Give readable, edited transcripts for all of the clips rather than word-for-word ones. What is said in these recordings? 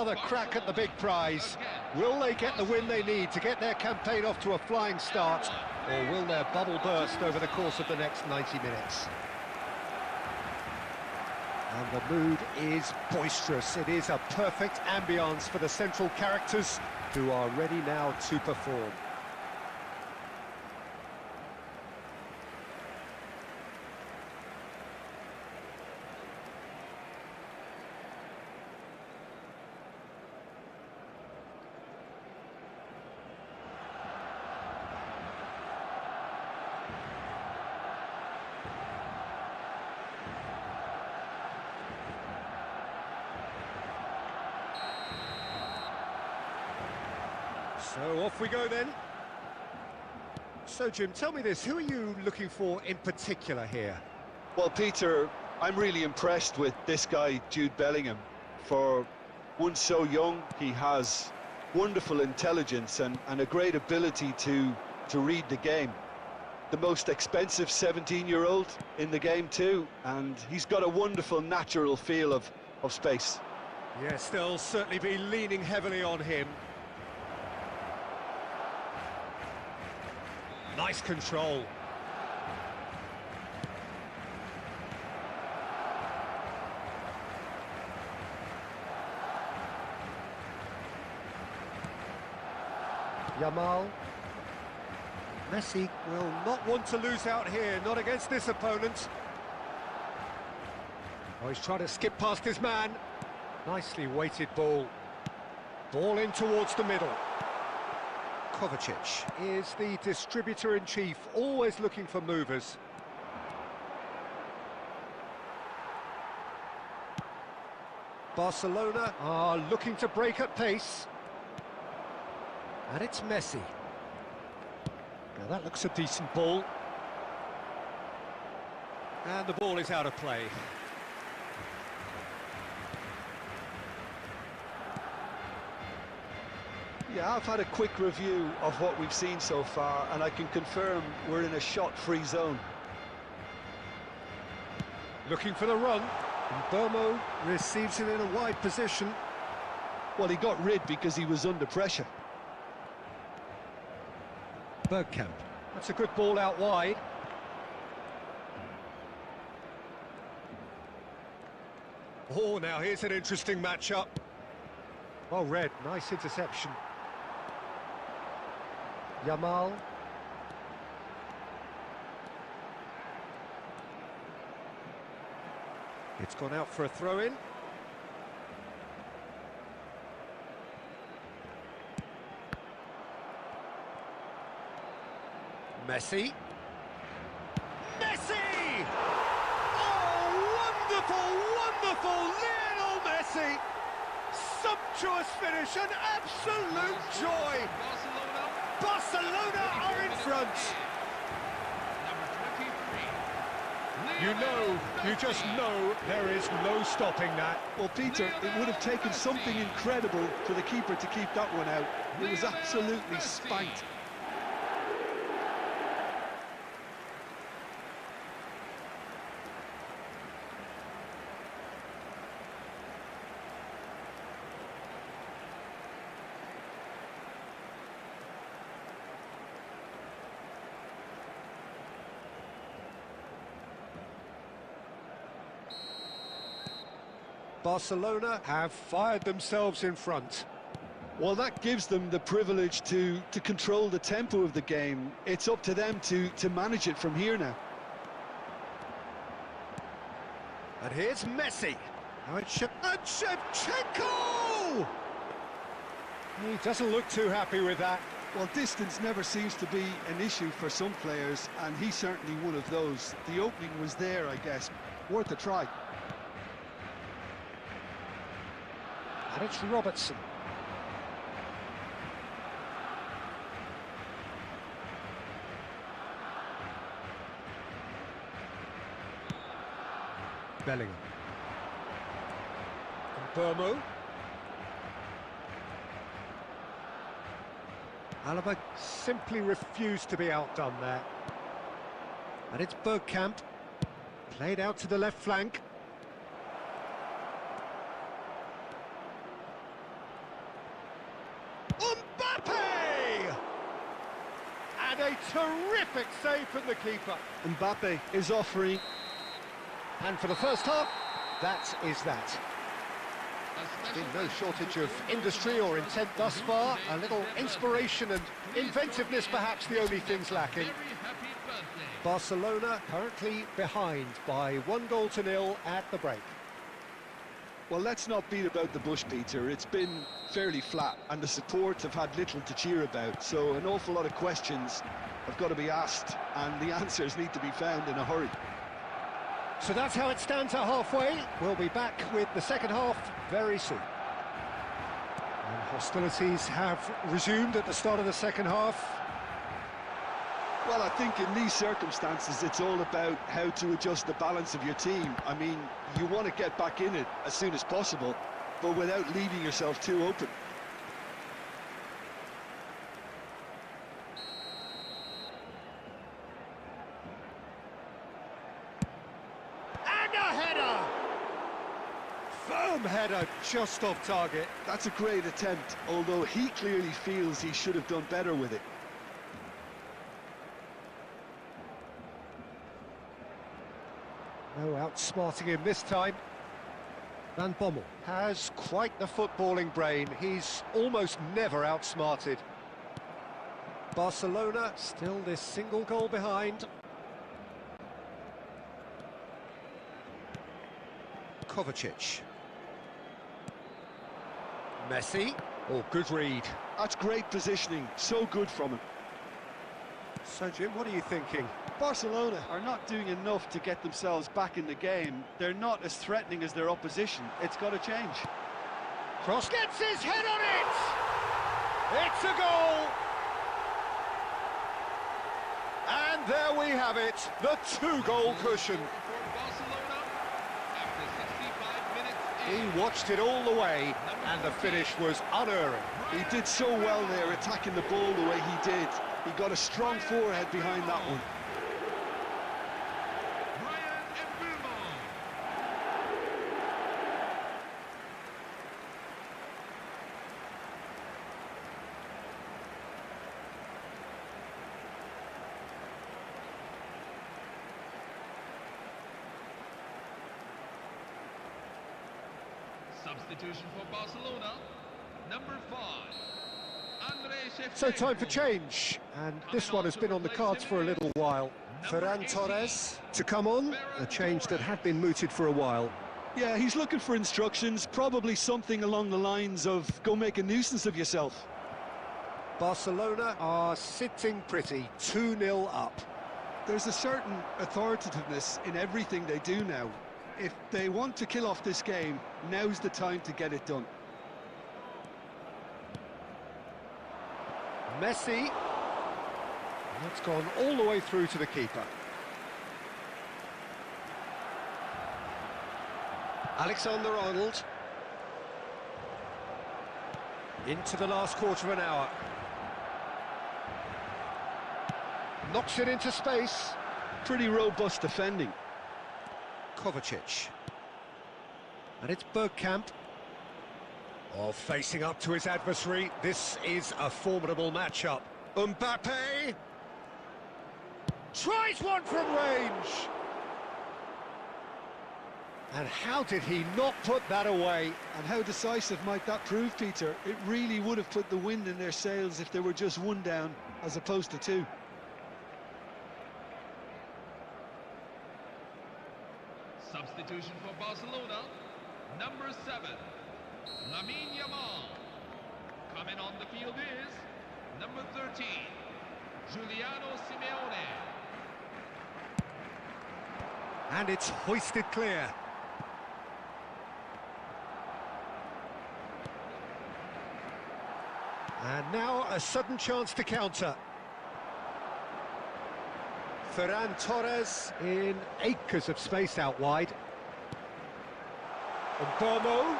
another crack at the big prize. Will they get the win they need to get their campaign off to a flying start, or will their bubble burst over the course of the next 90 minutes? And the mood is boisterous. It is a perfect ambience for the central characters, who are ready now to perform. So off we go then. So Jim, tell me this, who are you looking for in particular here? Well, Peter, I'm really impressed with this guy, Jude Bellingham. For one so young, he has wonderful intelligence and a great ability to read the game. The most expensive 17-year-old in the game too, and he's got a wonderful natural feel of space. Yes, they'll certainly be leaning heavily on him. Nice control. Yamal. Messi will not want to lose out here, not against this opponent. Oh, he's trying to skip past his man. Nicely weighted ball. Ball in towards the middle. Kovacic is the distributor-in-chief, always looking for movers. Barcelona are looking to break at pace. And it's Messi. Now that looks a decent ball. And the ball is out of play. Yeah, I've had a quick review of what we've seen so far, and I can confirm we're in a shot-free zone. Looking for the run. And Bomo receives it in a wide position. Well, he got rid because he was under pressure. Bergkamp. That's a good ball out wide. Oh, now here's an interesting matchup. Well read, nice interception. Yamal. It's gone out for a throw-in. Messi. Messi! Oh, wonderful, wonderful Lionel Messi! Sumptuous finish, an absolute joy! Barcelona are in front! You just know there is no stopping that. Well, Peter, it would have taken something incredible for the keeper to keep that one out. It was absolutely spanked. Barcelona have fired themselves in front. Well, that gives them the privilege to control the tempo of the game. It's up to them to manage it from here now. And here's Messi. Now it's Shevchenko! He doesn't look too happy with that. Well, distance never seems to be an issue for some players, and he's certainly one of those. The opening was there, I guess. Worth a try. And it's Robertson. Bellingham. And Bomo. Alaba simply refused to be outdone there. And it's Bergkamp. Played out to the left flank. a terrific save from the keeper. Mbappé is offering. And for the first half, that is that. There's been no shortage of industry or intent thus far. A little inspiration and inventiveness, perhaps the only things lacking. Barcelona currently behind by 1-0 at the break. Well, let's not beat about the bush, Peter. It's been fairly flat, and the support have had little to cheer about. So an awful lot of questions have got to be asked, and the answers need to be found in a hurry. So that's how it stands at halfway. We'll be back with the second half very soon. And hostilities have resumed at the start of the second half. Well, I think in these circumstances, it's all about how to adjust the balance of your team. I mean, you want to get back in it as soon as possible, but without leaving yourself too open. And a header! Firm header, just off target. That's a great attempt, although he clearly feels he should have done better with it. No outsmarting him this time. Van Bommel has quite the footballing brain. He's almost never outsmarted. Barcelona still this single goal behind. Kovacic. Messi. Oh, good read. That's great positioning, so good from him. So, Jim, what are you thinking? Barcelona are not doing enough to get themselves back in the game. They're not as threatening as their opposition. It's got to change. Cross gets his head on it! It's a goal! And there we have it, the two-goal cushion. He watched it all the way, and the finish was unerring. He did so well there, attacking the ball the way he did. He got a strong forehead behind that one. Substitution for Barcelona, number 5. So time for change, and this one has been on the cards for a little while. Ferran Torres to come on, a change that had been mooted for a while. Yeah, he's looking for instructions, probably something along the lines of, go make a nuisance of yourself. Barcelona are sitting pretty, 2-0 up. There's a certain authoritativeness in everything they do now. If they want to kill off this game, now's the time to get it done. Messi. That's gone all the way through to the keeper. Alexander-Arnold. Into the last quarter of an hour. Knocks it into space. Pretty robust defending. Kovacic. And it's Bergkamp. Oh, facing up to his adversary. This is a formidable matchup. Mbappé tries one from range. And how did he not put that away? And how decisive might that prove, Peter? It really would have put the wind in their sails if they were just one down as opposed to two. Substitution for Barcelona, number 7, Lamine Yamal. Coming on the field is number 13, Giuliano Simeone. And it's hoisted clear. And now a sudden chance to counter. Ferran Torres in acres of space out wide. And Bomo.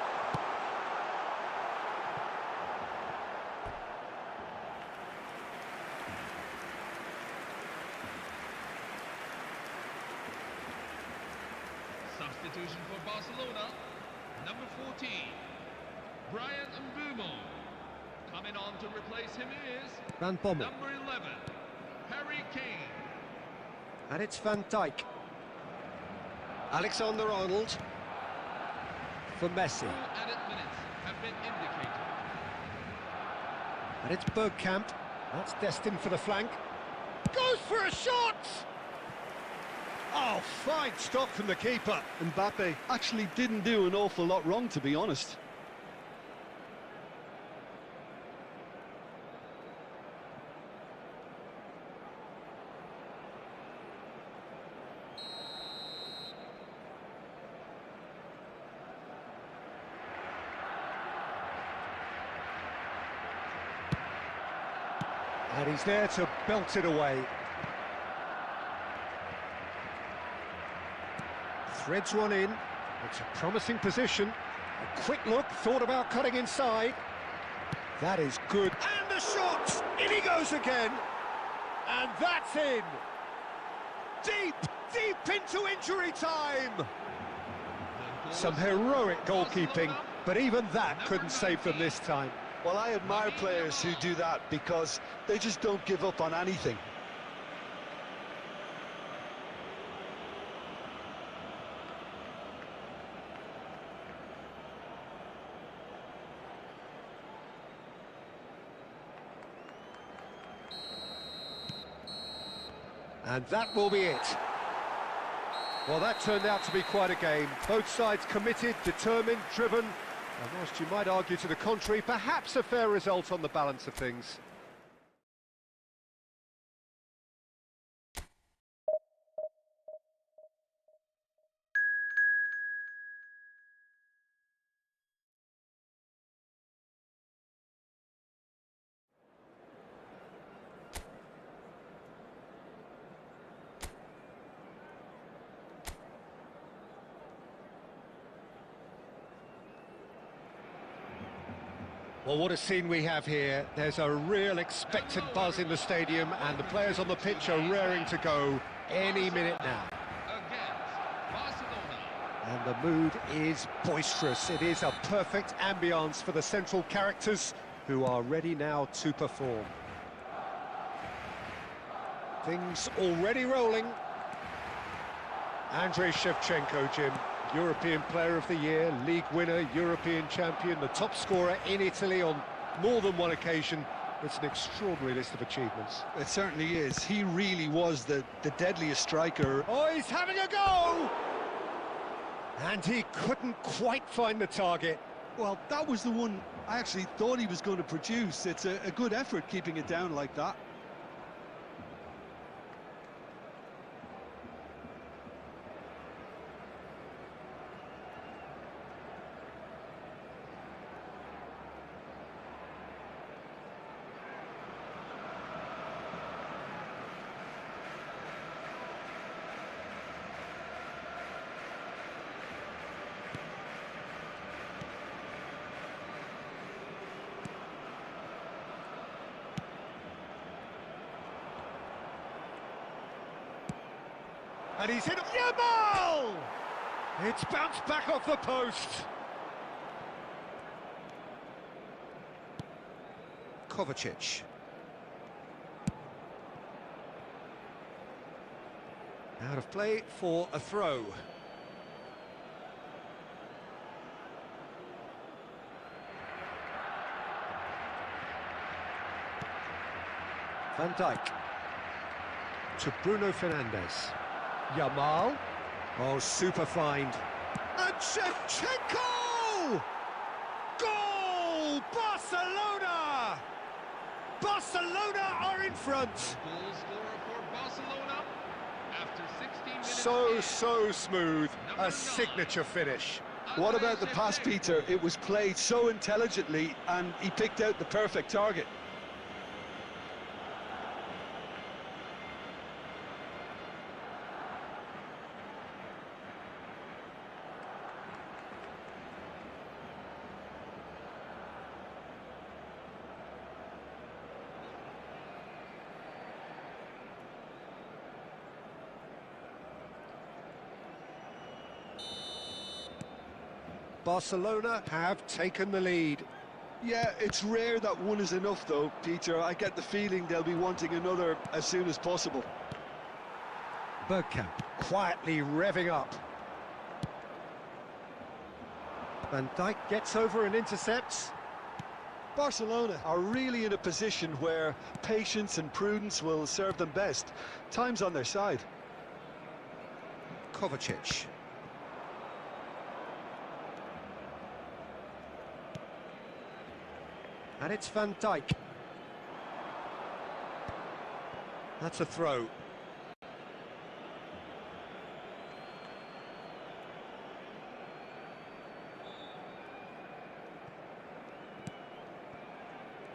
Substitution for Barcelona, number 14, Brian Mbumo. Coming on to replace him is Van Bommel. number 11, Harry Kane. And it's Van Dijk. Alexander-Arnold. For Messi. 2 added minutes have been indicated. And it's Bergkamp. That's destined for the flank. Goes for a shot! Oh, fine stop from the keeper. Mbappé actually didn't do an awful lot wrong, to be honest. And he's there to belt it away. Threads one in. It's a promising position. A quick look, thought about cutting inside. That is good. And the shot! In he goes again. And that's in. Deep, deep into injury time. Some heroic goalkeeping, but even that couldn't save them this time. Well, I admire players who do that because they just don't give up on anything. And that will be it. Well, that turned out to be quite a game. Both sides committed, determined, driven. And whilst you might argue to the contrary, perhaps a fair result on the balance of things. Well, what a scene we have here. There's a real expectant buzz in the stadium, and the players on the pitch are raring to go any minute now. Against Barcelona. And the mood is boisterous. It is a perfect ambience for the central characters who are ready now to perform. Things already rolling. Andrei Shevchenko, Jim. European Player of the Year, League winner, European champion, the top scorer in Italy on more than one occasion. It's an extraordinary list of achievements. It certainly is. He really was the deadliest striker. Oh, he's having a go! And he couldn't quite find the target. Well, that was the one I actually thought he was going to produce. It's a good effort keeping it down like that. And he's hit Yamal! It's bounced back off the post. Kovacic. Out of play for a throw. Van Dijk. To Bruno Fernandes. Yamal. Oh, super find. And Shevchenko! Goal! Barcelona! Barcelona are in front. Goal scorer for Barcelona after 16 minutes. So smooth. A signature finish. What about the pass, Peter? It was played so intelligently and he picked out the perfect target. Barcelona have taken the lead. Yeah, it's rare that one is enough though, Peter. I get the feeling they'll be wanting another as soon as possible. Bergkamp quietly revving up. Van Dijk gets over and intercepts. Barcelona are really in a position where patience and prudence will serve them best. Time's on their side. Kovacic. And it's Van Dijk. That's a throw.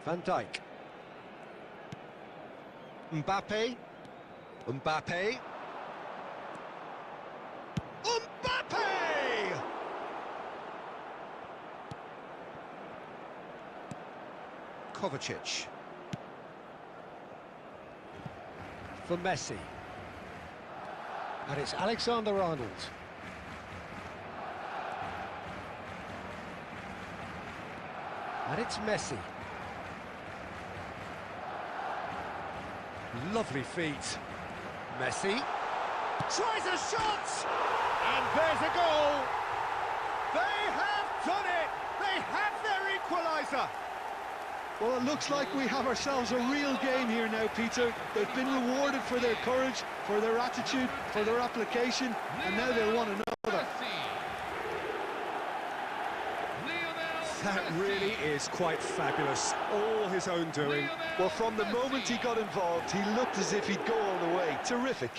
Van Dijk. Mbappé. Mbappé. Mbappé! Kovacic. For Messi. And it's Alexander-Arnold. And it's Messi. Lovely feet. Messi tries a shot, and there's a goal. They have done it. They have their equaliser. Well, it looks like we have ourselves a real game here now, Peter. They've been rewarded for their courage, for their attitude, for their application, and now they'll want another. That really is quite fabulous. All his own doing. Well, from the moment he got involved, he looked as if he'd go all the way. Terrific.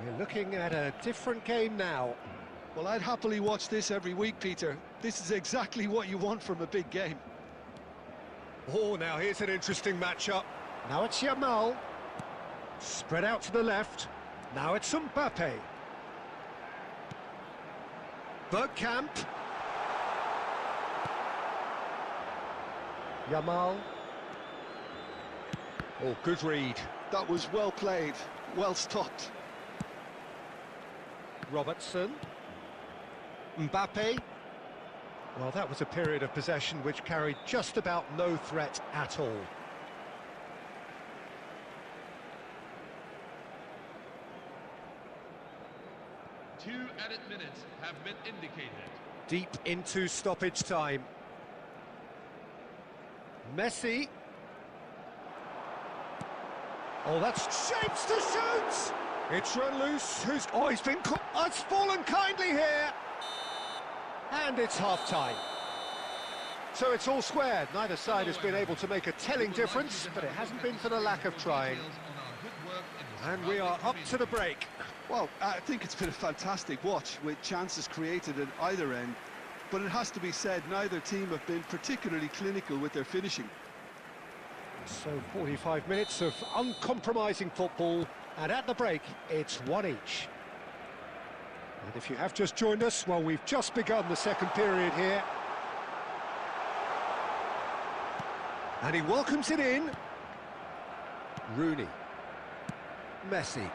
We're looking at a different game now. Well, I'd happily watch this every week, Peter. This is exactly what you want from a big game. Oh, now here's an interesting matchup. Now it's Yamal. Spread out to the left. Now it's Mbappé. Bergkamp. Yamal. Oh, good read. That was well played, well stopped. Robertson. Mbappé. Well, that was a period of possession which carried just about no threat at all. Two added minutes have been indicated. Deep into stoppage time. Messi. Oh, that's shapes to shoot! It's run loose. He's been caught. Oh, it's fallen kindly here. And it's half-time. So it's all squared. Neither side has been able to make a telling difference, but it hasn't been for the lack of trying. And we are up to the break. Well, I think it's been a fantastic watch with chances created at either end. But it has to be said, neither team have been particularly clinical with their finishing. So 45 minutes of uncompromising football, and at the break, it's one each. And if you have just joined us, well, we've just begun the second period here. And he welcomes it in. Rooney. Messi.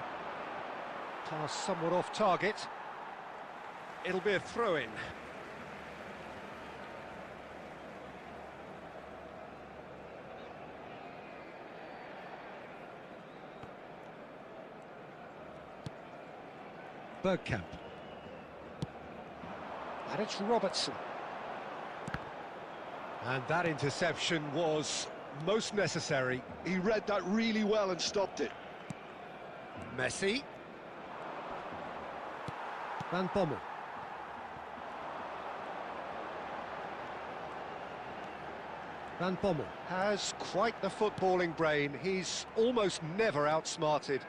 Pass somewhat off target. It'll be a throw-in. Bergkamp. And it's Robertson. And that interception was most necessary. He read that really well and stopped it. Messi. Van Bommel. Van Bommel has quite the footballing brain. He's almost never outsmarted.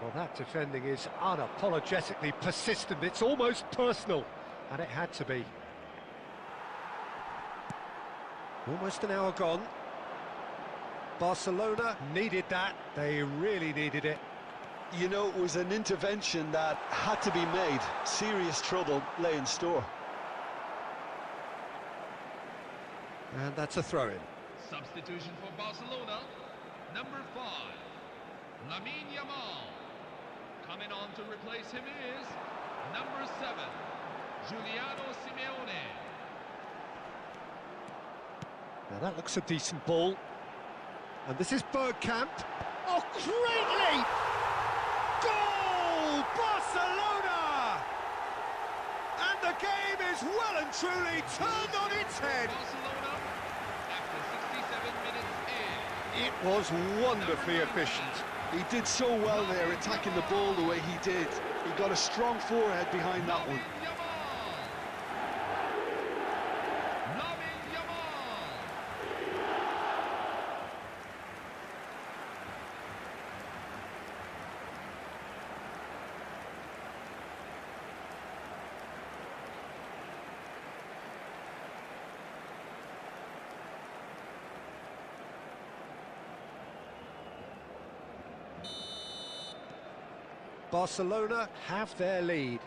Well, that defending is unapologetically persistent. It's almost personal, and it had to be. Almost an hour gone. Barcelona needed that. They really needed it. You know, it was an intervention that had to be made. Serious trouble lay in store. And that's a throw-in. Substitution for Barcelona. Number 5, Lamine Yamal. Coming on to replace him is number 7, Giuliano Simeone. Now that looks a decent ball. And this is Bergkamp. Oh, great leap! Goal! Barcelona! And the game is well and truly turned on its head. Barcelona, after 67 minutes in. It was wonderfully efficient. He did so well there, attacking the ball the way he did. He got a strong forehead behind that one. Lamine Yamal. Barcelona have their lead.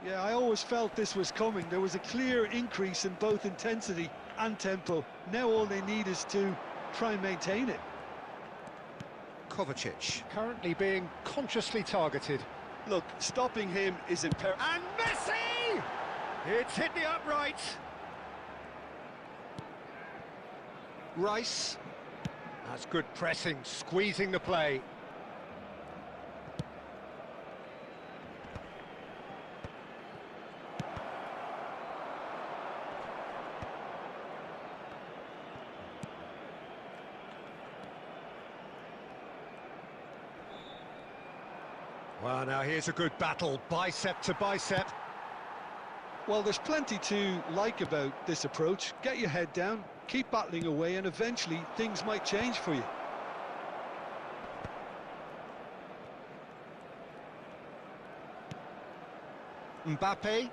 Yeah, I always felt this was coming. There was a clear increase in both intensity and tempo. Now all they need is to try and maintain it. Kovacic currently being consciously targeted. Look, stopping him is imperative. And Messi! It's hit the upright. Rice. That's good pressing, squeezing the play. Well, now here's a good battle, bicep to bicep. Well, there's plenty to like about this approach. Get your head down, keep battling away, and eventually things might change for you. Mbappé.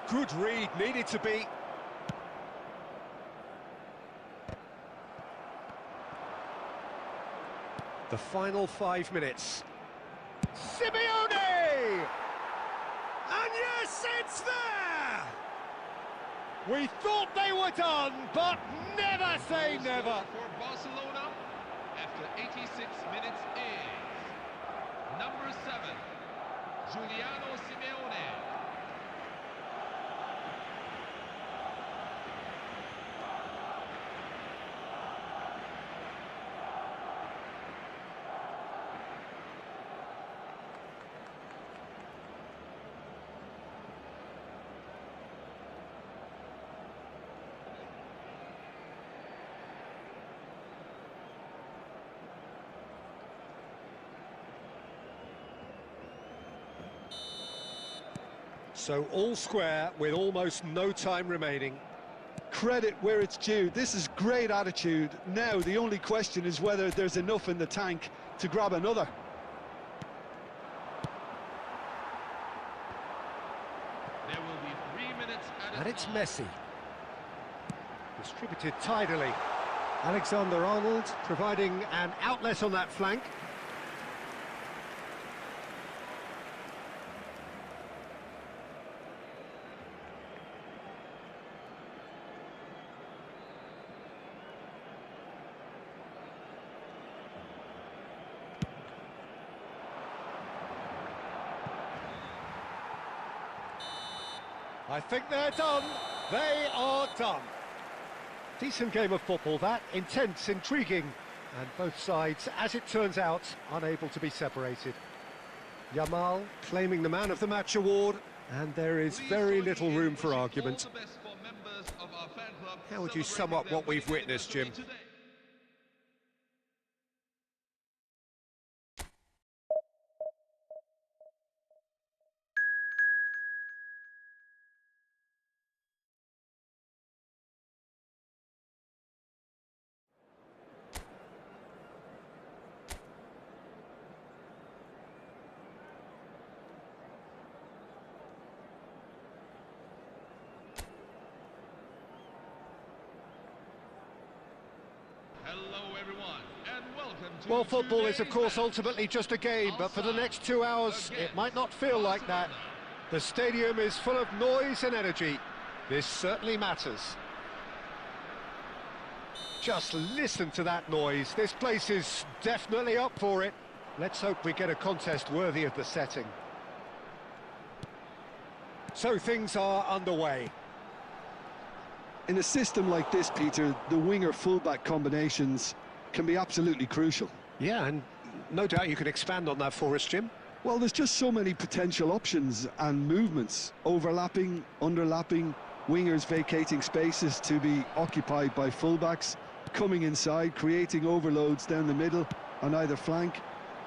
Good read, needed to be. The final 5 minutes. Simeone! And yes, it's there! We thought they were done, but never say never. For Barcelona, after 86 minutes is number 7, Giuliano Simeone. So all square with almost no time remaining. Credit where it's due. This is great attitude. Now the only question is whether there's enough in the tank to grab another. There will be 3 minutes at a And it's time. Messi. Distributed tidily. Alexander-Arnold providing an outlet on that flank. I think they're done. They are done. Decent game of football, that. Intense, intriguing. And both sides, as it turns out, unable to be separated. Yamal claiming the Man of the Match award. And there is very little room for argument. How would you sum up what we've witnessed, Jim? Hello, everyone, and welcome to Well, football is, of today's course, match. ultimately just a game, but for the next 2 hours, it might not feel like that. The stadium is full of noise and energy. This certainly matters. Just listen to that noise. This place is definitely up for it. Let's hope we get a contest worthy of the setting. So things are underway. In a system like this, Peter, the winger-fullback combinations can be absolutely crucial. Yeah, and no doubt you can expand on that for us, Jim. Well, there's just so many potential options and movements, overlapping, underlapping, wingers vacating spaces to be occupied by fullbacks, coming inside, creating overloads down the middle on either flank.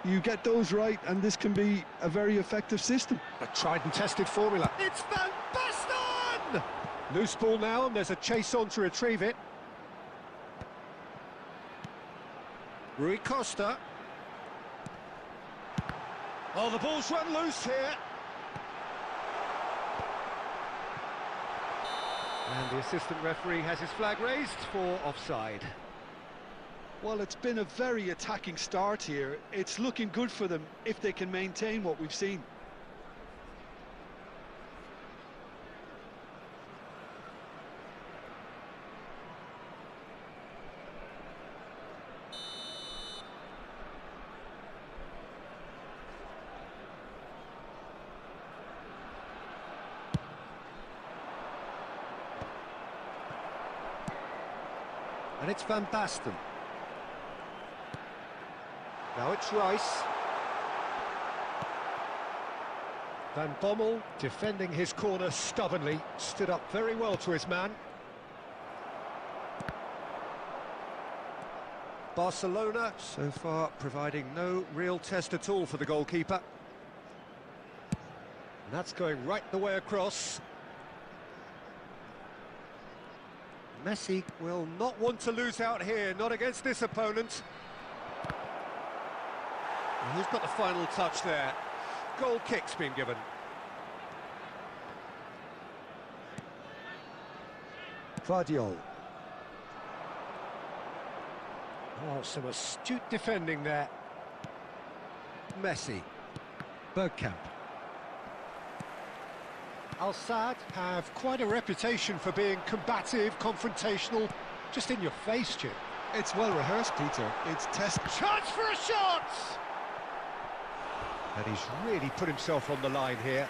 You get those right, and this can be a very effective system. A tried and tested formula. It's Van Basten! Loose ball now, and there's a chase on to retrieve it. Rui Costa. Oh, the ball's run loose here. And the assistant referee has his flag raised for offside. Well, it's been a very attacking start here. It's looking good for them if they can maintain what we've seen. And it's Van Basten. Now it's Rice. Van Bommel defending his corner stubbornly, stood up very well to his man. Barcelona so far providing no real test at all for the goalkeeper. And that's going right the way across. Messi will not want to lose out here, not against this opponent. And who's got the final touch there? Goal kick's been given. Guardiola. Oh, some astute defending there. Messi. Bergkamp. Al-Sadd have quite a reputation for being combative, confrontational, just in your face, Jim. It's well rehearsed, Peter. It's test. Chance for a shot! And he's really put himself on the line here.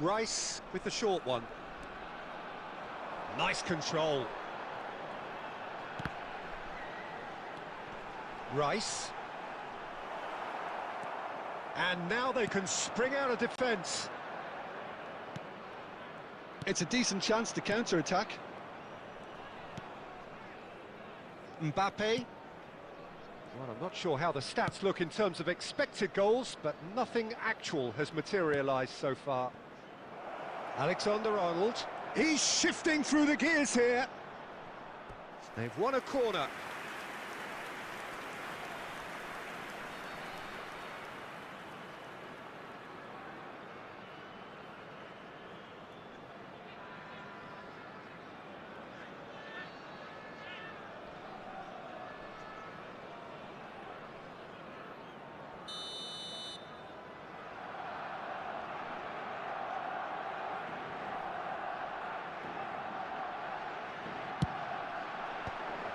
Rice with the short one. Nice control. Rice. And now they can spring out of defence. It's a decent chance to counter-attack. Mbappé. Well, I'm not sure how the stats look in terms of expected goals, but nothing actual has materialised so far. Alexander-Arnold. He's shifting through the gears here. They've won a corner.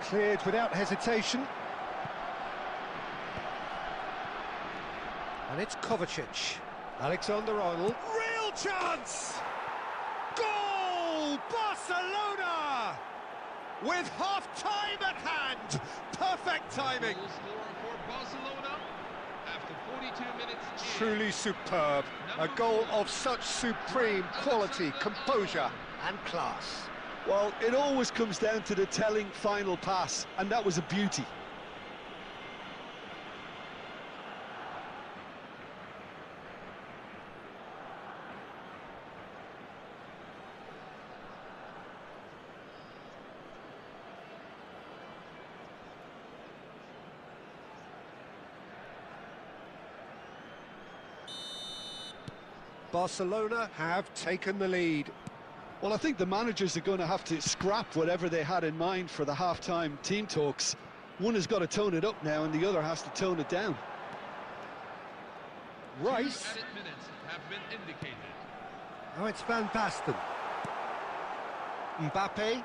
Cleared without hesitation. And it's Kovacic. Alexander-Arnold. Real chance! Goal! Barcelona! With half-time at hand. Perfect timing. Goal scorer for Barcelona after 42 minutes. Truly superb. A goal of such supreme quality, composure and class. Well, it always comes down to the telling final pass, and that was a beauty. Barcelona have taken the lead. Well, I think the managers are going to have to scrap whatever they had in mind for the half-time team talks. One has got to tone it up now, and the other has to tone it down. Rice. 2 added minutes have been indicated. Oh, it's Van Basten. Mbappé.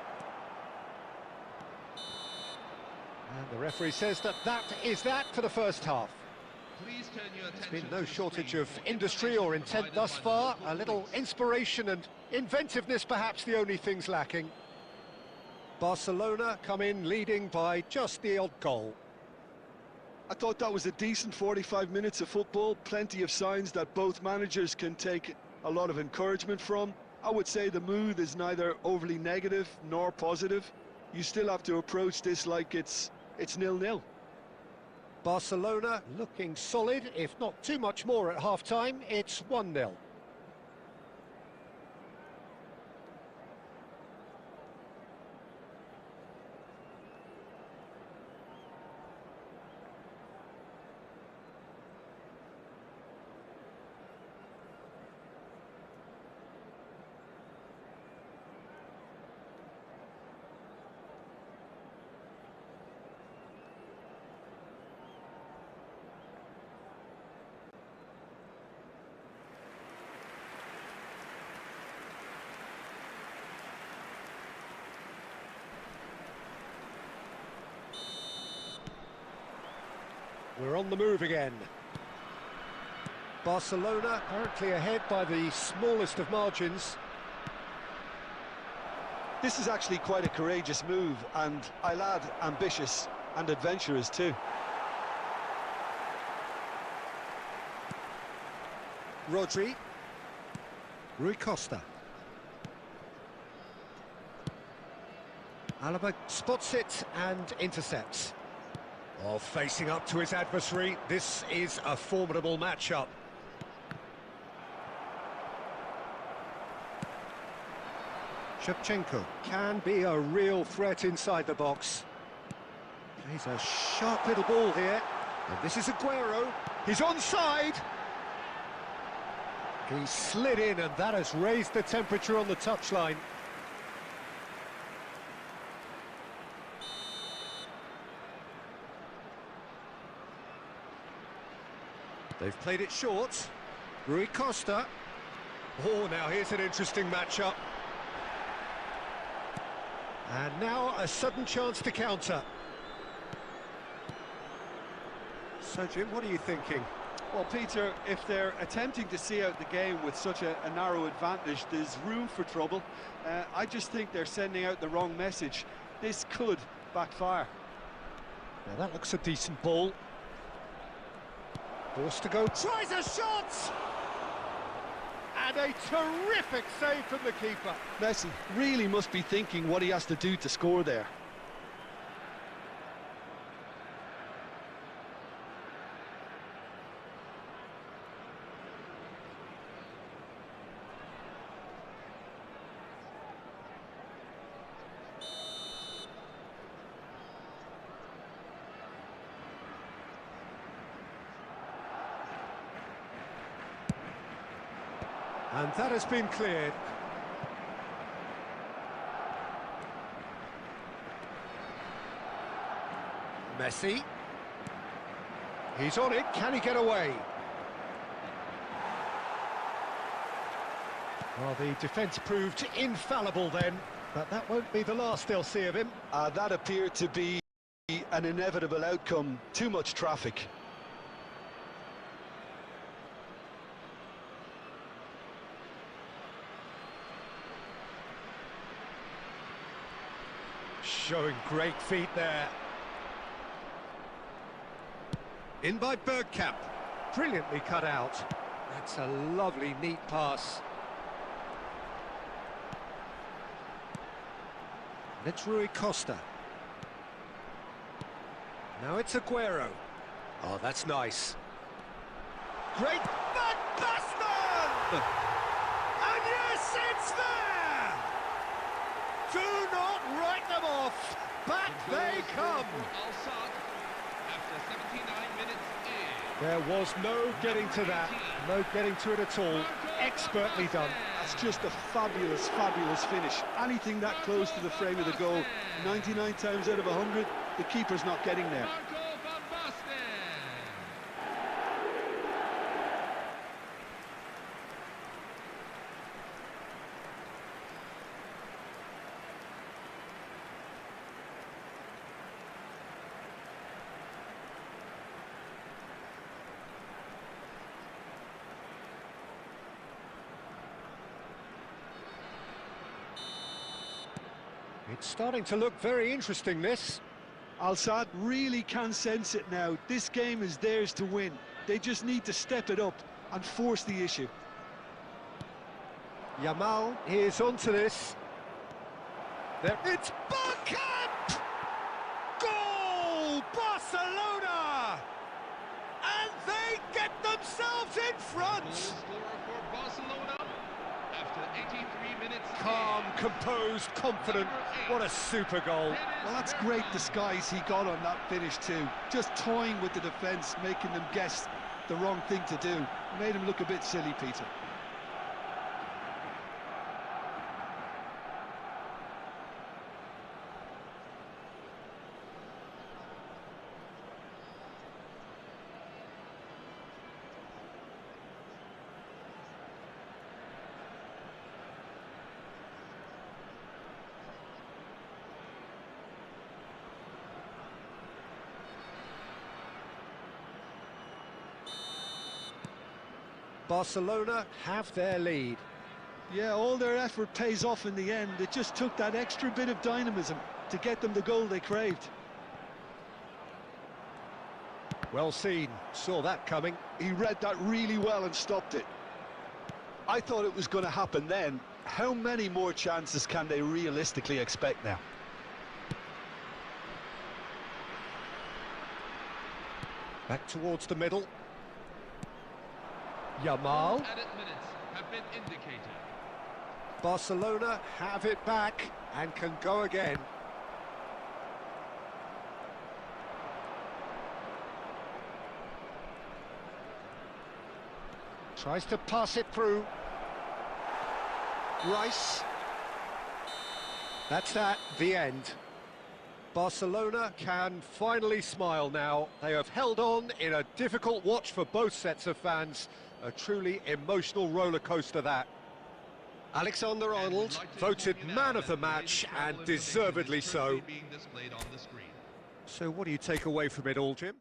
And the referee says that is that for the first half. Please turn your There's attention been no to the shortage screen of for industry or information intent thus provided by the far. A local little police. inspiration and inventiveness perhaps the only things lacking. Barcelona come in leading by just the odd goal. I thought that was a decent 45 minutes of football. Plenty of signs that both managers can take a lot of encouragement from. I would say the mood is neither overly negative nor positive. You still have to approach this like it's 0-0. Barcelona looking solid, if not too much more at half-time. It's 1-0. We're on the move again. Barcelona currently ahead by the smallest of margins. This is actually quite a courageous move, and I'll add ambitious and adventurous too. Rodri. Rui Costa. Alaba spots it and intercepts. Oh, facing up to his adversary, this is a formidable matchup. Shevchenko can be a real threat inside the box. Plays a sharp little ball here. And this is Aguero. He's onside. He slid in, and that has raised the temperature on the touchline. They've played it short. Rui Costa. Oh, now here's an interesting matchup. And now a sudden chance to counter. So, Jim, what are you thinking? Well, Peter, if they're attempting to see out the game with such a narrow advantage, there's room for trouble. I just think they're sending out the wrong message. This could backfire. Now that looks a decent ball. Forced to go, tries a shot! And a terrific save from the keeper. Messi really must be thinking what he has to do to score there. And that has been cleared. Messi. He's on it, can he get away? Well, the defence proved infallible then, but that won't be the last they'll see of him. That appeared to be an inevitable outcome. Too much traffic. Showing great feet there. In by Bergkamp. Brilliantly cut out. That's a lovely, neat pass. And it's Rui Costa. Now it's Aguero. Oh, that's nice. Great Van Basten! And yes, it's there! Do not write them off. Back they come. After 79 minutes in. There was no getting to that. No getting to it at all. expertly done. That's just a fabulous, fabulous finish. Anything that close to the frame of the goal, 99 times out of 100, the keeper's not getting there. It's starting to look very interesting, this. Al-Sadd really can sense it now. This game is theirs to win. They just need to step it up and force the issue. Yamal is onto this. There, it's Bergkamp! Goal! Barcelona! And they get themselves in front! Goal scorer for Barcelona after 83 minutes. Calm, composed, confident. What a super goal. Well, that's great disguise he got on that finish too. Just toying with the defence, making them guess the wrong thing to do. Made him look a bit silly, Peter. Barcelona have their lead. Yeah, all their effort pays off in the end. It just took that extra bit of dynamism to get them the goal they craved. Well seen, saw that coming. He read that really well and stopped it. I thought it was going to happen then. How many more chances can they realistically expect now? Back towards the middle. Yamal. Added minutes have been indicated. Barcelona have it back and can go again. Tries to pass it through. Rice. That's that, the end. Barcelona can finally smile now. They have held on in a difficult watch for both sets of fans. A truly emotional roller coaster, that. Alexander-Arnold voted man of the match, and deservedly so. So what do you take away from it all, Jim?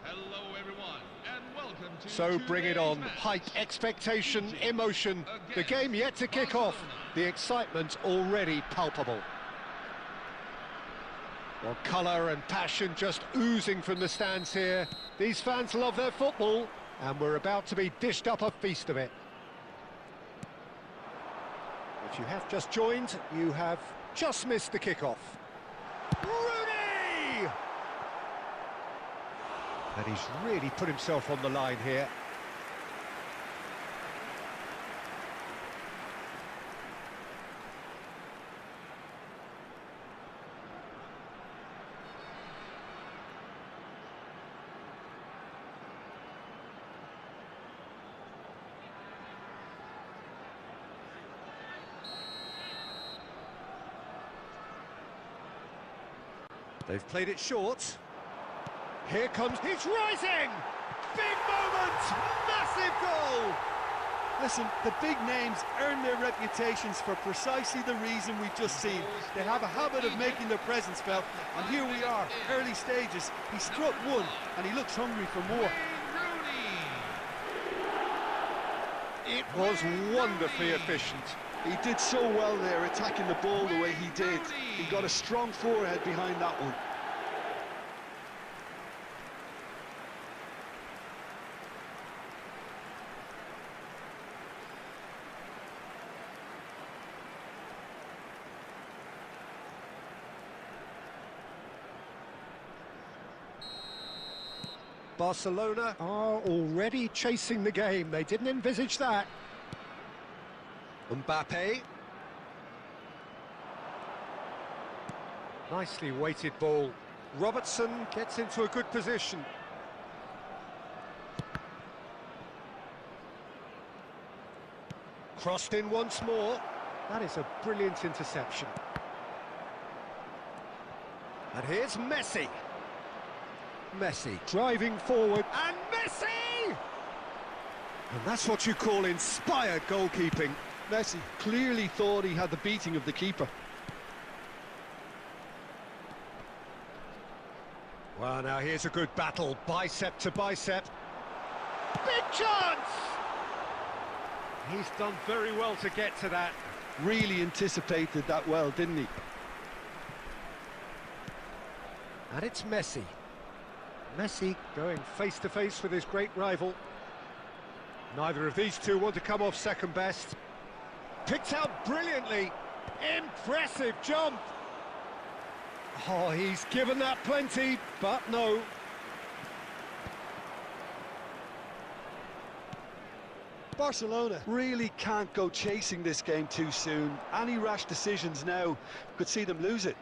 Hello everyone, and welcome to So bring it on. today's match. Hype, expectation, emotion. The game yet to kick off. The excitement already palpable. Well, colour and passion just oozing from the stands here. These fans love their football, and we're about to be dished up a feast of it. If you have just joined, you have just missed the kickoff. Rooney! And he's really put himself on the line here. They've played it short. Here comes, he's rising! Big moment! Massive goal! Listen, the big names earn their reputations for precisely the reason we've just seen. They have a habit of making their presence felt, and here we are, early stages. He struck one, and he looks hungry for more. It was wonderfully efficient. He did so well there, attacking the ball the way he did. He got a strong forehead behind that one. Barcelona are already chasing the game. They didn't envisage that. Mbappé. Nicely weighted ball. Robertson gets into a good position. Crossed in once more. That is a brilliant interception. And here's Messi. Messi driving forward, and Messi! And that's what you call inspired goalkeeping. Messi clearly thought he had the beating of the keeper. Well, now here's a good battle, bicep to bicep. Big chance! He's done very well to get to that. Really anticipated that well, didn't he? And it's Messi. Messi going face-to-face with his great rival. Neither of these two want to come off second best. Picked out brilliantly. Impressive jump. Oh, he's given that plenty, but no. Barcelona really can't go chasing this game too soon. Any rash decisions now could see them lose it.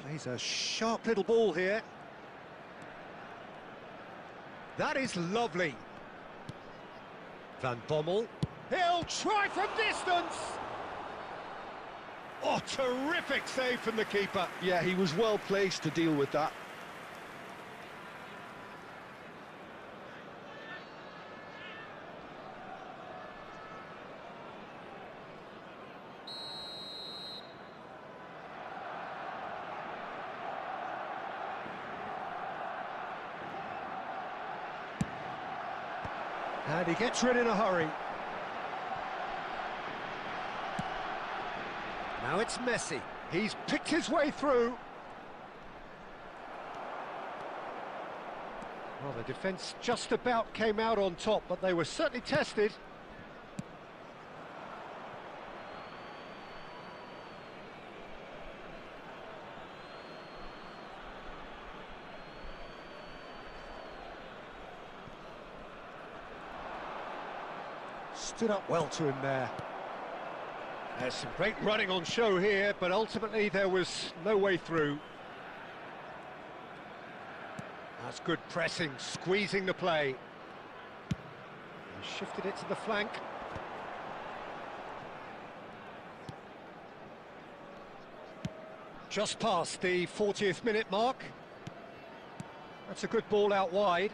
Plays a sharp little ball here. That is lovely. Van Bommel. He'll try from distance. Oh, terrific save from the keeper. Yeah, he was well placed to deal with that. And he gets rid in a hurry. Now it's Messi. He's picked his way through. Well, the defence just about came out on top, but they were certainly tested. Stood up well to him there. There's some great running on show here, but ultimately there was no way through. That's good pressing, squeezing the play. He shifted it to the flank. Just past the 40th minute mark. That's a good ball out wide.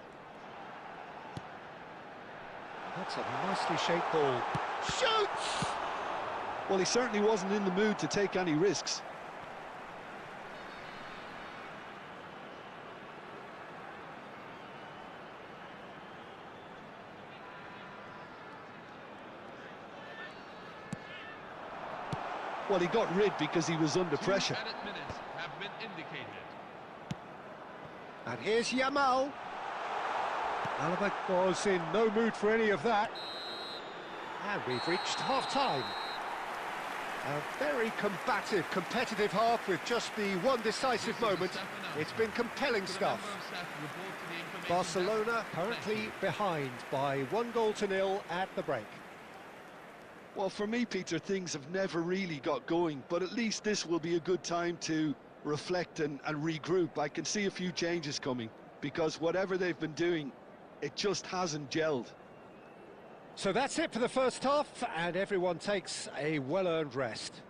That's a nicely shaped ball. Shoots! Well, he certainly wasn't in the mood to take any risks. Well, he got rid because he was under pressure. 2 added minutes have been indicated. And here's Yamal. Alaba was in no mood for any of that. And we've reached half-time. A very combative, competitive half with just the one decisive moment. It's been compelling stuff. Barcelona currently behind by 1-0 at the break. Well, for me, Peter, things have never really got going, but at least this will be a good time to reflect and regroup. I can see a few changes coming, because whatever they've been doing, it just hasn't gelled. So that's it for the first half, and everyone takes a well-earned rest.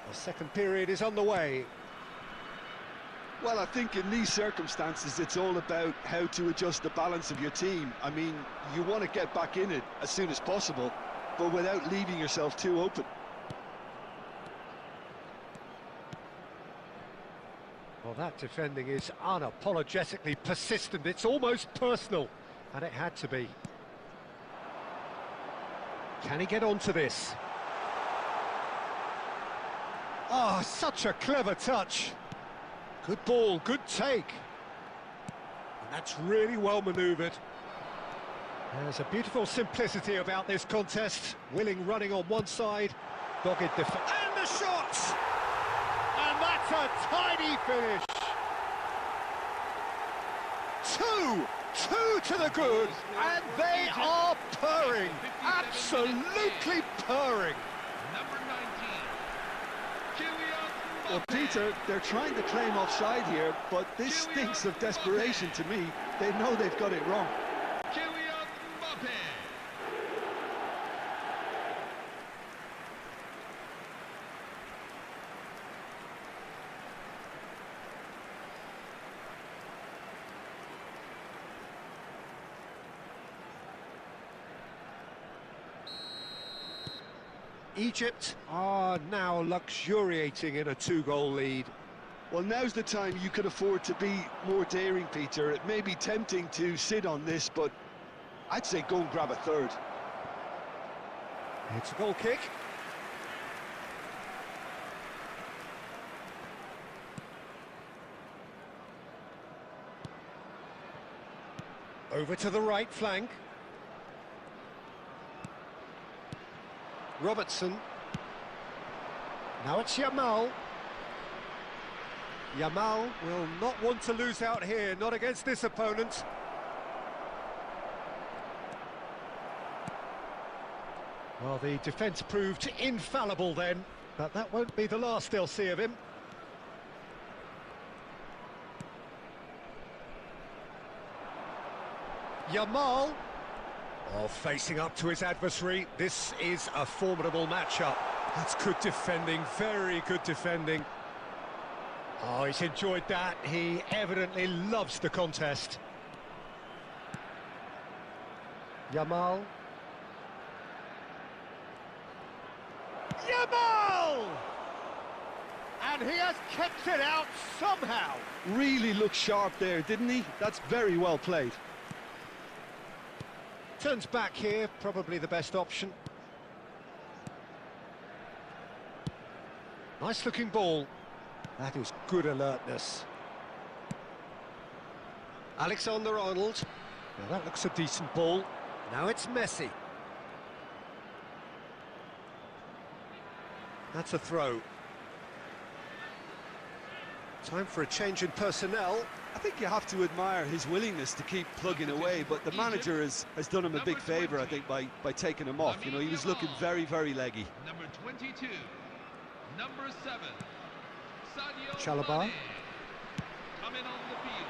The second period is underway. Well, I think in these circumstances, it's all about how to adjust the balance of your team. I mean, you want to get back in it as soon as possible, but without leaving yourself too open. Well, that defending is unapologetically persistent. It's almost personal, and it had to be. Can he get onto this? Oh, such a clever touch. Good ball, good take. And that's really well manoeuvred. There's a beautiful simplicity about this contest. Willing running on one side, dogged defense. And the shot! And that's a tiny finish. Two to the good, and they are purring. Absolutely purring. Number 19, Kylian Mbappé. Well, Peter, they're trying to claim offside here, but this stinks of desperation to me. They know they've got it wrong. Kylian Mbappé. Egypt are now luxuriating in a two-goal lead. Well, now's the time you can afford to be more daring, Peter. It may be tempting to sit on this, but I'd say go and grab a third. It's a goal kick. Over to the right flank. Robertson. Now it's Yamal. Yamal will not want to lose out here, not against this opponent. Well, the defence proved infallible then, but that won't be the last they'll see of him. Yamal. Oh, facing up to his adversary. This is a formidable matchup. That's good defending, very good defending. Oh, he's enjoyed that. He evidently loves the contest. Yamal. Yamal! And he has kept it out somehow. Really looked sharp there, didn't he? That's very well played. Turns back here, probably the best option. Nice looking ball. That is good alertness. Alexander-Arnold. Now that looks a decent ball. Now it's Messi. That's a throw. Time for a change in personnel. I think you have to admire his willingness to keep plugging away, but the manager has done him a big favour, I think, by taking him off. You know, he was looking very, very leggy. Number 22, number 7, Sadio Chalobah. Mane. Coming on the field.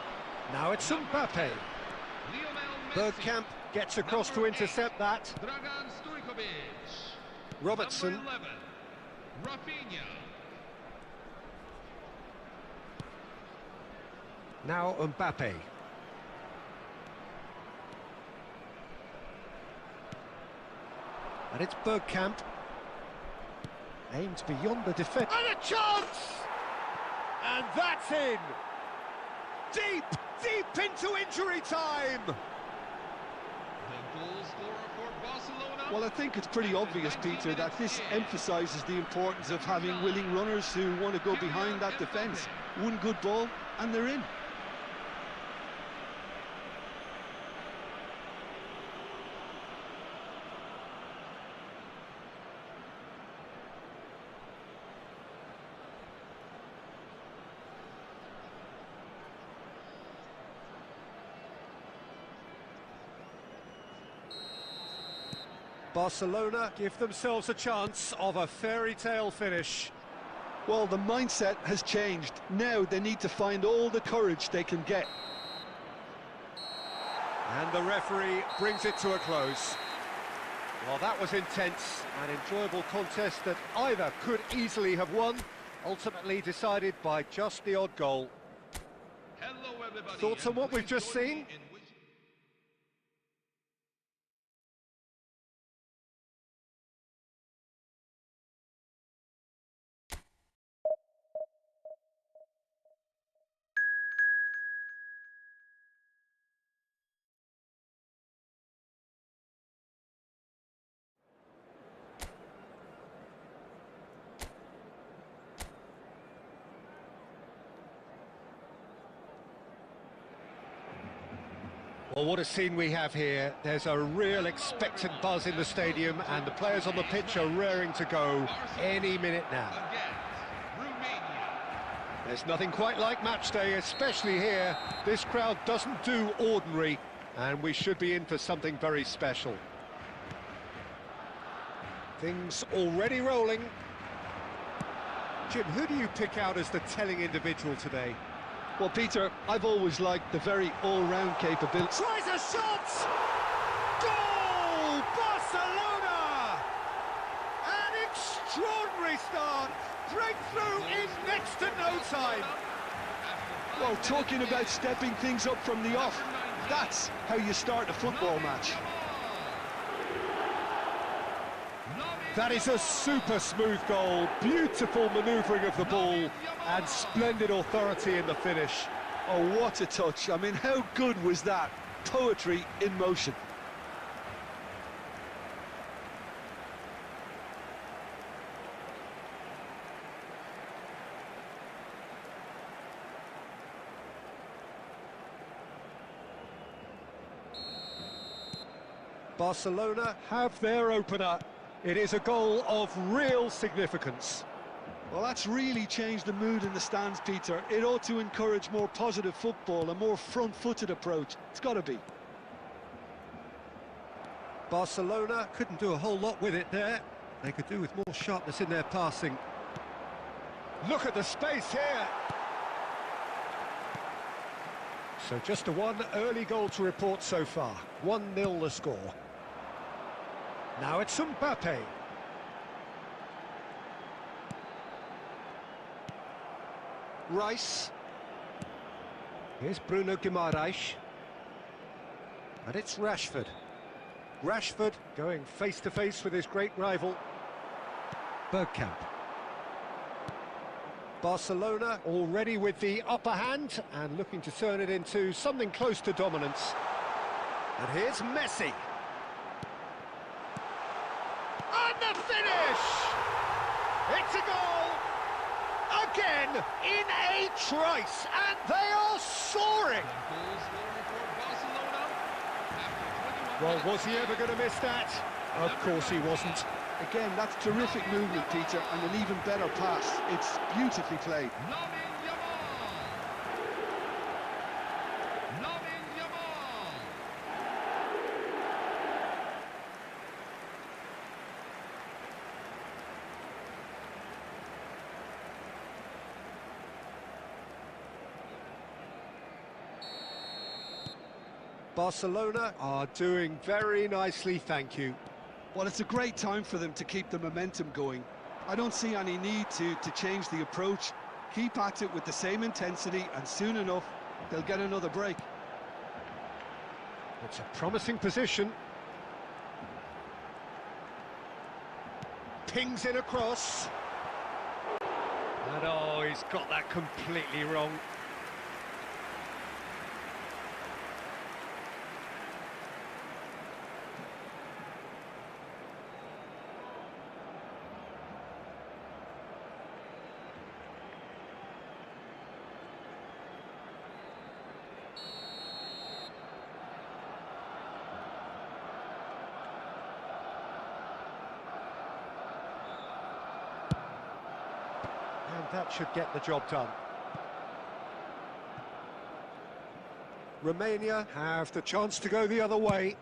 Now it's Mbappé. Lionel Messi. Bergkamp gets across to intercept that. Dragan Stojkovic. Robertson. Number 11, Rafinha. Now Mbappé. And it's Bergkamp. Aimed beyond the defence. And a chance! And that's in! Deep into injury time! The goal scorer for Barcelona. Well, I think it's pretty obvious, Peter, that this emphasises the importance of having willing runners who want to go behind that defence. One good ball, and they're in. Barcelona give themselves a chance of a fairy tale finish. Well, the mindset has changed. Now they need to find all the courage they can get. And the referee brings it to a close. Well, that was intense, an enjoyable contest that either could easily have won, ultimately decided by just the odd goal. everybody. Thoughts on what we've just seen? Well, what a scene we have here. There's a real expectant buzz in the stadium, and the players on the pitch are raring to go any minute now. There's nothing quite like match day, especially here. This crowd doesn't do ordinary, and we should be in for something very special. Things already rolling. Jim, who do you pick out as the telling individual today? Well, Peter, I've always liked the very all-round capability. Tries a shot! Goal! Barcelona! An extraordinary start! Breakthrough in next to no time! Well, talking about stepping things up from the off, that's how you start a football match. That is a super smooth goal, beautiful manoeuvring of the ball, and splendid authority in the finish. Oh, what a touch. I mean, how good was that? Poetry in motion. Barcelona have their opener. It is a goal of real significance. Well, that's really changed the mood in the stands, Peter. It ought to encourage more positive football, a more front-footed approach. It's got to be. Barcelona couldn't do a whole lot with it there. They could do with more sharpness in their passing. Look at the space here. So just a one early goal to report so far. 1-0 the score. Now it's Mbappé. Rice. Here's Bruno Guimaraes. And it's Rashford. Rashford going face-to-face with his great rival, Bergkamp. Barcelona already with the upper hand and looking to turn it into something close to dominance. And here's Messi. And the finish! It's a goal! Again, in a trice, and they are soaring! Well, was he ever going to miss that? Of course he wasn't. Again, that's terrific movement, Peter, and an even better pass. It's beautifully played. Lamine Yamal. Lamine Yamal. Barcelona are doing very nicely, thank you. Well, it's a great time for them to keep the momentum going. I don't see any need to change the approach. Keep at it with the same intensity, and soon enough, they'll get another break. It's a promising position. Pings in across. And oh, he's got that completely wrong. And that should get the job done. Romania have the chance to go the other way.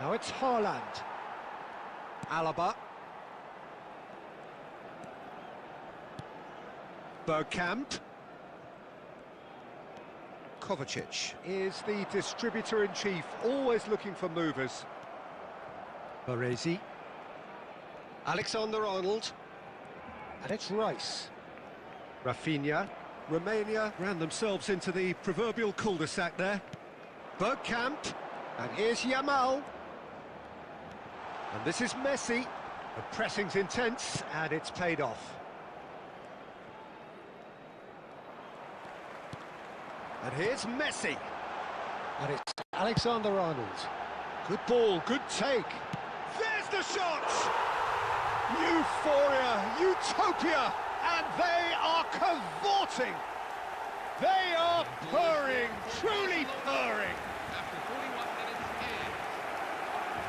Now it's Haaland. Alaba. Bergkamp. Kovacic is the distributor-in-chief, always looking for movers. Baresi. Alexander-Arnold. And it's Rice. Rafinha. Romania ran themselves into the proverbial cul-de-sac there. Bergkamp, and here's Yamal. And this is Messi. The pressing's intense, and it's paid off. And here's Messi. And it's Alexander-Arnold. Good ball, good take. There's the shot! Euphoria, utopia, and they are cavorting. They are purring, truly purring. After 41 minutes in,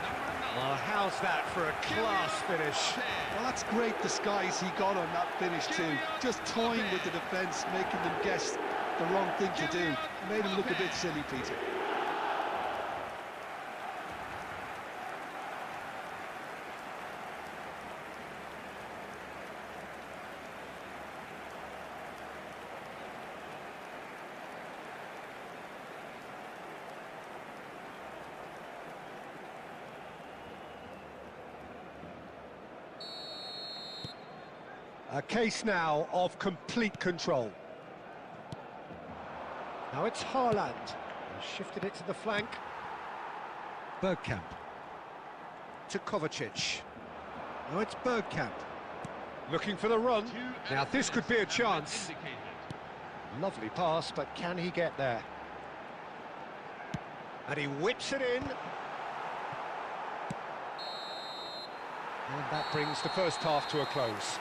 number 9. Well, how's that for a class finish? Well, that's great disguise he got on that finish too. Just toying with the defence, making them guess the wrong thing to do. Made him look a bit silly, Peter. A case now of complete control. Now it's Haaland. He shifted it to the flank. Bergkamp. To Kovacic. Now it's Bergkamp. Looking for the run. Now this could be a chance. Lovely pass, but can he get there? And he whips it in. And that brings the first half to a close.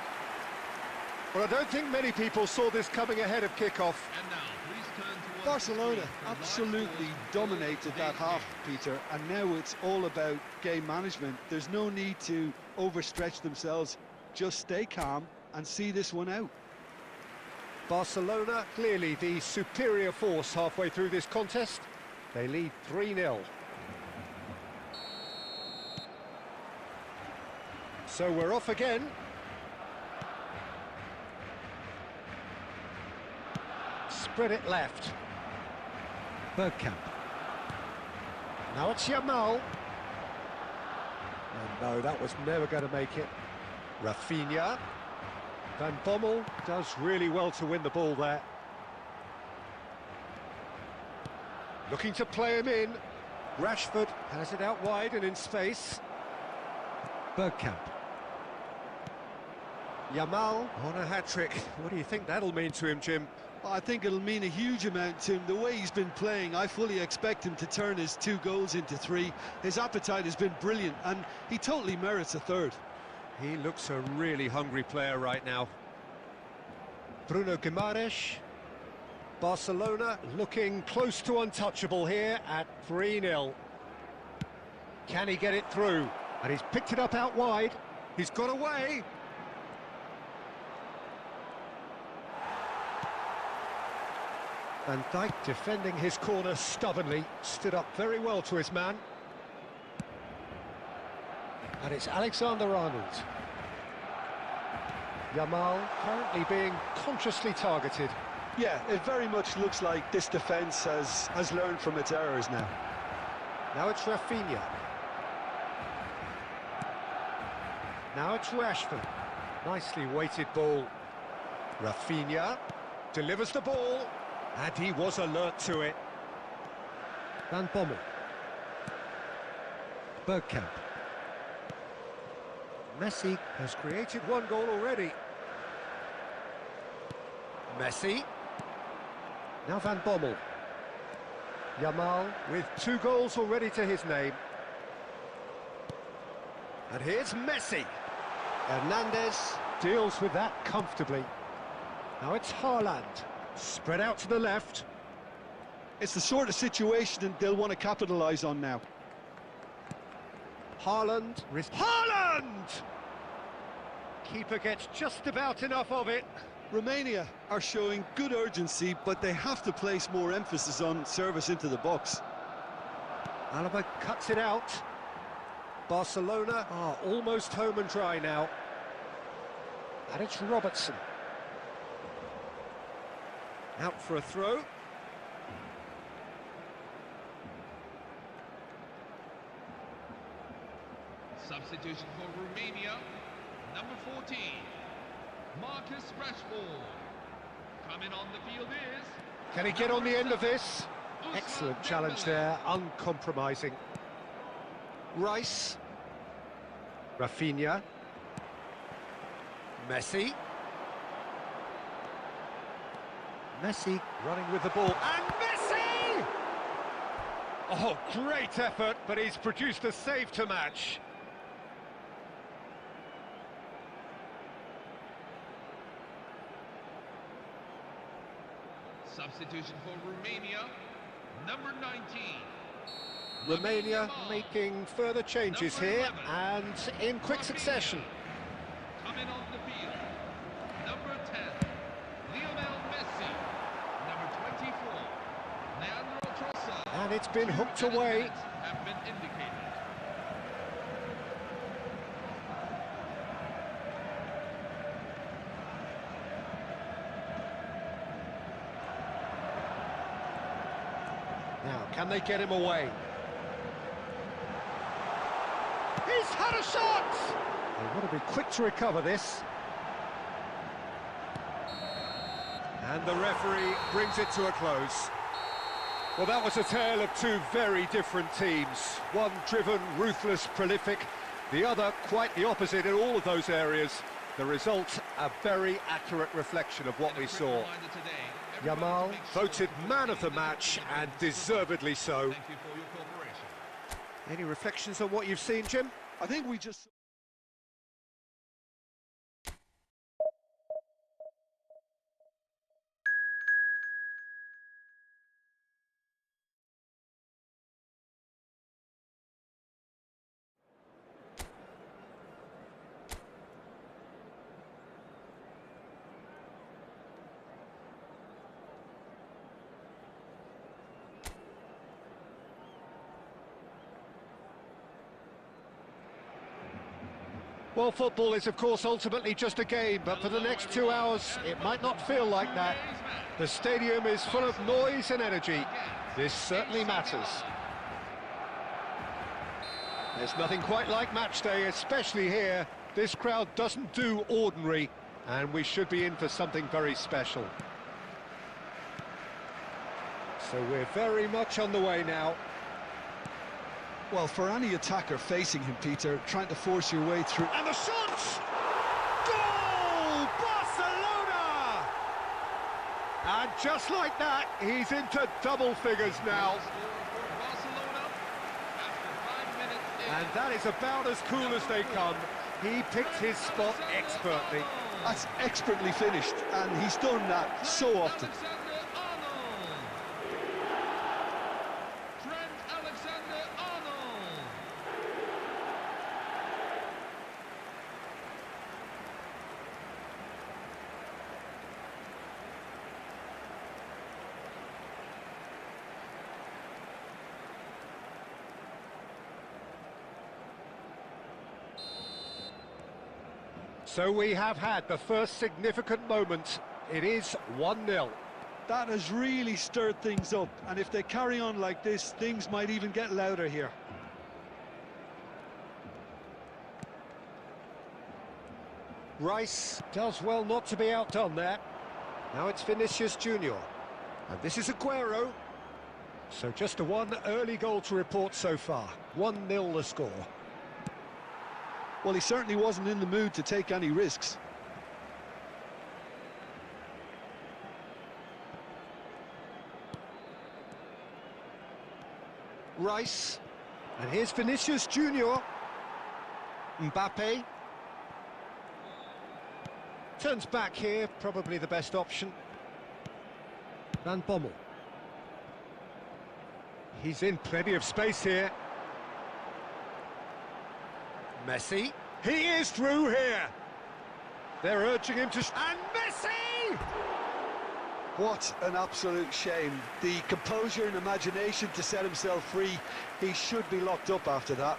Well, I don't think many people saw this coming ahead of kickoff. And now, please turn towards Barcelona the absolutely live dominated that half, Peter, and now it's all about game management. There's no need to overstretch themselves. Just stay calm and see this one out. Barcelona, clearly the superior force halfway through this contest. They lead 3-0. So we're off again. Spread it left. Bergkamp. Now it's Yamal. And no, that was never going to make it. Rafinha. Van Bommel does really well to win the ball there. Looking to play him in. Rashford has it out wide and in space. Bergkamp. Yamal on a hat-trick. What do you think that'll mean to him, Jim? I think it'll mean a huge amount to him. The way he's been playing, I fully expect him to turn his 2 goals into 3. His appetite has been brilliant, and he totally merits a 3rd. He looks a really hungry player right now. Bruno Guimaraes. Barcelona looking close to untouchable here at 3-0. Can he get it through? And he's picked it up out wide. He's got away. Van Dijk defending his corner stubbornly, stood up very well to his man. And it's Alexander-Arnold. Yamal currently being consciously targeted. Yeah, it very much looks like this defence has learned from its errors now. Now it's Rafinha. Now it's Rashford. Nicely weighted ball. Rafinha delivers the ball. And he was alert to it. Van Bommel. Bergkamp. Messi has created 1 goal already. Messi. Now Van Bommel. Yamal with 2 goals already to his name. And here's Messi. Hernandez deals with that comfortably. Now it's Haaland. Spread out to the left. It's the sort of situation that they'll want to capitalise on now. Haaland. Haaland! Keeper gets just about enough of it. Romania are showing good urgency, but they have to place more emphasis on service into the box. Alaba cuts it out. Barcelona are almost home and dry now. And it's Robertson. Out for a throw. Substitution for Romania, number 14, Marcus Rashford. Coming on the field is... Can he get on the end of this? Excellent challenge there, uncompromising. Rice. Rafinha. Messi. Messi running with the ball. And Messi! Oh, great effort, but he's produced a save to match. Substitution for Romania, number 19. Romania making further changes here, and in quick succession. Coming on the field, number 10, Lionel Messi, number 24, Leandro Trossard. And it's been hooked away. Have been indicated. Now, can they get him away? He's had a shot! They want to be quick to recover this. And the referee brings it to a close. Well, that was a tale of two very different teams. One driven, ruthless, prolific. The other quite the opposite in all of those areas. The result, a very accurate reflection of what we saw. Yamal voted man of the match, and deservedly so. Thank you for your cooperation. Any reflections on what you've seen, Jim? I think we just... Well, football is, of course, ultimately just a game, but for the next 2 hours, it might not feel like that. The stadium is full of noise and energy. This certainly matters. There's nothing quite like match day, especially here. This crowd doesn't do ordinary, and we should be in for something very special. So we're very much on the way now. Well, for any attacker facing him, Peter, trying to force your way through... And the shot! Goal! Barcelona! And just like that, he's into double figures now. And that is about as cool as they come. He picked his spot expertly. That's expertly finished, and he's done that so often. So we have had the first significant moment. It is 1-0. That has really stirred things up, and if they carry on like this, things might even get louder here. Rice does well not to be outdone there. Now it's Vinicius Junior. And this is Aguero. So just a one early goal to report so far. 1-0 the score. Well, he certainly wasn't in the mood to take any risks. Rice. And here's Vinicius Junior. Mbappé. Turns back here, probably the best option. Van Bommel. He's in plenty of space here. Messi. He is through here. They're urging him to... And Messi! What an absolute shame. The composure and imagination to set himself free. He should be locked up after that.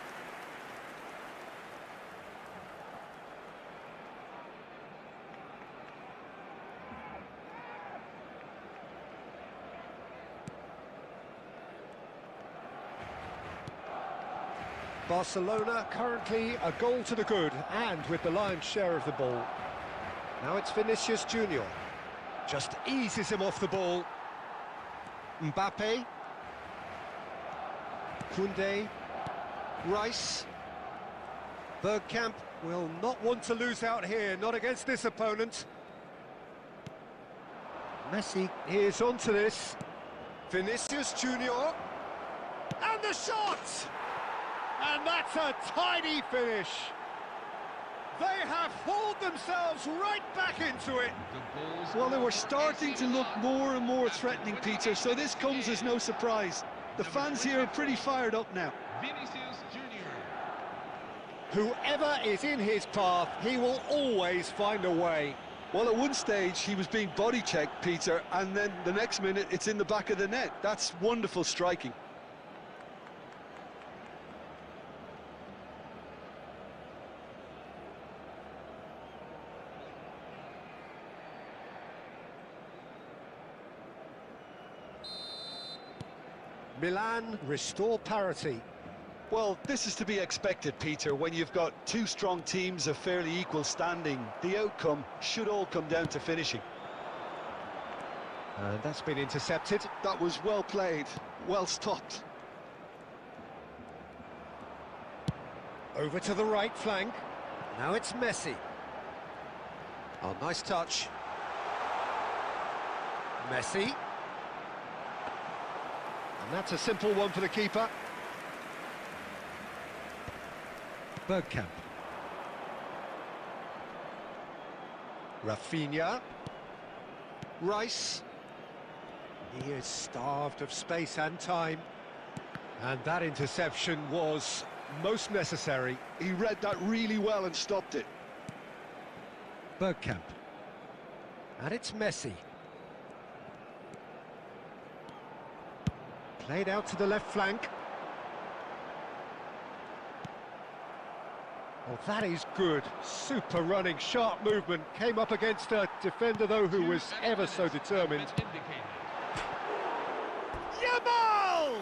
Barcelona currently a goal to the good and with the lion's share of the ball. Now it's Vinicius Junior. Just eases him off the ball. Mbappé. Koundé. Rice. Bergkamp will not want to lose out here, not against this opponent. Messi is onto this. Vinicius Junior. And the shot! And that's a tidy finish. They have hauled themselves right back into it. Well, they were starting to look more and more threatening, Peter, so this comes as no surprise. The fans here are pretty fired up now. Vinicius Junior. Whoever is in his path, he will always find a way. Well, at one stage, he was being body-checked, Peter, and then the next minute, it's in the back of the net. That's wonderful striking. Milan restore parity. Well, this is to be expected, Peter, when you've got two strong teams of fairly equal standing. The outcome should all come down to finishing. And that's been intercepted. That was well played, well stopped. Over to the right flank. Now it's Messi. Oh, nice touch. Messi. And that's a simple one for the keeper. Bergkamp. Rafinha. Rice. He is starved of space and time. And that interception was most necessary. He read that really well and stopped it. Bergkamp. And it's Messi. Played out to the left flank. Oh, that is good. Super running, sharp movement. Came up against a defender, though, who was ever so determined. Yamal!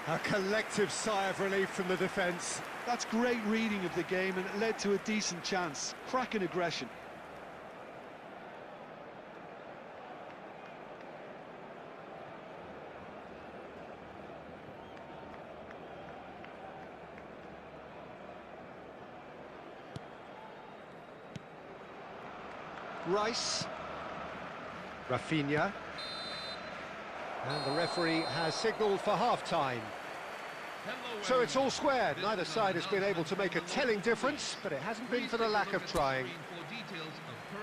A collective sigh of relief from the defence. That's great reading of the game, and it led to a decent chance. Cracking aggression. Rice. Rafinha. And the referee has signalled for half-time. So it's all square. Neither side has been able to make a telling difference, but it hasn't been for the lack of trying.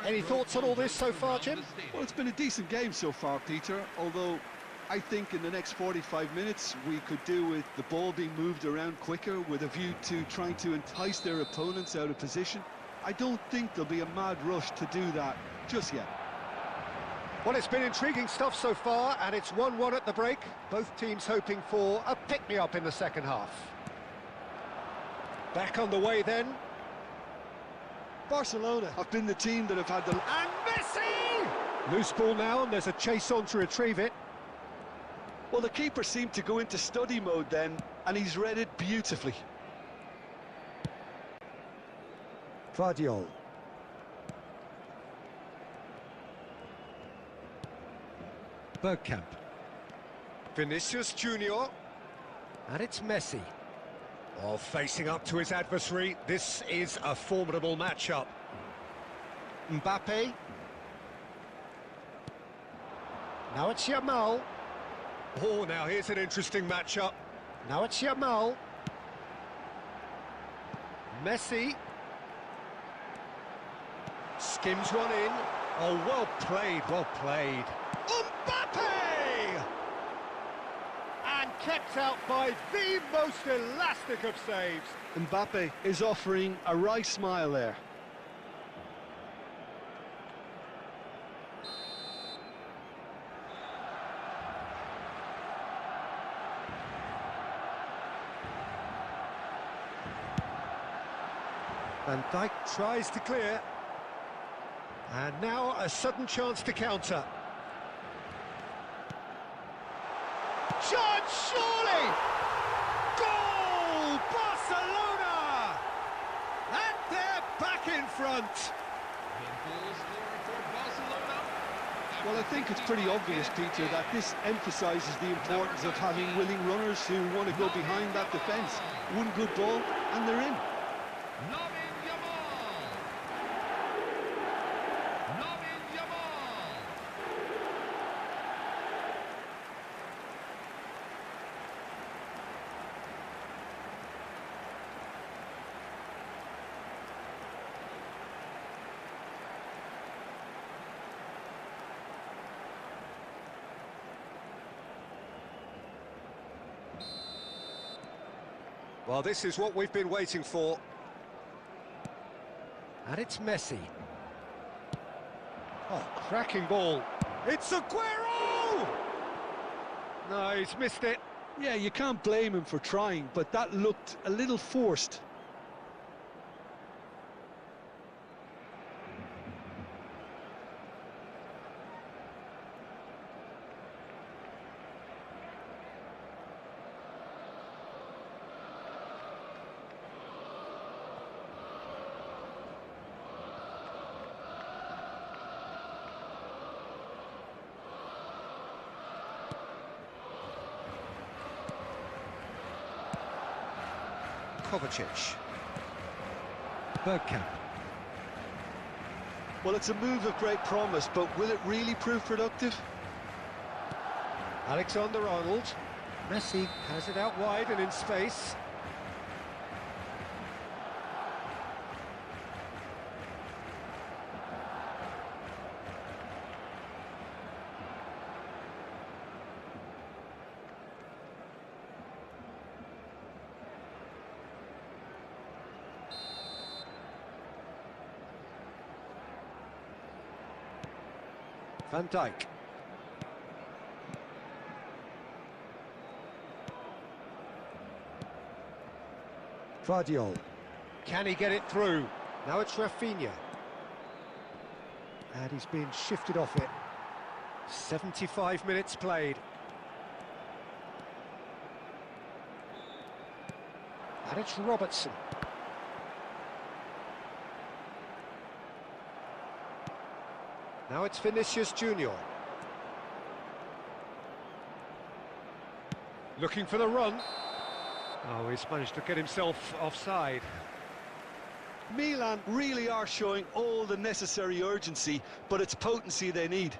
Any thoughts on all this so far, Jim? Well, it's been a decent game so far, Peter, although I think in the next 45 minutes we could do with the ball being moved around quicker with a view to trying to entice their opponents out of position. I don't think there'll be a mad rush to do that just yet. Well, it's been intriguing stuff so far, and it's 1-1 at the break. Both teams hoping for a pick-me-up in the second half. Back on the way then. Barcelona have been the team that have had the... And Messi! Loose ball now, and there's a chase on to retrieve it. Well, the keeper seemed to go into study mode then, and he's read it beautifully. Vardiol. Bergkamp. Vinicius Junior. And it's Messi. Oh, facing up to his adversary. This is a formidable matchup. Mbappé. Now it's Yamal. Oh, now here's an interesting matchup. Now it's Yamal. Messi. Skims one in. Oh, well played, well played. Mbappé! And kept out by the most elastic of saves. Mbappé is offering a wry smile there. Van Dijk tries to clear. And now a sudden chance to counter. Shot, surely! Goal! Barcelona! And they're back in front. The goal scorer for Barcelona after Well, I think it's pretty 65 obvious, minutes. Peter, that this emphasises the importance of having willing runners who want to go behind that defence. One good ball, and they're in. Lamine Yamal. Lamine Yamal. Well, this is what we've been waiting for. And it's Messi. Oh, cracking ball. It's Aguero! No, he's missed it. Yeah, you can't blame him for trying, but that looked a little forced. Kovacic. Bergkamp. Well, it's a move of great promise, but will it really prove productive? Alexander-Arnold. Messi has it out wide and in space. Van Dijk. Vardiol. Can he get it through? Now it's Rafinha. And he's been shifted off it. 75 minutes played. And it's Robertson. Now it's Vinicius Junior. Looking for the run. Oh, he's managed to get himself offside. Milan really are showing all the necessary urgency, but it's potency they need.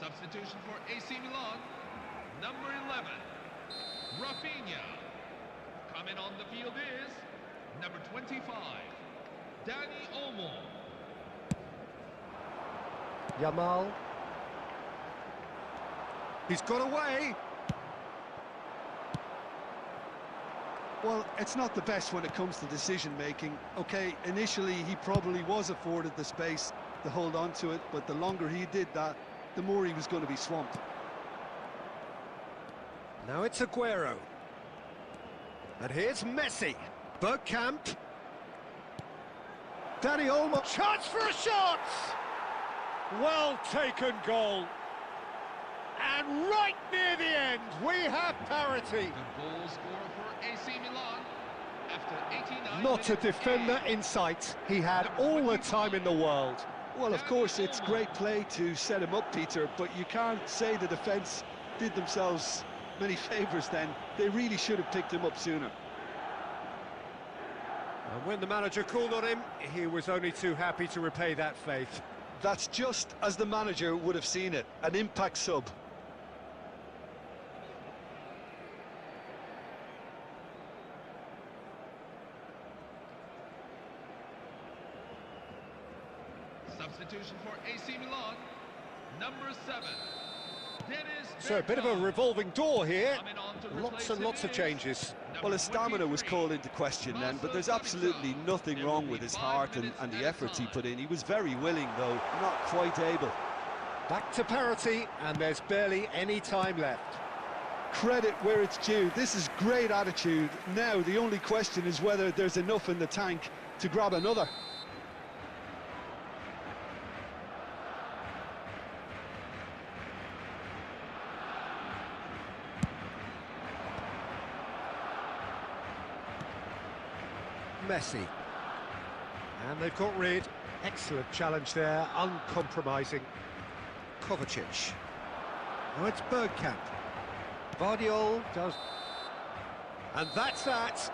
Substitution for AC Milan. Number 11. Rafinha. Coming on the field is number 25, Dani Olmo. Yamal. He's got away. Well, it's not the best when it comes to decision-making. Okay, initially he probably was afforded the space to hold on to it, but the longer he did that, the more he was going to be swamped. Now it's Aguero. And here's Messi. Bergkamp. Dani Olmo. Chance for a shot! Well taken goal. And right near the end, we have parity. The goal scorer for AC Milan after 89 Not a minutes defender of game. in sight. He had all the time in the world. Well, of course, it's great play to set him up, Peter, but you can't say the defence did themselves many favours then. They really should have picked him up sooner. And when the manager called on him, he was only too happy to repay that faith. That's just as the manager would have seen it, an impact sub. Substitution for AC Milan. Number 7. Dennis So a bit of a Bergkamp. revolving door here. Coming on to Lots replace and him lots of is changes. number Well, his stamina was 23, called into question then, but there's absolutely nothing wrong with his heart and the efforts he put in. He was very willing, though, not quite able. Back to parity, and there's barely any time left. Credit where it's due. This is great attitude. Now, the only question is whether there's enough in the tank to grab another. Messi. And they've got rid. Excellent challenge there, uncompromising. Kovacic. Now it's Bergkamp. Vardiol does... And that's that.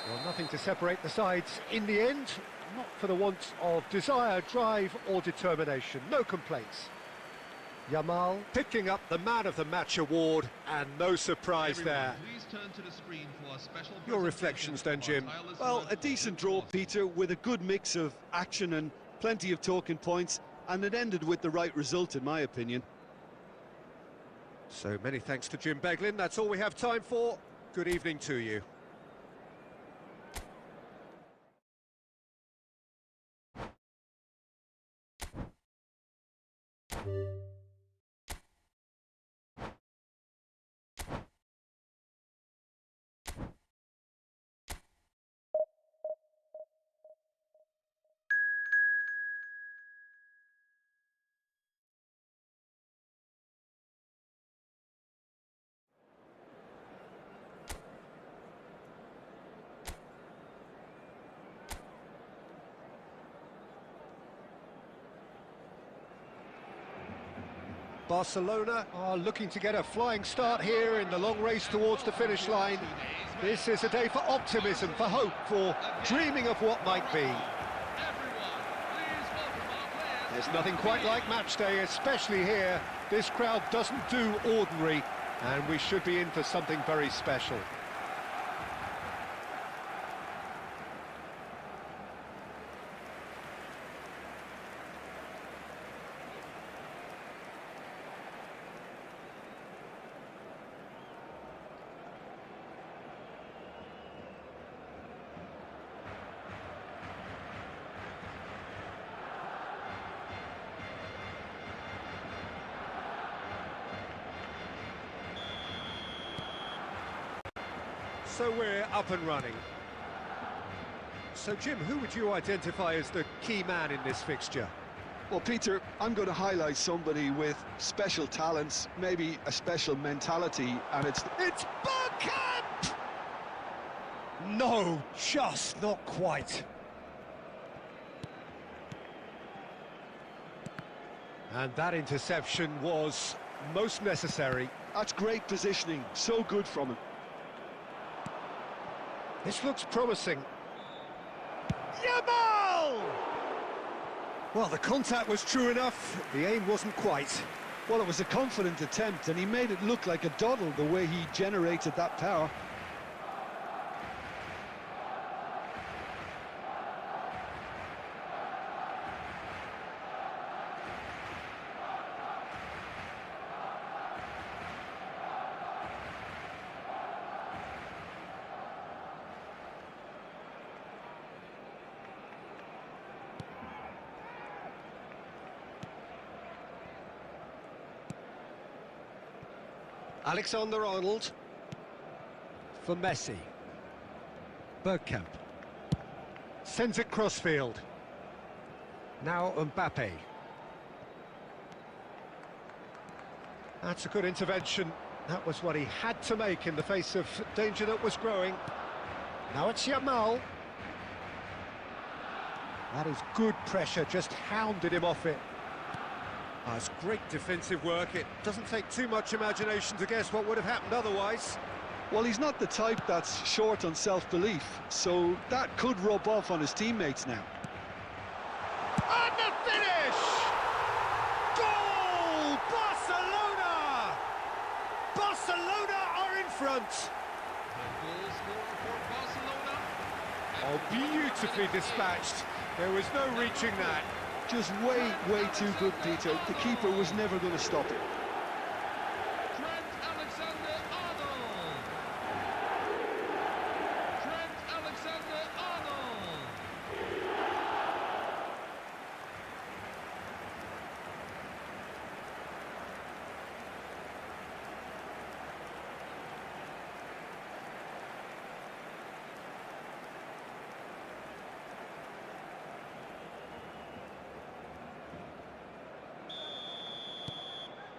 Well, nothing to separate the sides in the end. Not for the want of desire, drive or determination. No complaints. Yamal picking up the Man of the Match award, and no surprise there. Please turn to the screen for a special Your reflections then, Jim? Well, a decent draw, Peter, with a good mix of action and plenty of talking points, and it ended with the right result, in my opinion. So many thanks to Jim Beglin. That's all we have time for. Good evening to you. Barcelona are looking to get a flying start here in the long race towards the finish line. This is a day for optimism, for hope, for dreaming of what might be. There's nothing quite like match day, especially here. This crowd doesn't do ordinary, and we should be in for something very special. So we're up and running. So, Jim, who would you identify as the key man in this fixture? Well, Peter, I'm going to highlight somebody with special talents, maybe a special mentality, and it's Bergkamp! No, just not quite. And that interception was most necessary. That's great positioning, so good from him. This looks promising. Yamal! Well, the contact was true enough, the aim wasn't quite. Well, it was a confident attempt, and he made it look like a doddle the way he generated that power. Alexander-Arnold for Messi. Bergkamp sends it crossfield. Now Mbappé. That's a good intervention. That was what he had to make in the face of danger that was growing. Now it's Yamal. That is good pressure, just hounded him off it. That's great defensive work. It doesn't take too much imagination to guess what would have happened otherwise. Well, he's not the type that's short on self-belief, so that could rub off on his teammates now. And the finish! Goal! Barcelona! Barcelona are in front. Oh, beautifully dispatched. There was no reaching that. Just way too good, Peter. The keeper was never going to stop it.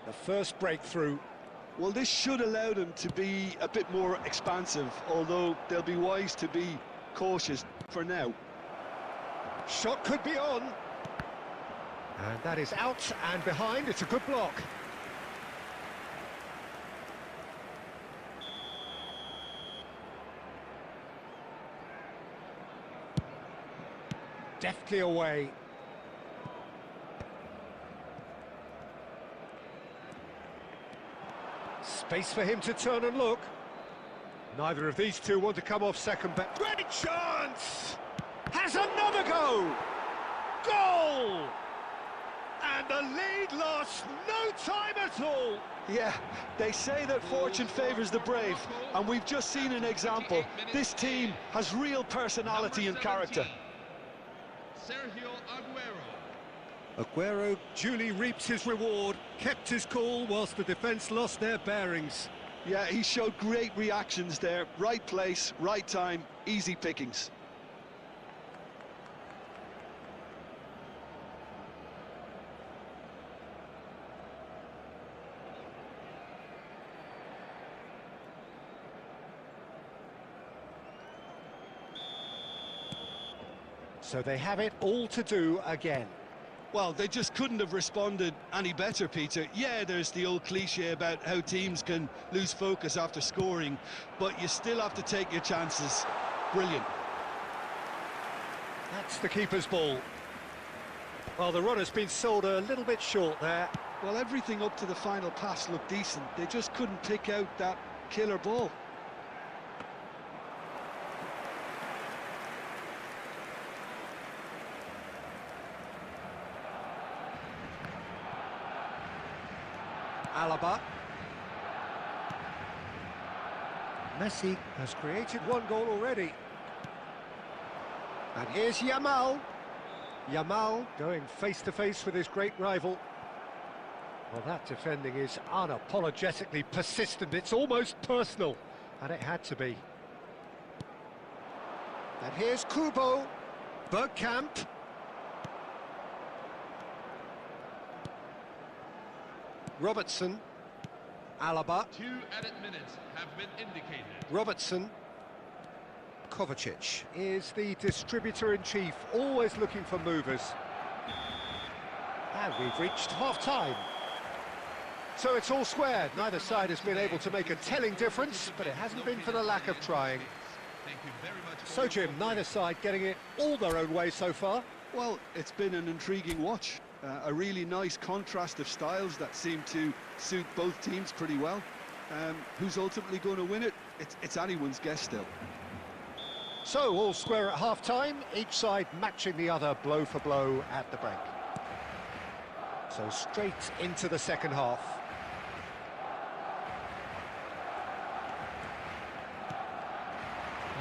The first breakthrough. Well, this should allow them to be a bit more expansive, although they'll be wise to be cautious for now. Shot could be on. And that is out and behind. It's a good block. Deftly away. Space for him to turn and look. Neither of these two want to come off second best. Great chance! Has another go! Goal! And the lead lost no time at all. Yeah, they say that fortune favours the brave, and we've just seen an example. This team has real personality and character. Sergio Aguero. Aguero duly reaps his reward, kept his cool whilst the defence lost their bearings. Yeah, he showed great reactions there. Right place, right time, easy pickings. So they have it all to do again. Well, they just couldn't have responded any better, Peter. Yeah, there's the old cliche about how teams can lose focus after scoring, but you still have to take your chances. Brilliant. That's the keeper's ball. Well, the run has been sold a little bit short there. Well, everything up to the final pass looked decent. They just couldn't pick out that killer ball. Alaba. Messi has created one goal already. And here's Yamal. Yamal going face-to-face with his great rival. Well, that defending is unapologetically persistent. It's almost personal, and it had to be. And here's Kubo. Bergkamp. Robertson. Alaba. 2 added minutes have been indicated. Robertson. Kovacic is the distributor-in-chief, always looking for movers. And we've reached half-time. So it's all squared. Neither side has been able to make a telling difference, but it hasn't been for the lack of trying. Thank you very much. So, Jim, neither side getting it all their own way so far. Well, it's been an intriguing watch. A really nice contrast of styles that seem to suit both teams pretty well. Who's ultimately going to win it? It's anyone's guess still. So, all square at half-time, each side matching the other blow for blow at the break. So straight into the second half.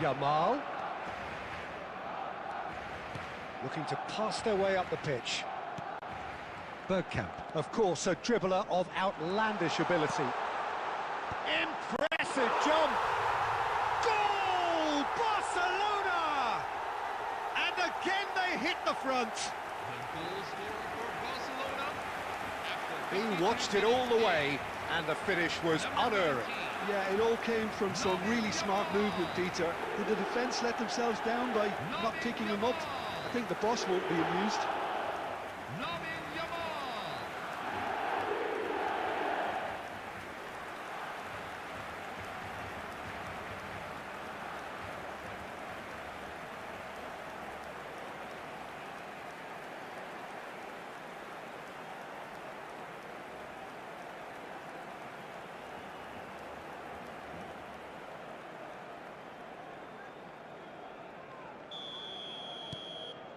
Yamal. Looking to pass their way up the pitch. Bergkamp, of course, a dribbler of outlandish ability. Impressive jump! Goal! Barcelona! And again they hit the front. The goal scorer for Barcelona. He watched it all the way, and the finish was unerring. Yeah, it all came from some really smart movement, Peter. Did the defence let themselves down by not picking him up? I think the boss won't be amused. Lamine Yamal.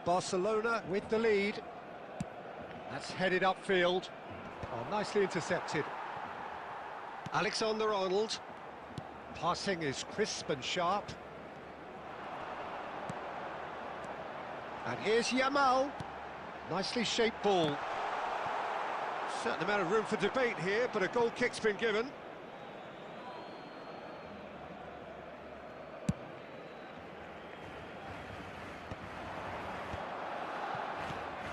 Barcelona with the lead. That's headed upfield. Oh, nicely intercepted. Alexander-Arnold. Passing is crisp and sharp. And here's Yamal. Nicely shaped ball. Certain amount of room for debate here, but a goal kick's been given.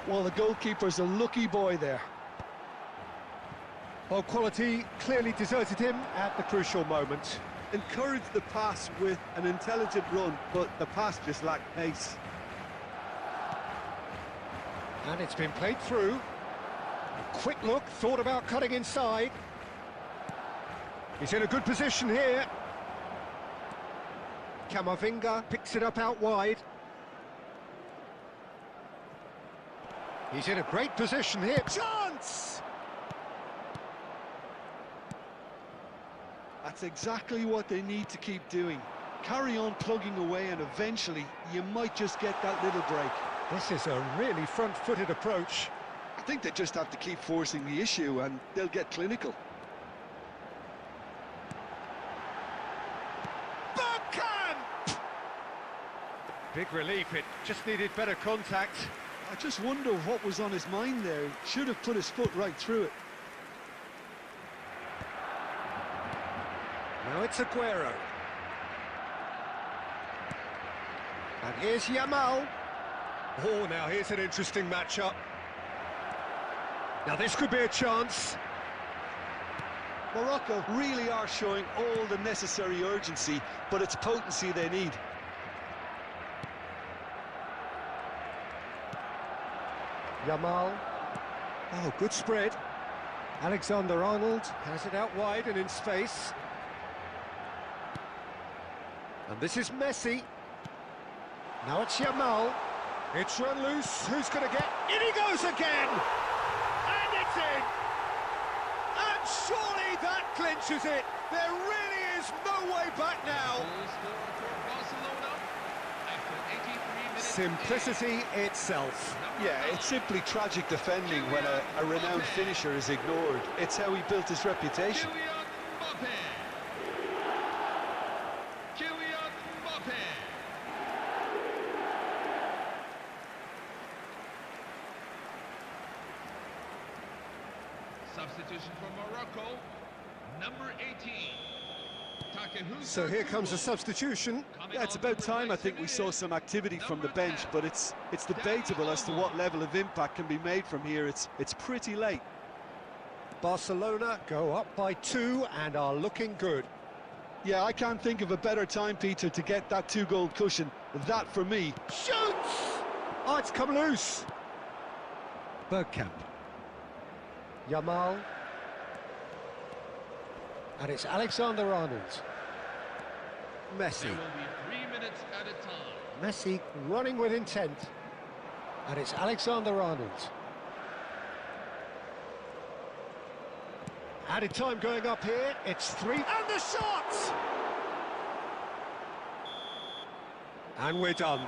Well, the goalkeeper's a lucky boy there. Well, quality clearly deserted him at the crucial moment. Encouraged the pass with an intelligent run, but the pass just lacked pace. And it's been played through. Quick look, thought about cutting inside. He's in a good position here. Camavinga picks it up out wide. He's in a great position here. Chance! That's exactly what they need to keep doing. Carry on plugging away and eventually you might just get that little break. This is a really front-footed approach. I think they just have to keep forcing the issue and they'll get clinical. Big relief, it just needed better contact. I just wonder what was on his mind there. Should have put his foot right through it. Now it's Aguero. And here's Yamal. Oh, now here's an interesting matchup. Now this could be a chance. Morocco really are showing all the necessary urgency, but it's potency they need. Yamal. Oh, good spread. Alexander-Arnold has it out wide and in space. And this is Messi. Now it's Yamal. It's run loose. Who's going to get... In he goes again! And it's in! And surely that clinches it. There really is no way back now. Goal scored for Barcelona after 83 minutes. Simplicity itself. Yeah, it's simply tragic defending when a renowned finisher is ignored. It's how he built his reputation. Kylian Mbappé. Kylian Mbappé. Substitution for Morocco, number 18. So here comes a substitution. Yeah, it's about time I think we saw some activity from the bench, but it's debatable as to what level of impact can be made from here. It's pretty late. Barcelona go up by 2 and are looking good. Yeah, I can't think of a better time, Peter, to get that 2-goal cushion. That, for me... Shoots! Oh, it's come loose. Bergkamp. Yamal. And it's Alexander-Arnold. Messi. There will be 3 minutes at a time. Messi running with intent. And it's Alexander-Arnold. Added time going up here. It's 3. And the shot! And we're done.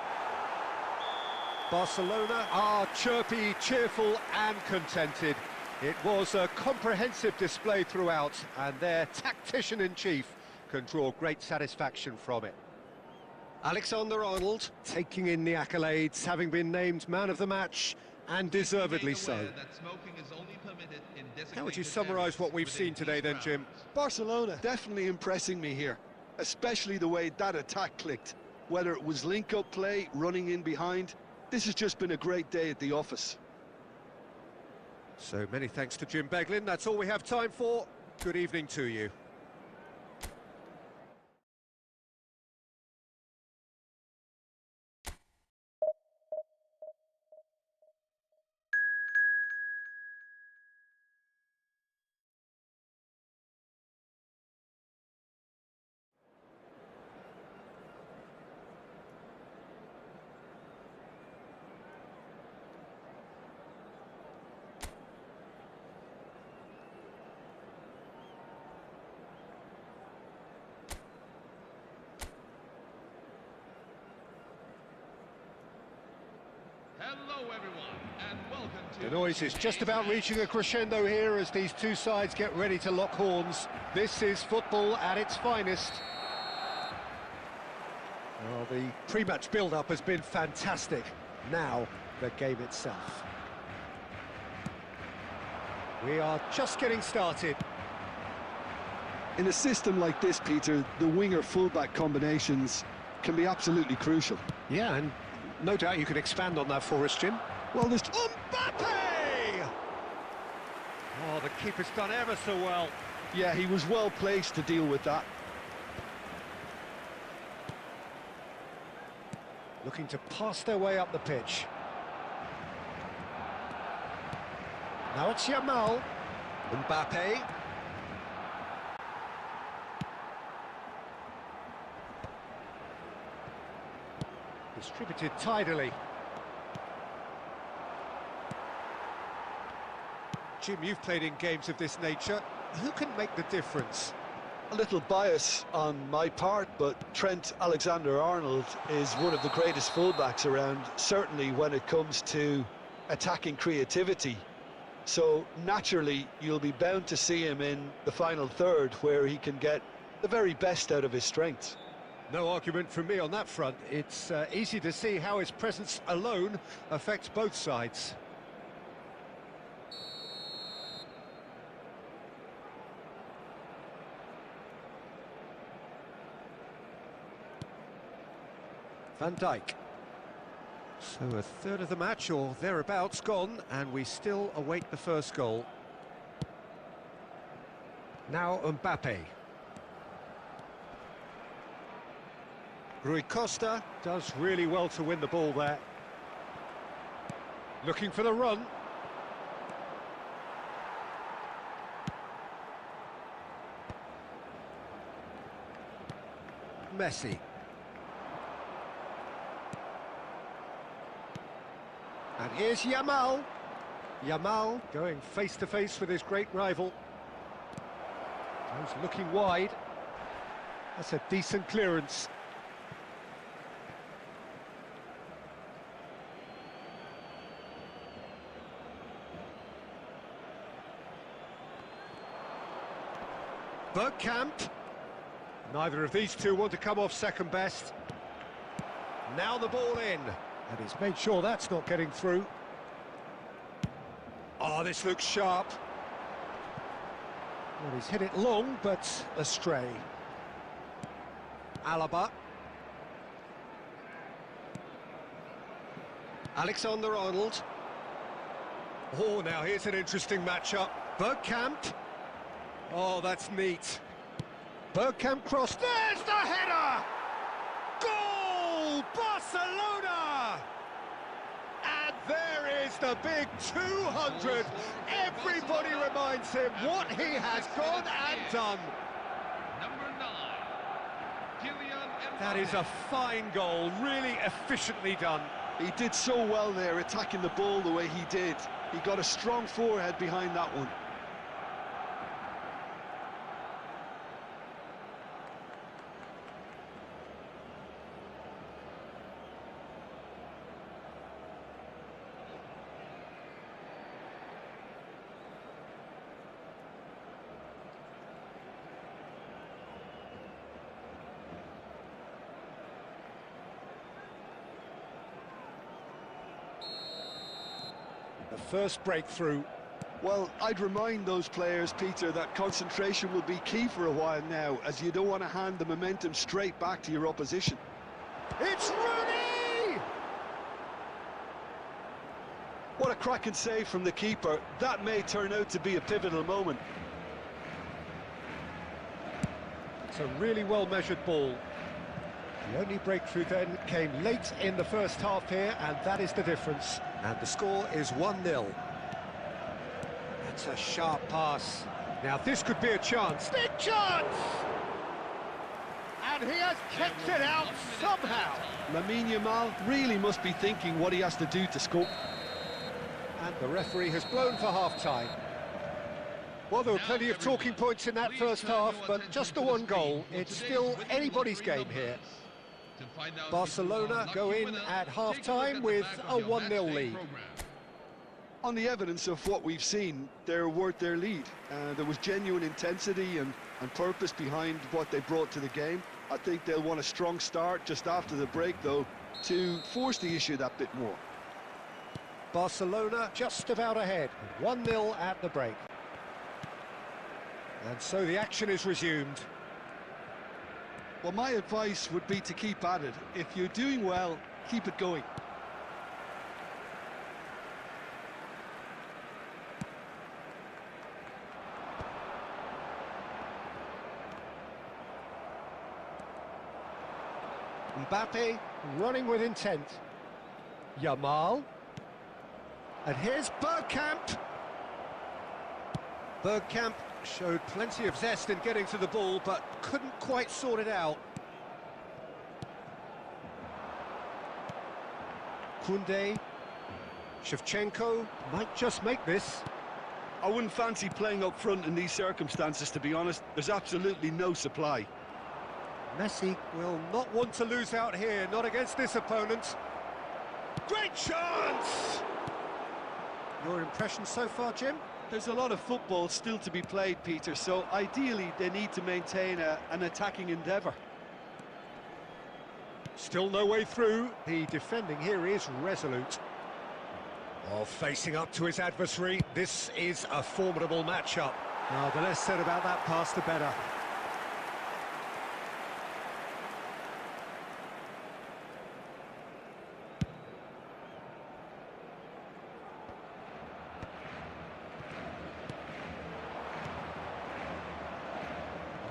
Barcelona are chirpy, cheerful and contented. It was a comprehensive display throughout, and their tactician-in-chief can draw great satisfaction from it. Alexander-Arnold taking in the accolades, having been named man of the match, and deservedly so. How would you summarise what we've seen today then, Jim? Barcelona definitely impressing me here, especially the way that attack clicked. Whether it was link-up play, running in behind, this has just been a great day at the office. So many thanks to Jim Beglin. That's all we have time for. Good evening to you. Hello everyone, and welcome to... The noise is just about reaching a crescendo here as these two sides get ready to lock horns. This is football at its finest. Well, the pre-match build-up has been fantastic. Now, the game itself. We are just getting started. In a system like this, Peter, the winger-fullback combinations can be absolutely crucial. Yeah, and no doubt you can expand on that for us, Jim. Well, there's... Mbappé! Oh, the keeper's done ever so well. Yeah, he was well placed to deal with that. Looking to pass their way up the pitch. Now it's Yamal. Mbappé. Distributed tidily. Jim, you've played in games of this nature. Who can make the difference? A little bias on my part, but Trent Alexander-Arnold is one of the greatest fullbacks around, certainly when it comes to attacking creativity. So naturally, you'll be bound to see him in the final third, where he can get the very best out of his strengths. No argument from me on that front. It's easy to see how his presence alone affects both sides. Van Dijk. So a third of the match or thereabouts gone, and we still await the first goal. Now Mbappé. Rui Costa does really well to win the ball there. Looking for the run. Messi. And here's Yamal. Yamal going face-to-face with his great rival. He's looking wide. That's a decent clearance. Bergkamp. Neither of these two want to come off second best. Now the ball in. And he's made sure that's not getting through. Oh, this looks sharp. Well, he's hit it long, but astray. Alaba. Alexander-Arnold. Oh, now here's an interesting matchup. Bergkamp. Oh, that's neat. Bergkamp cross. There's the header! Goal! Barcelona! And there is the big 200. Everybody reminds him what he has gone and done. Number 9, Kylian Mbappé. That is a fine goal, really efficiently done. He did so well there, attacking the ball the way he did. He got a strong forehead behind that one. The first breakthrough. Well, I'd remind those players, Peter, that concentration will be key for a while now, as you don't want to hand the momentum straight back to your opposition. It's Rooney! What a cracking save from the keeper. That may turn out to be a pivotal moment. It's a really well-measured ball. The only breakthrough then came late in the first half here, and that is the difference. And the score is 1-0. That's a sharp pass. Now this could be a chance. Big chance! And he has kept it out somehow. Lamine Yamal really must be thinking what he has to do to score. And the referee has blown for half-time. Well, there were plenty of talking points in that first half, but just the one goal. It's still anybody's game here. Barcelona go in at half-time with a 1-0 lead. On the evidence of what we've seen, they're worth their lead. There was genuine intensity and purpose behind what they brought to the game. I think they'll want a strong start just after the break, though, to force the issue that bit more. Barcelona just about ahead, 1-0 at the break. And so the action is resumed. Well, my advice would be to keep at it. If you're doing well, keep it going. Mbappé running with intent. Yamal. And here's Bergkamp. Bergkamp showed plenty of zest in getting to the ball, but couldn't quite sort it out. Koundé, Shevchenko might just make this. I wouldn't fancy playing up front in these circumstances, to be honest. There's absolutely no supply. Messi will not want to lose out here, not against this opponent. Great chance! Your impression so far, Jim? There's a lot of football still to be played, Peter, so ideally they need to maintain an attacking endeavour. Still no way through. The defending here is resolute. Oh, facing up to his adversary, this is a formidable matchup. Now, the less said about that pass, the better.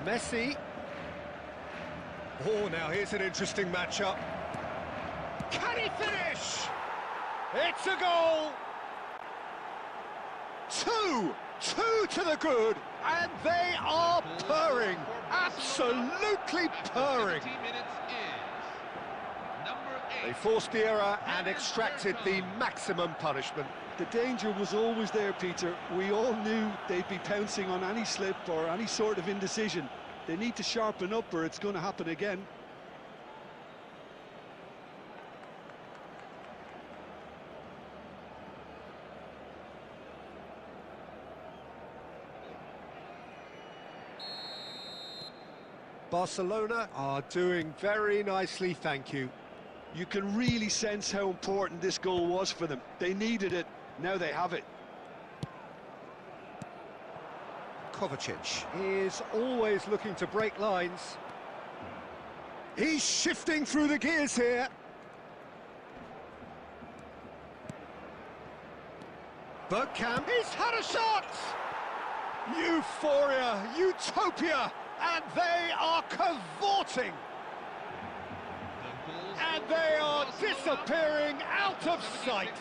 Messi. Oh, now here's an interesting matchup. Can he finish? It's a goal! Two to the good, and they are purring, absolutely purring. They forced the error and extracted the maximum punishment. The danger was always there, Peter. We all knew they'd be pouncing on any slip or any sort of indecision. They need to sharpen up or it's going to happen again. Barcelona are doing very nicely, thank you. You can really sense how important this goal was for them. They needed it, now they have it. Kovacic is always looking to break lines. He's shifting through the gears here. Bergkamp, he's had a shot! Euphoria, utopia, and they are cavorting. And they are disappearing out of sight.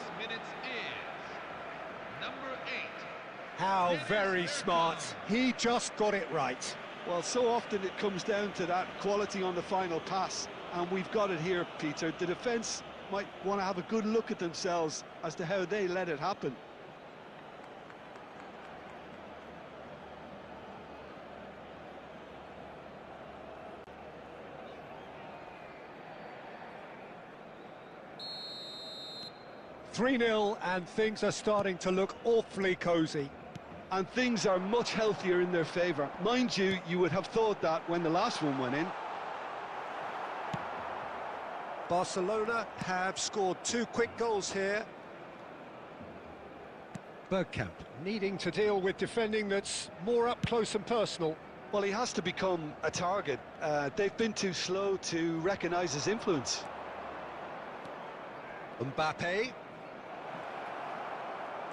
How very smart. He just got it right. Well, so often it comes down to that quality on the final pass, and we've got it here, Peter. The defence might want to have a good look at themselves as to how they let it happen. (3-0) and things are starting to look awfully cosy. And things are much healthier in their favour. Mind you, you would have thought that when the last one went in. Barcelona have scored 2 quick goals here. Bergkamp needing to deal with defending that's more up close and personal. Well, he has to become a target. They've been too slow to recognise his influence. Mbappé.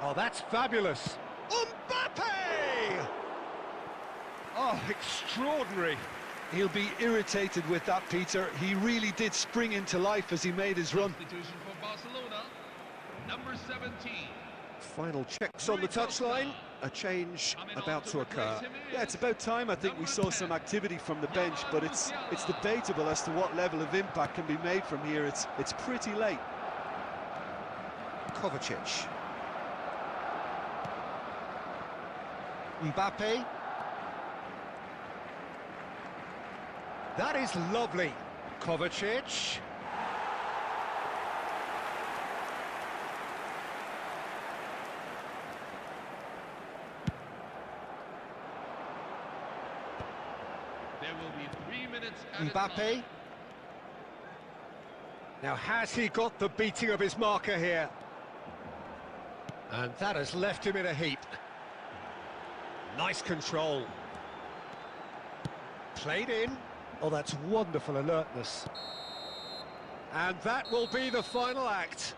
Oh, that's fabulous. Mbappé! Oh, extraordinary. He'll be irritated with that, Peter. He really did spring into life as he made his run. Substitution for Barcelona, number 17. Final checks on the touchline. A change about to occur. Yeah, it's about time. I think we saw some activity from the bench, but it's debatable as to what level of impact can be made from here. It's pretty late. Kovacic. Mbappé. That is lovely. Kovacic. There will be 3 minutes added Mbappé. on. Now, has he got the beating of his marker here? And that has left him in a heap. Nice control. Played in. Oh, that's wonderful alertness. And that will be the final act.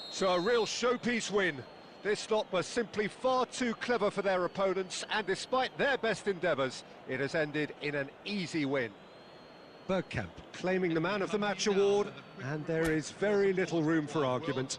So a real showpiece win. This lot was simply far too clever for their opponents, and despite their best endeavours, it has ended in an easy win. Bergkamp claiming the Man of the Match award, and there is very little room for argument.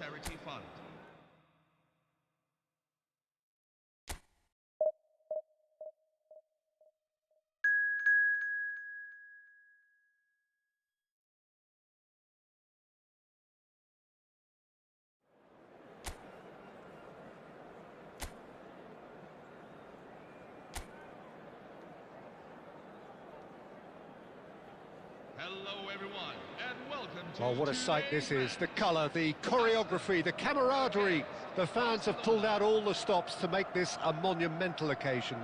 Hello, everyone, and welcome to Oh, what a sight this today's is. The match. colour, the choreography, the camaraderie. The fans have pulled out all the stops to make this a monumental occasion.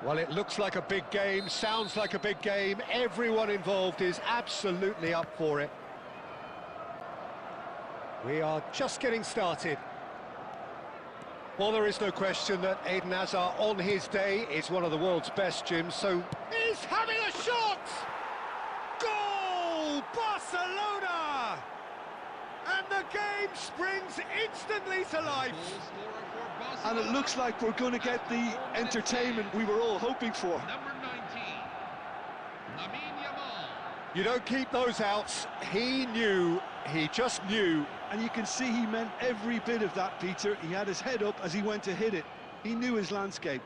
Well, it looks like a big game, sounds like a big game. Everyone involved is absolutely up for it. We are just getting started. Well, there is no question that Eden Hazard on his day is one of the world's best, Jim, so he's having a shot! Goal! Barcelona! And the game springs instantly to life. Goal scorer for And Barcelona. it looks like we're going to get the entertainment we were all hoping for. Number 19, Lamine Yamal. You don't keep those outs. He knew, he just knew. And you can see he meant every bit of that, Peter. He had his head up as he went to hit it. He knew his landscape.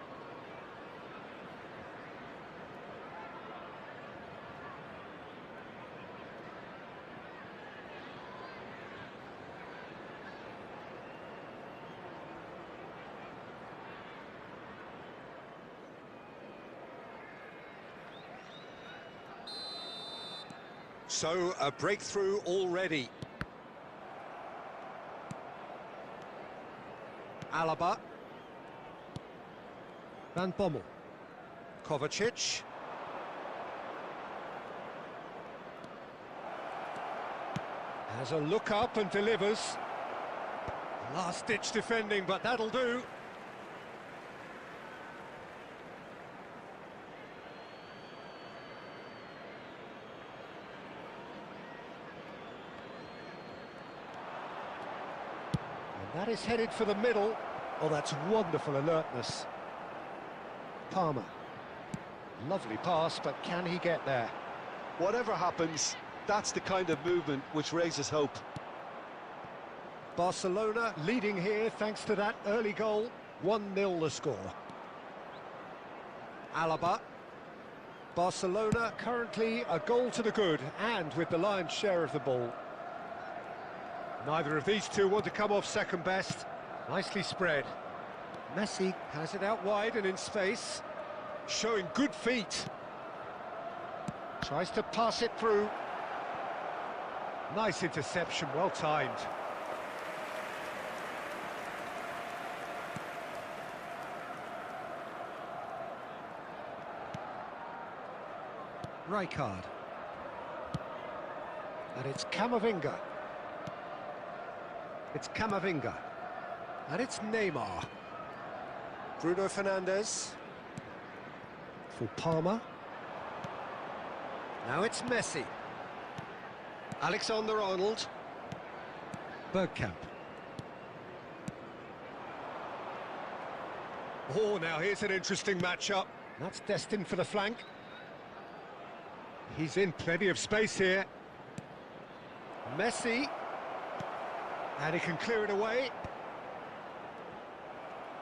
So, a breakthrough already. Alaba. Van Bommel. Kovacic. Has a look up and delivers. Last-ditch defending, but that'll do. And that is headed for the middle. Oh, that's wonderful alertness. Palmer. Lovely pass, but can he get there? Whatever happens, that's the kind of movement which raises hope. Barcelona leading here thanks to that early goal. 1-0 the score. Alaba. Barcelona currently a goal to the good and with the lion's share of the ball. Neither of these two want to come off second best. Nicely spread. Messi has it out wide and in space. Showing good feet. Tries to pass it through. Nice interception, well timed. Rijkaard. And it's Camavinga. It's Camavinga. And it's Neymar. Bruno Fernandes. For Palmer. Now it's Messi. Alexander-Arnold. Bergkamp. Oh, now here's an interesting matchup. That's destined for the flank. He's in plenty of space here. Messi. And he can clear it away.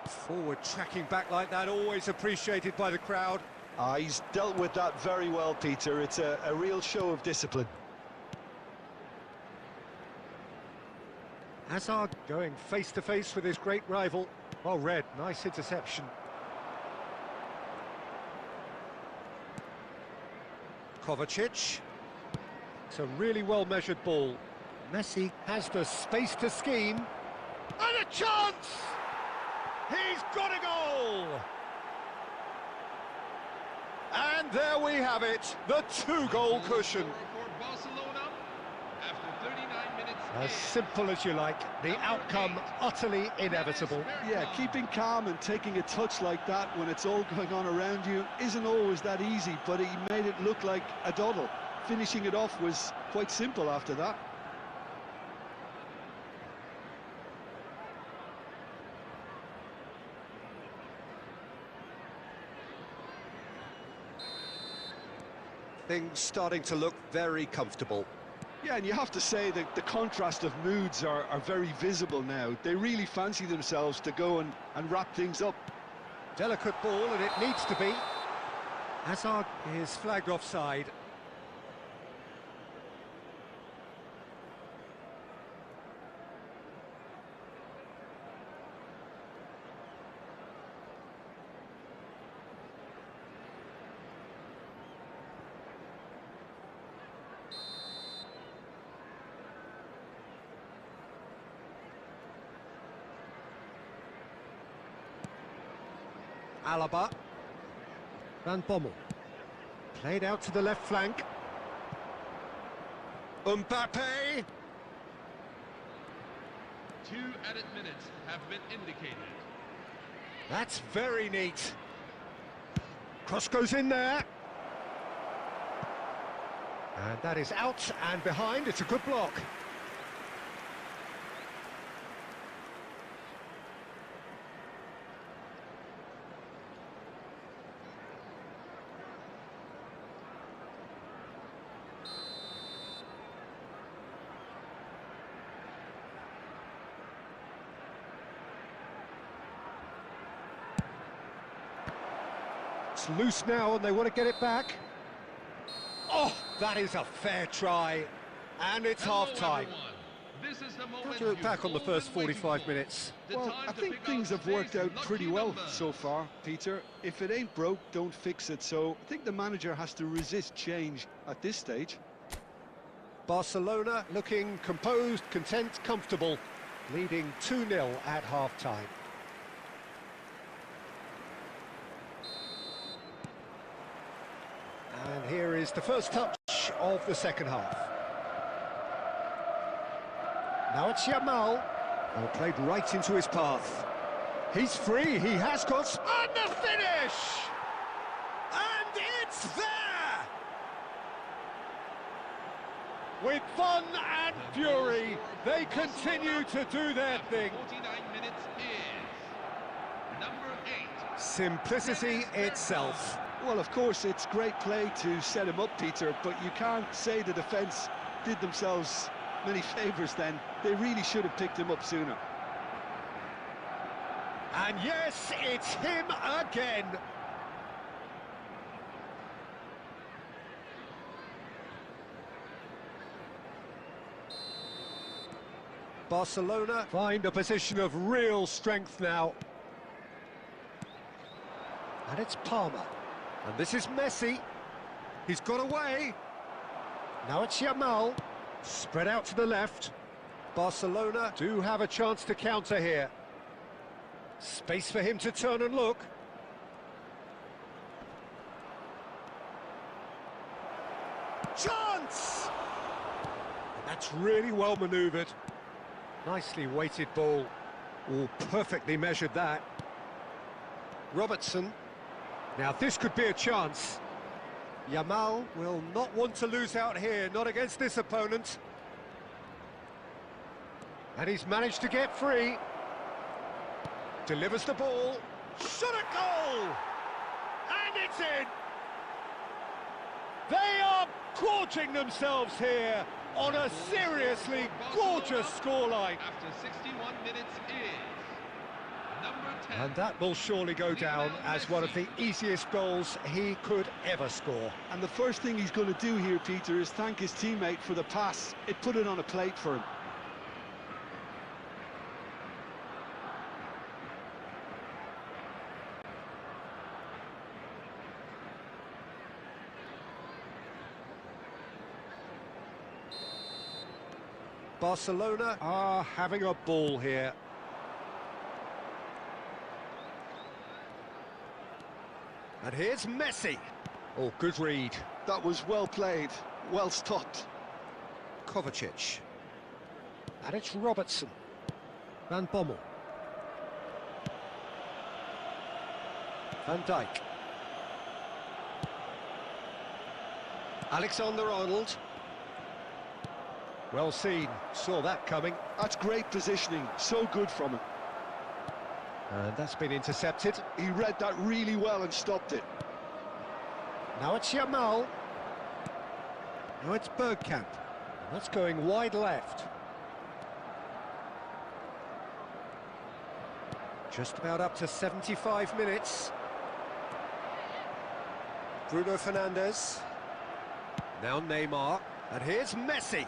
Forward tracking back like that, always appreciated by the crowd. He's dealt with that very well, Peter. It's a real show of discipline. Hazard going face-to-face with his great rival. Well read, nice interception. Kovacic. It's a really well-measured ball. Messi has the space to scheme. And a chance! He's got a goal! And there we have it, the two-goal cushion. For Barcelona, after 39 minutes. As simple as you like, the outcome utterly inevitable. Yeah, keeping calm and taking a touch like that when it's all going on around you isn't always that easy, but he made it look like a doddle. Finishing it off was quite simple after that. Things starting to look very comfortable. Yeah, and you have to say that the contrast of moods are very visible now. They really fancy themselves to go and wrap things up. Delicate ball, and it needs to be. Hazard is flagged offside. Alaba. Van Bommel. Played out to the left flank. Mbappé. 2 added minutes have been indicated. That's very neat. Cross goes in there. And that is out and behind. It's a good block. It's loose now and they want to get it back. Oh, that is a fair try. And it's half-time. How do you look back on the first 45 minutes? Well, I think things have worked out pretty well so far, Peter. If it ain't broke, don't fix it. So I think the manager has to resist change at this stage. Barcelona looking composed, content, comfortable, leading 2-0 at half-time. And here is the first touch of the second half. Now it's Yamal. Oh, played right into his path. He's free, he has got... And the finish! And it's there! With fun and fury, they continue to do their thing. 49 minutes is number 8. Simplicity itself. Well, of course, it's great play to set him up, Peter, but you can't say the defence did themselves many favours then. They really should have picked him up sooner. And yes, it's him again. Barcelona find a position of real strength now. And it's Palmer. And this is Messi. He's got away. Now it's Yamal. Spread out to the left. Barcelona do have a chance to counter here. Space for him to turn and look. Chance! That's really well manoeuvred. Nicely weighted ball. Oh, perfectly measured that. Robertson. Now this could be a chance. Yamal will not want to lose out here, not against this opponent. And he's managed to get free. Delivers the ball. Shot a goal! And it's in! They are gorging themselves here on a seriously gorgeous scoreline. After 61 minutes is number 10. And that will surely go down as one of the easiest goals he could ever score. And the first thing he's going to do here, Peter, is thank his teammate for the pass. It put it on a plate for him. Barcelona are having a ball here. And here's Messi. Oh, good read. That was well played, well stopped. Kovacic. And it's Robertson. Van Bommel. Van Dijk. Alexander-Arnold. Well seen, saw that coming. That's great positioning, so good from him. And that's been intercepted. He read that really well and stopped it. Now it's Yamal. Now it's Bergkamp. That's going wide left. Just about up to 75 minutes. Bruno Fernandes. Now Neymar. And here's Messi.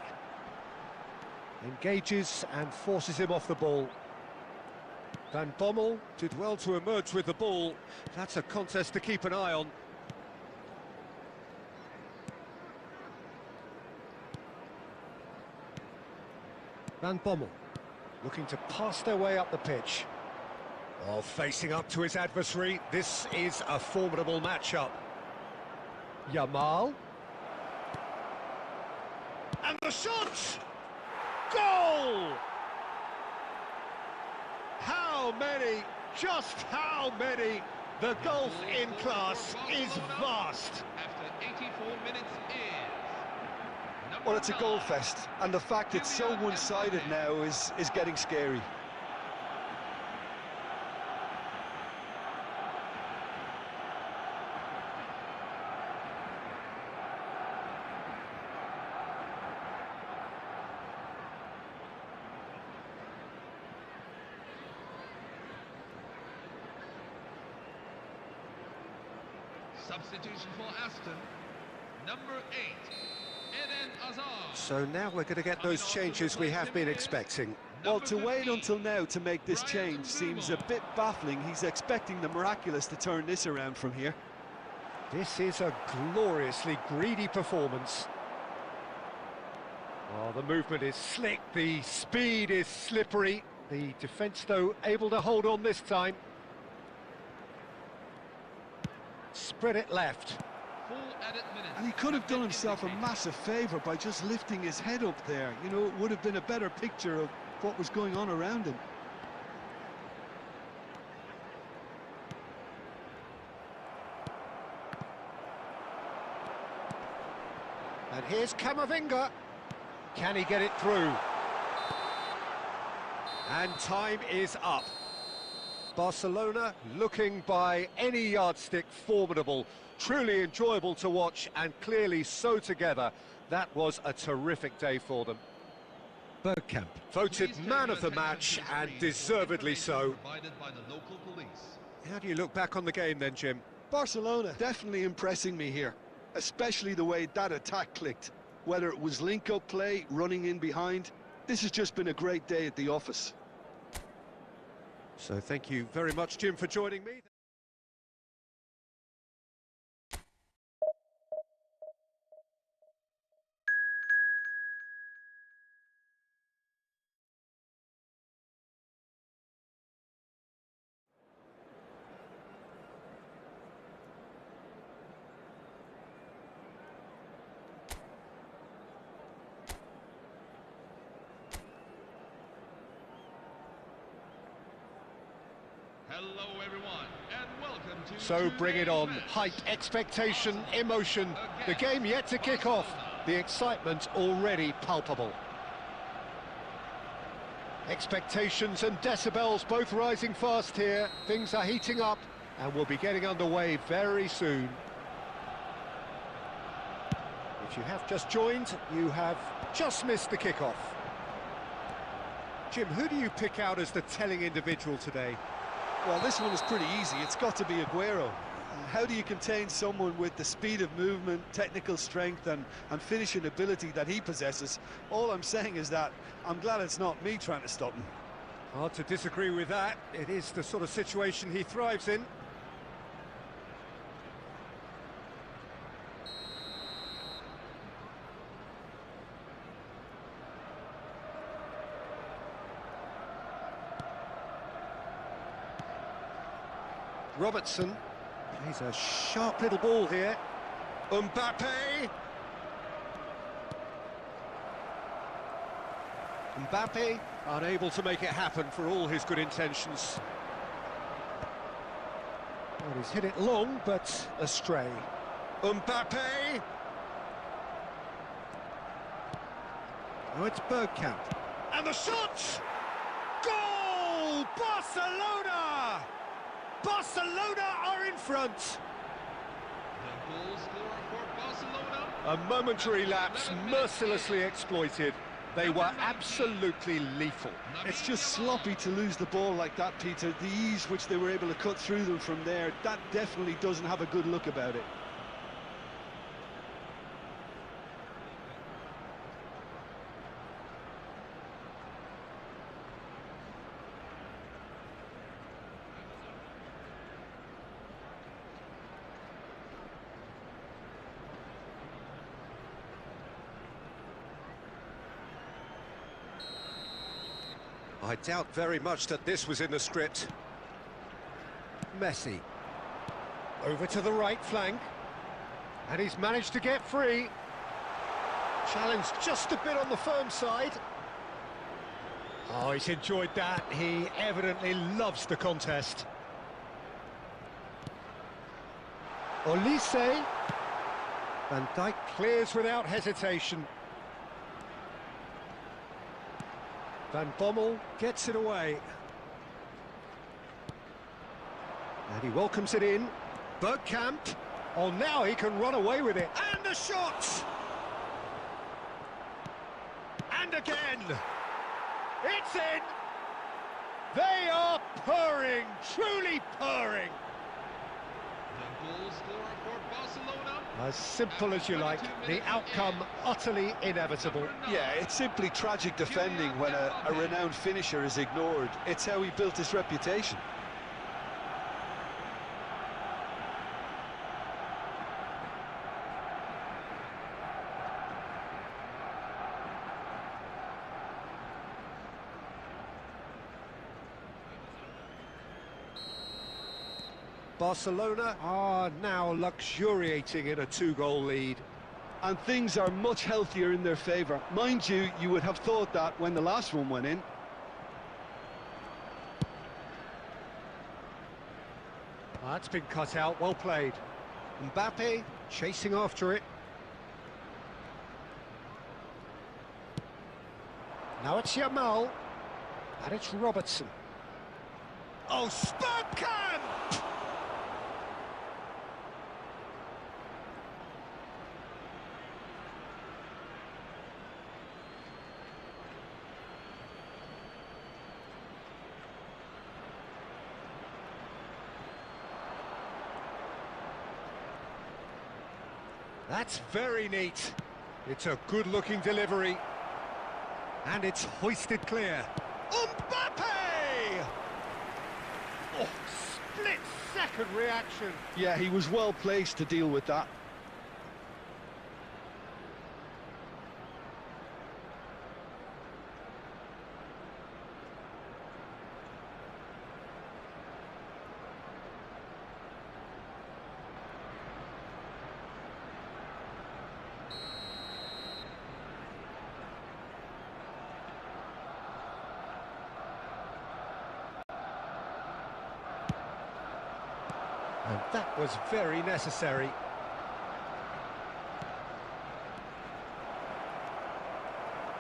Engages and forces him off the ball. Van Bommel did well to emerge with the ball. That's a contest to keep an eye on. Van Bommel looking to pass their way up the pitch. Well, facing up to his adversary, this is a formidable matchup. Yamal. And the shot! Goal! How many, just how many? The gulf in class is vast. After 84 minutes is... Well, it's a goal fest, and the fact it's so one-sided now is getting scary. Substitution for Aston, number 8, Eden Hazard. So now we're going to get those changes we have been expecting. Well, to wait until now to make this change seems a bit baffling. He's expecting the miraculous to turn this around from here. This is a gloriously greedy performance. Oh, the movement is slick, the speed is slippery. The defence, though, able to hold on this time. Spread it left. Full added minutes. And he could have done himself a massive favour by just lifting his head up there. You know, it would have been a better picture of what was going on around him. And here's Camavinga. Can he get it through? And time is up. Barcelona looking by any yardstick formidable, truly enjoyable to watch and clearly so together. That was a terrific day for them. Bergkamp voted man of the match and deservedly so. How do you look back on the game then, Jim? Barcelona definitely impressing me here, especially the way that attack clicked. Whether it was link-up play, running in behind, this has just been a great day at the office. So thank you very much, Jim, for joining me. Hello everyone, and welcome to... So bring it on. Hype, expectation, emotion. The game yet to kick off. The excitement already palpable. Expectations and decibels both rising fast here. Things are heating up and we'll be getting underway very soon. If you have just joined, you have just missed the kickoff. Jim, who do you pick out as the telling individual today? Well, this one is pretty easy. It's got to be Aguero. How do you contain someone with the speed of movement, technical strength and finishing ability that he possesses? All I'm saying is that I'm glad it's not me trying to stop him. Hard to disagree with that. It is the sort of situation he thrives in. Robertson plays a sharp little ball here. Mbappé. Mbappé unable to make it happen for all his good intentions. Well, he's hit it long, but astray. Mbappé. Oh, it's Bergkamp. And the shot! Goal! Barcelona! Barcelona are in front. The goal scorer for Barcelona. A momentary lapse mercilessly exploited. They were absolutely lethal. It's just sloppy to lose the ball like that, Peter. The ease which they were able to cut through them from there, that definitely doesn't have a good look about it. I doubt very much that this was in the script. Messi. Over to the right flank. And he's managed to get free. Challenged just a bit on the firm side. Oh, he's enjoyed that. He evidently loves the contest. Olise. Van Dijk clears without hesitation. Van Bommel gets it away. And he welcomes it in. Bergkamp. Oh, now he can run away with it. And a shot! And again! It's in! They are purring, truly purring. The goal scorer for Barcelona. As simple as you like, the outcome utterly inevitable. Yeah, it's simply tragic defending when a renowned finisher is ignored. It's how he built his reputation. Barcelona are now luxuriating in a two-goal lead. And things are much healthier in their favour. Mind you, you would have thought that when the last one went in. That's been cut out, well played. Mbappé chasing after it. Now it's Yamal. And it's Robertson. Oh, Bergkamp! That's very neat. It's a good-looking delivery. And it's hoisted clear. Mbappé! Oh, split-second reaction. Yeah, he was well placed to deal with that. And that was very necessary.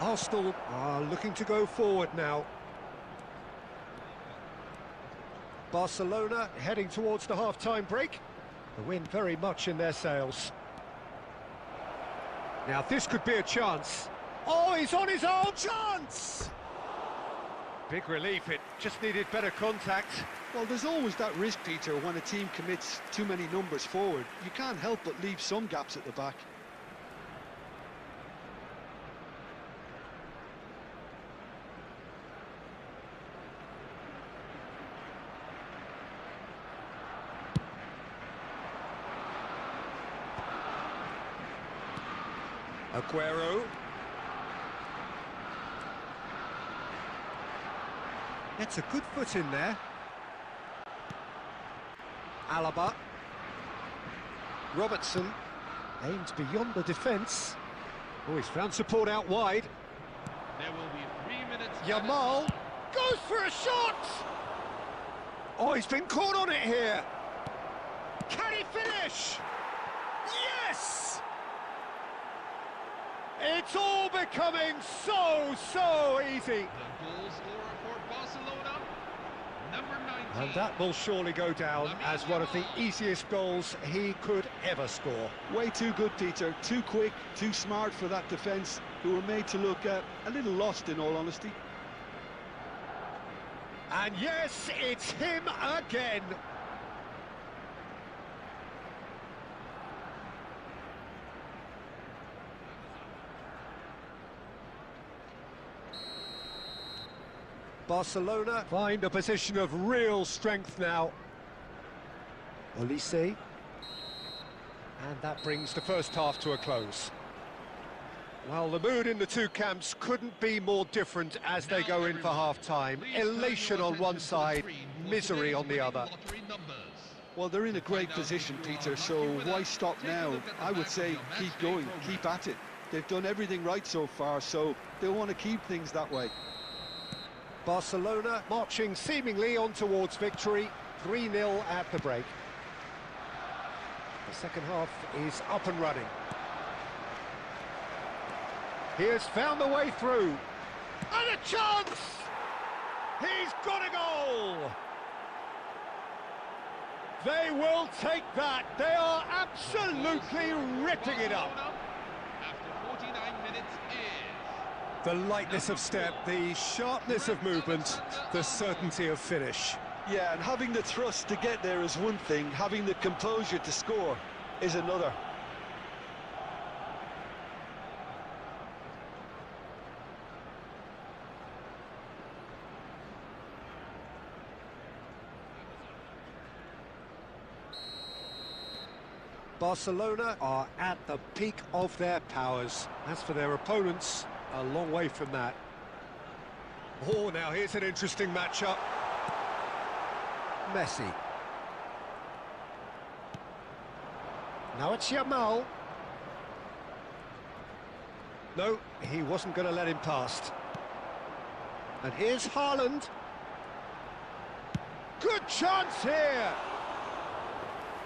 Arsenal are looking to go forward now. Barcelona heading towards the half-time break. The wind very much in their sails. Now this could be a chance. Oh, he's on his own chance! Big relief, it just needed better contact. Well, there's always that risk, Peter, when a team commits too many numbers forward. You can't help but leave some gaps at the back. Aguero. Gets a good foot in there. Alaba. Robertson aims beyond the defence. Oh, he's found support out wide. There will be 3 minutes. Yamal goes for a shot! Oh, he's been caught on it here. Can he finish? Yes! It's all becoming so easy. The goal scorer for Barcelona, number 19. And that will surely go down as one of the easiest goals he could ever score. Way too good, Peter. Too quick, too smart for that defence, who were made to look a little lost, in all honesty. And yes, it's him again. Barcelona find a position of real strength now. Olise. And that brings the first half to a close. Well, the mood in the two camps couldn't be more different as they go in for half-time. Elation on one side, misery on the other. Well, they're in a great position, Peter, so why stop now? I would say keep going, keep at it. They've done everything right so far, so they'll want to keep things that way. Barcelona marching seemingly on towards victory, 3-0 at the break. The second half is up and running. He has found the way through. And a chance! He's got a goal! They will take that. They are absolutely ripping it up. After 49 minutes is... The lightness of step, the sharpness of movement, the certainty of finish. Yeah, and having the thrust to get there is one thing, having the composure to score is another. Barcelona are at the peak of their powers. As for their opponents, a long way from that. Oh, now here's an interesting matchup. Messi. Now it's Yamal. No, he wasn't going to let him past. And here's Haaland. Good chance here!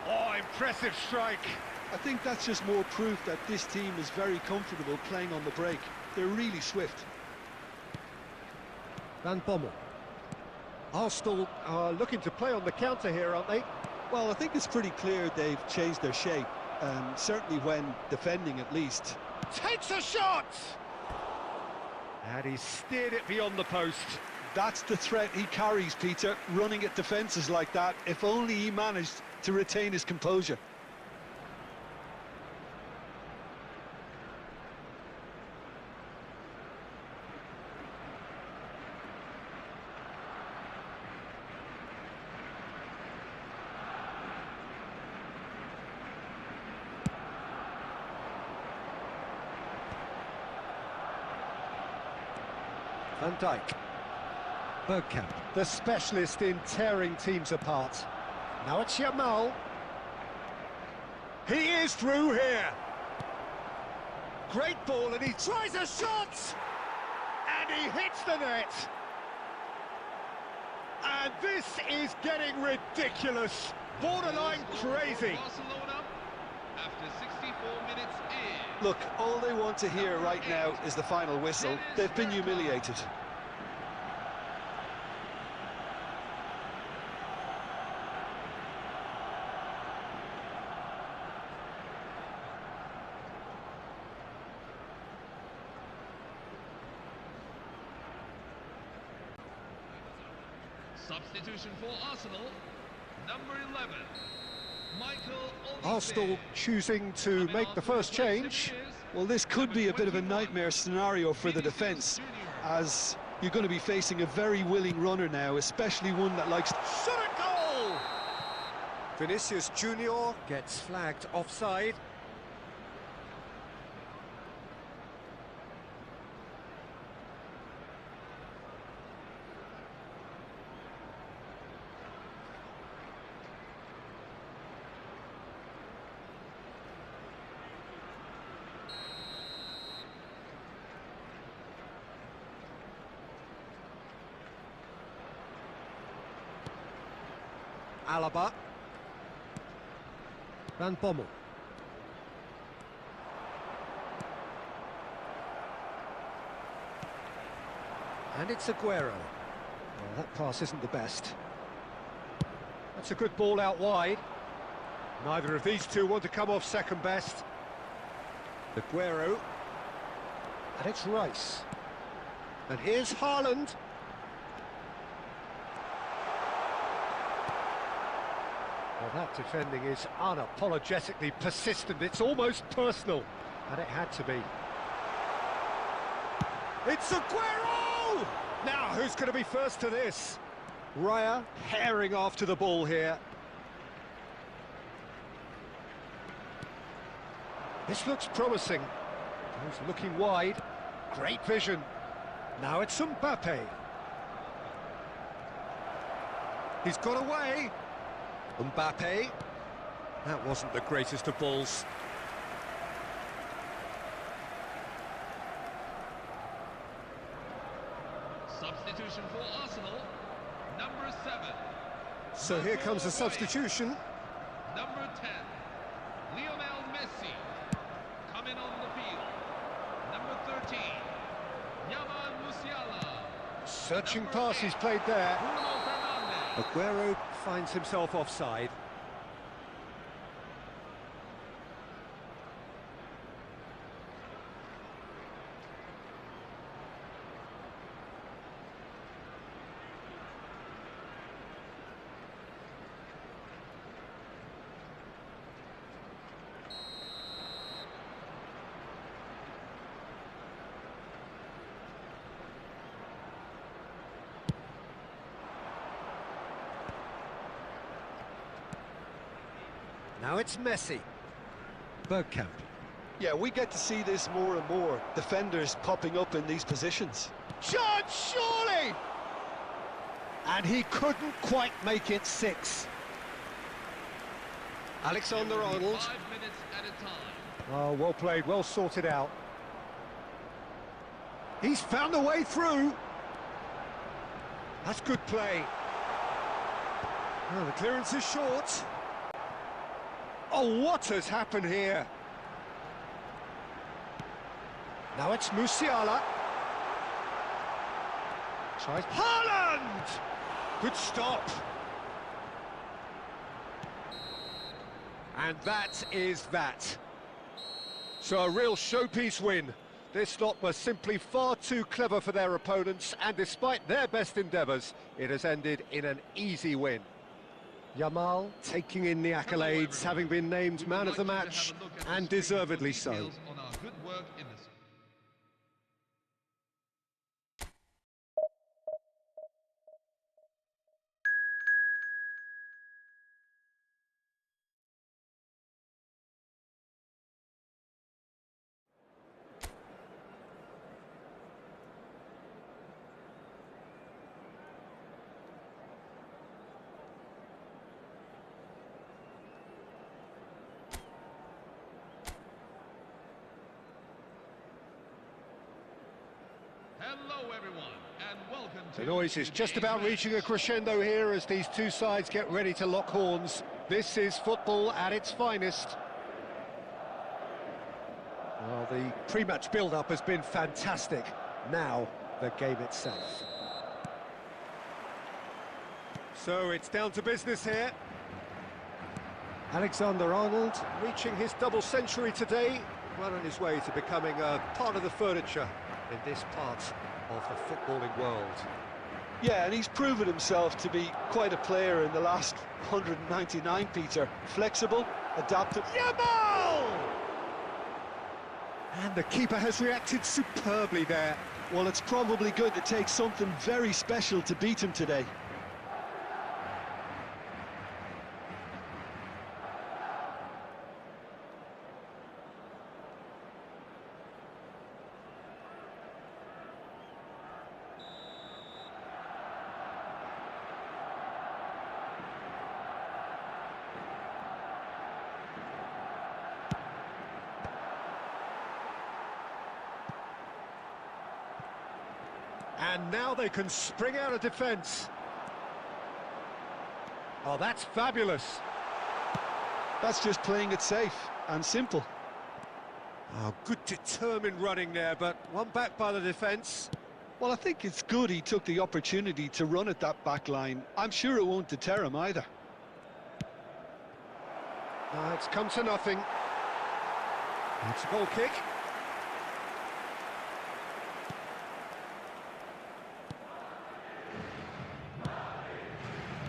Oh, impressive strike. I think that's just more proof that this team is very comfortable playing on the break. They're really swift. Van Bommel. Arsenal are looking to play on the counter here, aren't they? Well, I think it's pretty clear they've changed their shape, certainly when defending at least. Takes a shot! And he steered it beyond the post. That's the threat he carries, Peter, running at defences like that. If only he managed to retain his composure. Van Dijk. Bergkamp, the specialist in tearing teams apart. Now it's Yamal. He is through here. Great ball, and he tries a shot! And he hits the net. And this is getting ridiculous. Borderline crazy. Barcelona, after 64 minutes is... Look, all they want to hear right now is the final whistle. They've been humiliated. Substitution for Arsenal, number 11, Michael Olise. Arsenal choosing to make the first change. Well, this could be a bit of a nightmare scenario for the defence, as you're going to be facing a very willing runner now, especially one that likes... Shot a goal! Vinicius Junior gets flagged offside. Alaba. Van Bommel. And it's Aguero. Well, that pass isn't the best. That's a good ball out wide. Neither of these two want to come off second best. Aguero. And it's Rice. And here's Haaland. Well, that defending is unapologetically persistent. It's almost personal. And it had to be. It's Aguero! Now, who's going to be first to this? Raya herring after the ball here. This looks promising. He's looking wide. Great vision. Now it's Mbappé. He's got away. Mbappé. That wasn't the greatest of balls. Substitution for Arsenal, number 7. So here comes a substitution. Number 10, Lionel Messi, coming on the field. Number 13, Yamal Musiala. Searching Number pass 8, he's played there. Bruno Fernandes. Aguero finds himself offside. Now it's Messi. Bergkamp. Yeah, we get to see this more and more. Defenders popping up in these positions. Chance, surely! And he couldn't quite make it 6. Alexander-Arnold. 5 minutes at a time. Oh, well played, well sorted out. He's found a way through. That's good play. Oh, the clearance is short. Oh, what has happened here? Now it's Musiala. Tries Haaland! Good stop. And that is that. So a real showpiece win. This lot were simply far too clever for their opponents, and despite their best endeavours, it has ended in an easy win. Yamal taking in the accolades, having been named man of the match, and deservedly so. On our good work in this. Hello everyone, and welcome to... The noise is just about reaching a crescendo here as these two sides get ready to lock horns. This is football at its finest. Well, the pre-match build-up has been fantastic. Now, the game itself. So it's down to business here. Alexander-Arnold reaching his double century today, well on his way to becoming a part of the furniture in this part of the footballing world. Yeah, and he's proven himself to be quite a player in the last 199, Peter. Flexible, adaptive. Yamal! And the keeper has reacted superbly there. Well, it's probably going to take something very special to beat him today. And now they can spring out of defence. Oh, that's fabulous. That's just playing it safe and simple. Oh, good determined running there, but one back by the defence. Well, I think it's good he took the opportunity to run at that back line. I'm sure it won't deter him either. It's come to nothing. It's a goal kick.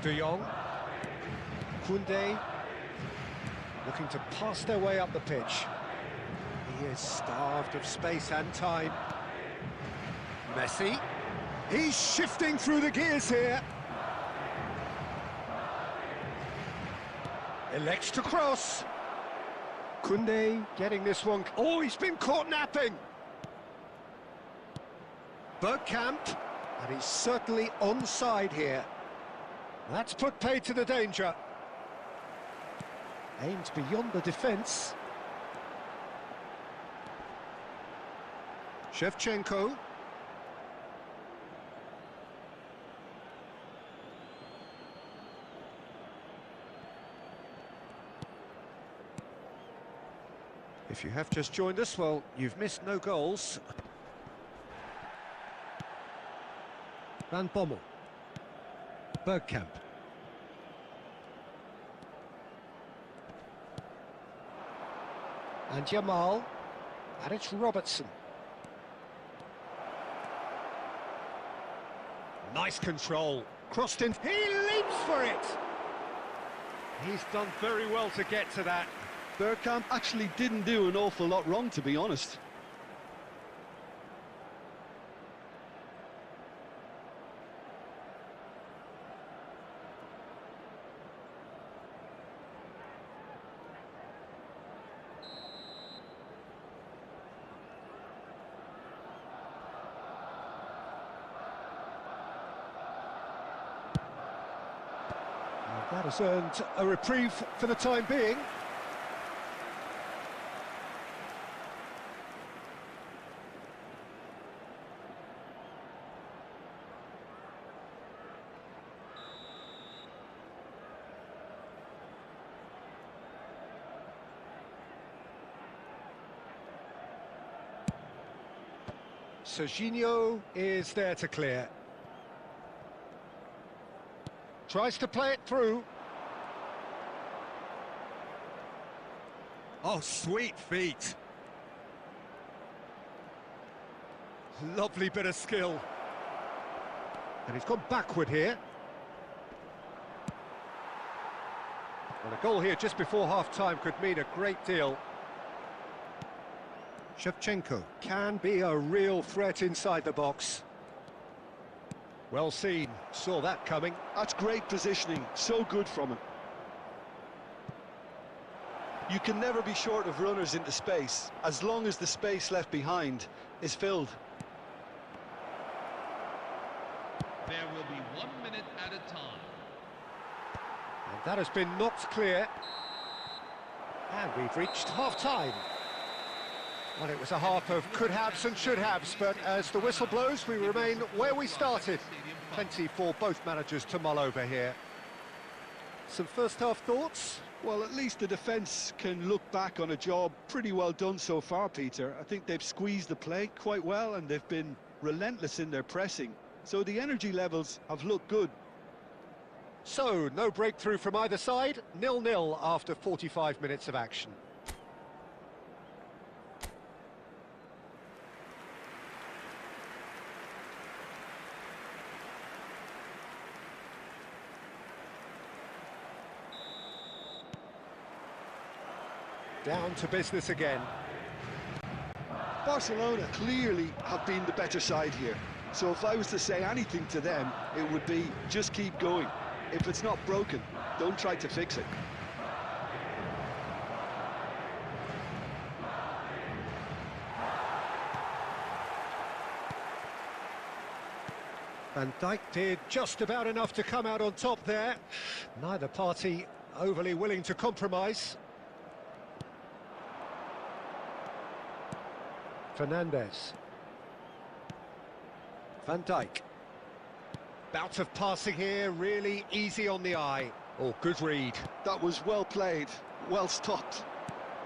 De Jong. Koundé. Looking to pass their way up the pitch. He is starved of space and time. Messi. He's shifting through the gears here. Elects to cross. Koundé getting this one. Oh, he's been caught napping. Bergkamp, and he's certainly onside here. That's put paid to the danger. Aimed beyond the defence. Shevchenko. If you have just joined us, well, you've missed no goals. Van Bommel. Bergkamp. And Yamal. And it's Robertson. Nice control. Crossed in. He leaps for it! He's done very well to get to that. Bergkamp actually didn't do an awful lot wrong, to be honest. That has earned a reprieve for the time being. Serginho is there to clear. Tries to play it through. Oh, sweet feet. Lovely bit of skill. And he's gone backward here. Well, a goal here just before half-time could mean a great deal. Shevchenko can be a real threat inside the box. Well seen, saw that coming. That's great positioning, so good from him. You can never be short of runners into space, as long as the space left behind is filled. There will be 1 minute at a time. And that has been knocked clear. And we've reached half-time. Well, it was a half of could-haves and should-haves, but as the whistle blows, we remain where we started. Plenty for both managers to mull over here. Some first-half thoughts? Well, at least the defence can look back on a job pretty well done so far, Peter. I think they've squeezed the play quite well, and they've been relentless in their pressing. So the energy levels have looked good. So, no breakthrough from either side, 0-0 after 45 minutes of action. Down to business again. Barcelona clearly have been the better side here. So if I was to say anything to them, it would be just keep going. If it's not broken, don't try to fix it. Van Dijk did just about enough to come out on top there. Neither party overly willing to compromise. Fernandes. Van Dijk. Bout of passing here, really easy on the eye. Oh, good read. That was well played, well stopped.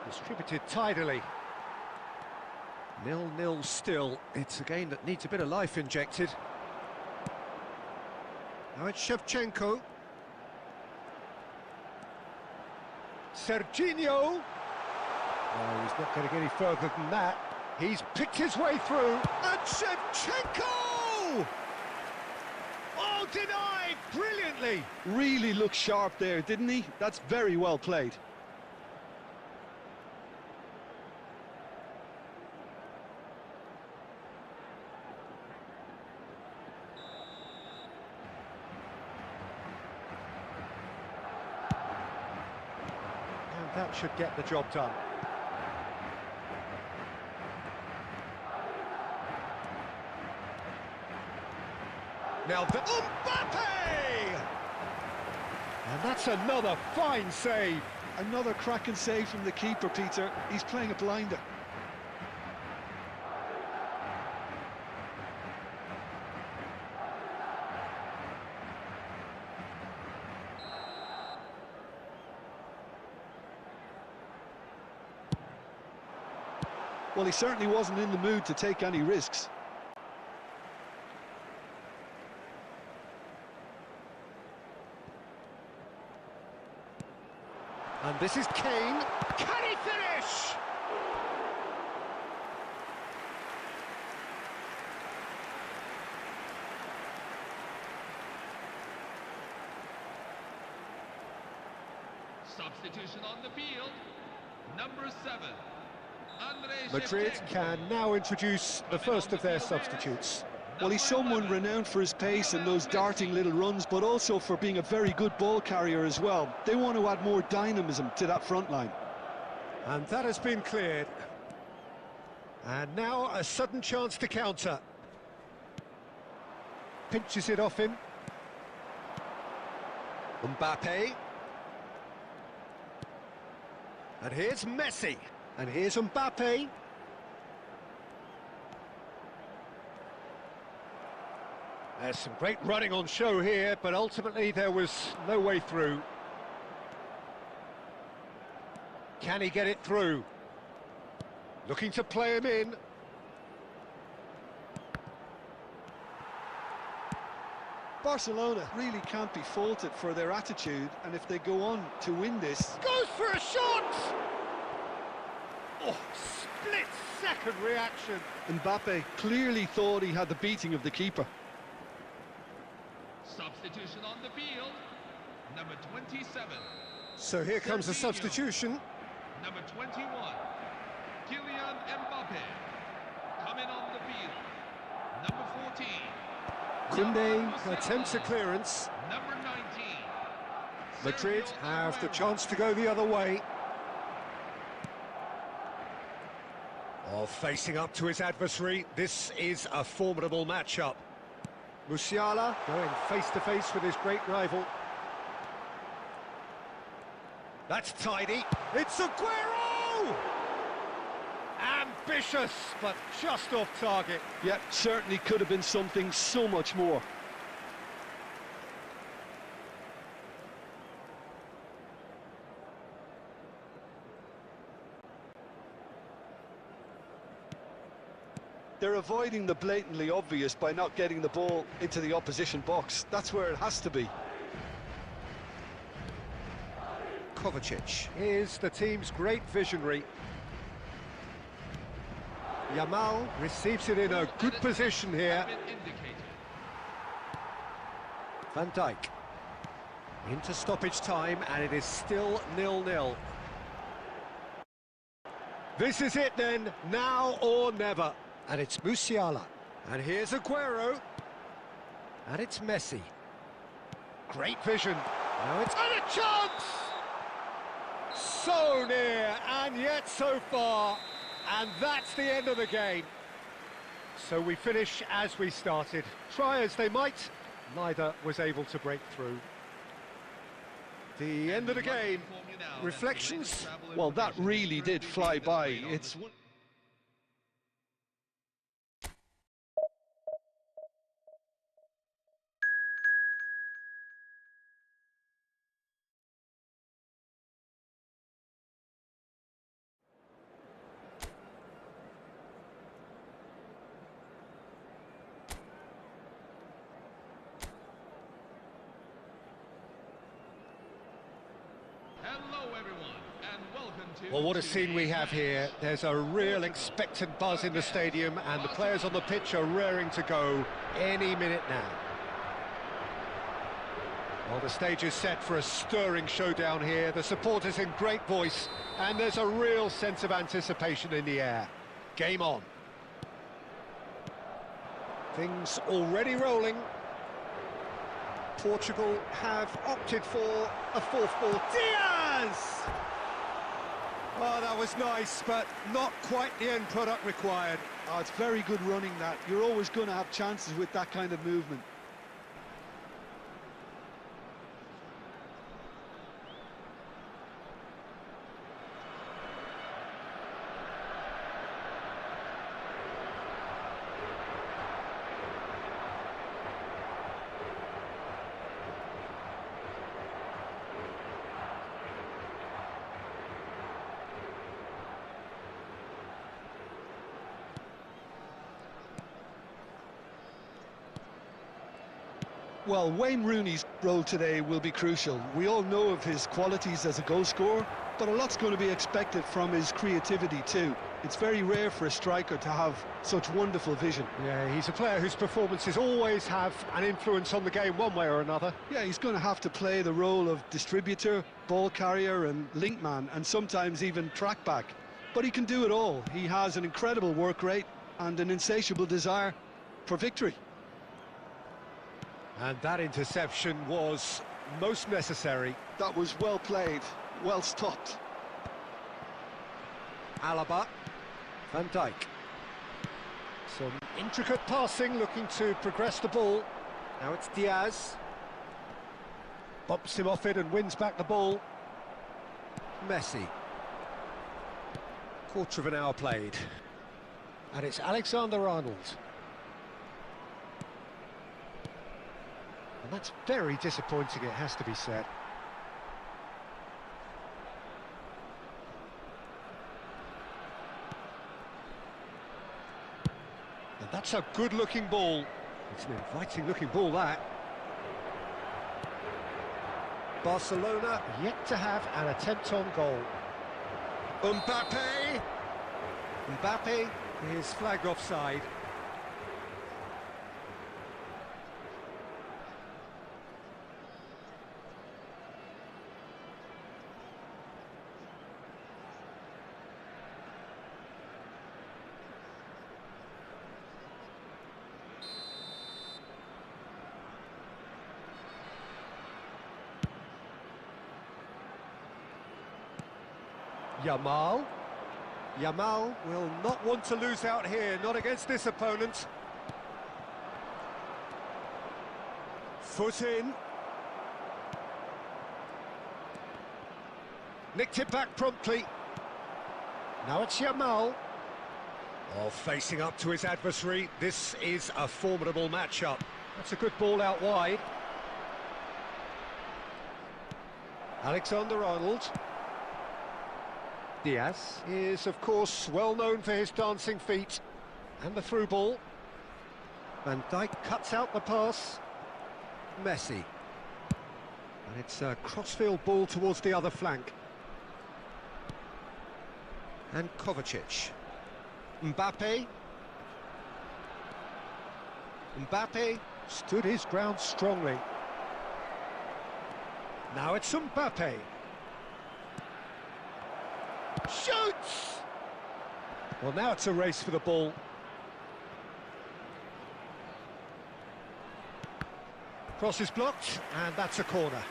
Distributed tidily. 0-0 still. It's a game that needs a bit of life injected. Now it's Shevchenko. Serginho. Oh, he's not going to get any further than that. He's picked his way through, and Shevchenko! Oh, denied brilliantly! Really looked sharp there, didn't he? That's very well played. And that should get the job done. Now the Mbappé! And that's another fine save. Another cracking save from the keeper, Peter. He's playing a blinder. Well, he certainly wasn't in the mood to take any risks. And this is Kane. Can he finish? Substitution on the field. Number 7. Madrid can now introduce the first of their substitutes. Well, he's someone renowned for his pace and those darting little runs, but also for being a very good ball carrier as well. They want to add more dynamism to that front line. And that has been cleared. And now a sudden chance to counter. Pinches it off him. Mbappé. And here's Messi. And here's Mbappé. There's some great running on show here, but ultimately there was no way through. Can he get it through? Looking to play him in. Barcelona really can't be faulted for their attitude, and if they go on to win this... Goes for a shot! Oh, split-second reaction. Mbappé clearly thought he had the beating of the keeper. Substitution on the field. Number 27. So here comes a substitution. Number 21. Kylian Mbappé. Coming on the field. Number 14. Koundé attempts a clearance. Number 19. Madrid have the chance to go the other way. Oh, facing up to his adversary, this is a formidable matchup. Musiala going face-to-face with his great rival. That's tidy. It's Aguero! Ambitious, but just off target. Yeah, certainly could have been something so much more. They're avoiding the blatantly obvious by not getting the ball into the opposition box. That's where it has to be. Kovacic is the team's great visionary. Yamal receives it in a good position here. Van Dijk into stoppage time, and it is still 0-0. This is it then, now or never. And it's Musiala. And here's Aguero. And it's Messi. Great vision. Now it's... And a chance! So near, and yet so far. And that's the end of the game. So we finish as we started. Try as they might, neither was able to break through. The end of the game. Reflections? Well, that really did fly by. It's... Hello everyone, and welcome to... Well, what a scene we have here. There's a real expectant buzz in the stadium, and the players on the pitch are raring to go any minute now. Well, the stage is set for a stirring showdown here. The supporters in great voice, and there's a real sense of anticipation in the air. Game on. Things already rolling. Portugal have opted for a fourth ball. Diaz! Oh, that was nice, but not quite the end product required. Oh, it's very good running, that. You're always going to have chances with that kind of movement. Well, Wayne Rooney's role today will be crucial. We all know of his qualities as a goal scorer, but a lot's going to be expected from his creativity too. It's very rare for a striker to have such wonderful vision. Yeah, he's a player whose performances always have an influence on the game one way or another. Yeah, he's going to have to play the role of distributor, ball carrier and link man, and sometimes even track back. But he can do it all. He has an incredible work rate and an insatiable desire for victory. And that interception was most necessary. That was well played, well stopped. Alaba, Van Dijk. Some intricate passing, looking to progress the ball. Now it's Diaz. Bumps him off it and wins back the ball. Messi. Quarter of an hour played. And it's Alexander-Arnold. And that's very disappointing, it has to be said. And that's a good-looking ball. It's an inviting-looking ball, that. Barcelona yet to have an attempt on goal. Mbappé! Mbappé is flagged offside. Yamal. Yamal will not want to lose out here, not against this opponent. Foot in. Nicked it back promptly. Now it's Yamal. Oh, facing up to his adversary. This is a formidable matchup. That's a good ball out wide. Alexander-Arnold. Diaz is, of course, well known for his dancing feet. And the through ball. Van Dijk cuts out the pass. Messi. And it's a crossfield ball towards the other flank. And Kovacic. Mbappé. Mbappé stood his ground strongly. Now it's Mbappé. Shoots! Well, now it's a race for the ball. Cross is blocked, and that's a corner.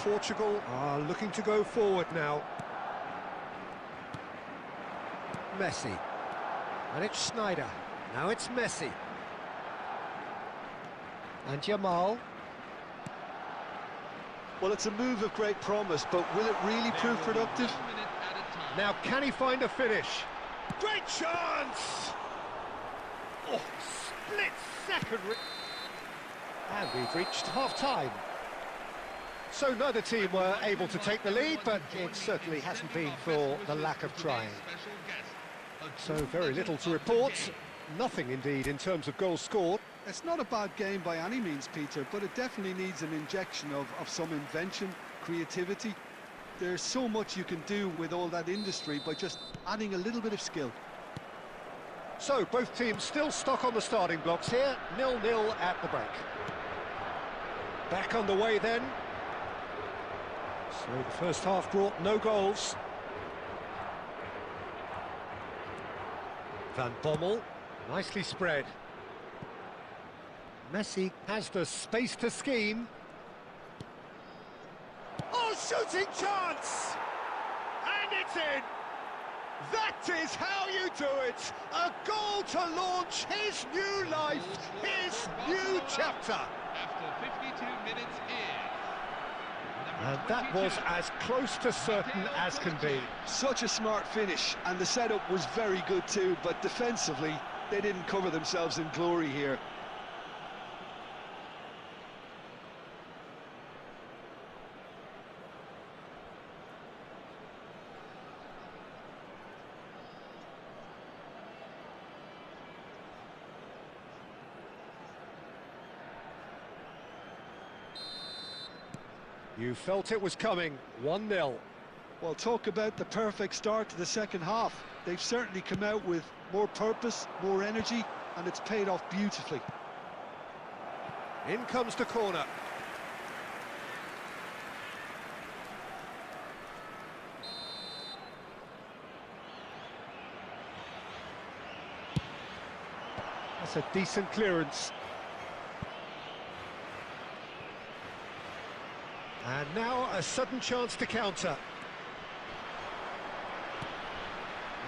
Portugal are looking to go forward now. Messi. And it's Sneijder. Now it's Messi. And Yamal. Well, it's a move of great promise, but will it really prove productive? Now, can he find a finish? Great chance! Oh, split second. And we've reached half-time. So neither team were able to take the lead, but it certainly hasn't been for the lack of trying. So very little to report. Nothing, indeed, in terms of goals scored. It's not a bad game by any means, Peter, but it definitely needs an injection of some invention, creativity. There's so much you can do with all that industry by just adding a little bit of skill. So both teams still stuck on the starting blocks here, 0-0 at the break. Back underway then. So the first half brought no goals. Van Bommel, nicely spread. Messi has the space to scheme. Oh, shooting chance! And it's in! That is how you do it! A goal to launch his new life, his new chapter! After 52 minutes in, And that was as close to certain as can be. Such a smart finish, and the setup was very good too, but defensively, they didn't cover themselves in glory here. You felt it was coming, 1-0. Well, talk about the perfect start to the second half. They've certainly come out with more purpose, more energy, and it's paid off beautifully. In comes the corner. That's a decent clearance. And now a sudden chance to counter.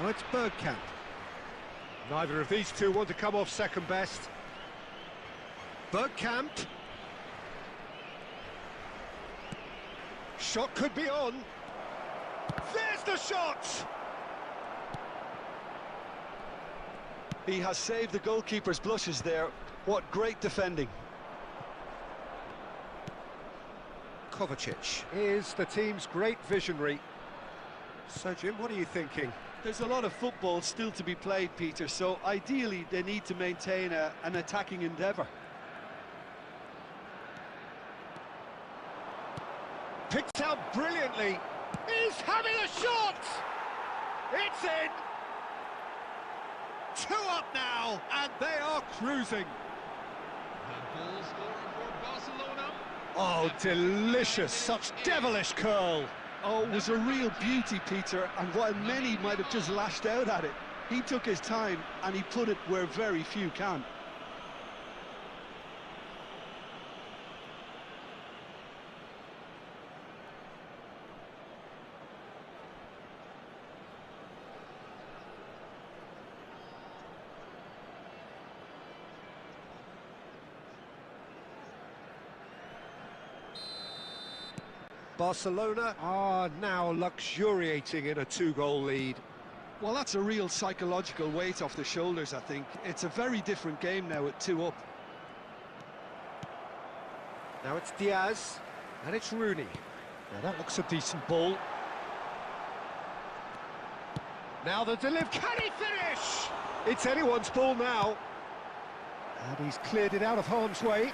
Oh, it's Bergkamp. Neither of these two want to come off second best. Bergkamp. Shot could be on. There's the shot! He has saved the goalkeeper's blushes there. What great defending. Kovacic is the team's great visionary. So, Jim, what are you thinking? There's a lot of football still to be played, Peter, so ideally they need to maintain an attacking endeavour. Picked out brilliantly. He's having a shot! It's in! 2 up now, and they are cruising. The goal scorer for Barcelona. Oh, delicious, such devilish curl. Oh, it was a real beauty, Peter, and while many might have just lashed out at it, he took his time and he put it where very few can. Barcelona are now luxuriating in a 2-goal lead. Well, that's a real psychological weight off the shoulders, I think. It's a very different game now at 2 up. Now it's Diaz, and it's Rooney. Now that looks a decent ball. Now the delivery, can he finish? It's anyone's ball now. And he's cleared it out of harm's way.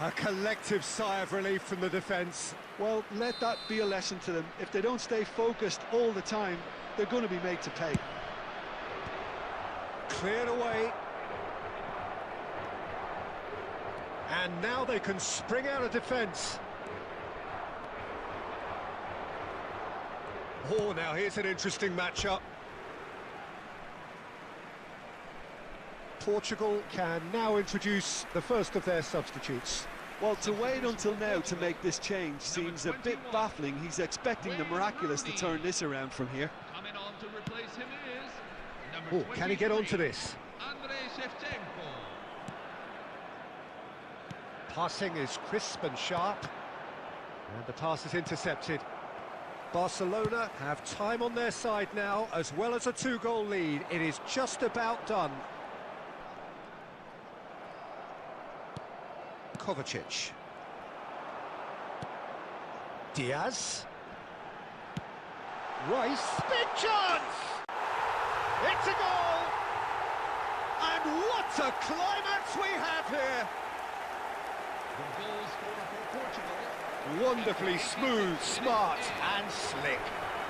A collective sigh of relief from the defence. Well, let that be a lesson to them. If they don't stay focused all the time, they're going to be made to pay. Cleared away. And now they can spring out of defence. Oh, now here's an interesting matchup. Portugal can now introduce the first of their substitutes. Well, to wait until now to make this change seems a bit baffling. He's expecting the miraculous to turn this around from here. Coming on to replace him is Oh, can he get onto this? Passing is crisp and sharp. And the pass is intercepted. Barcelona have time on their side now, as well as a 2-goal lead. It is just about done. Kovacic. Diaz. Rice. Big chance! It's a goal! And what a climax we have here! the goal scorer for Portugal. Wonderfully smooth, smart and slick.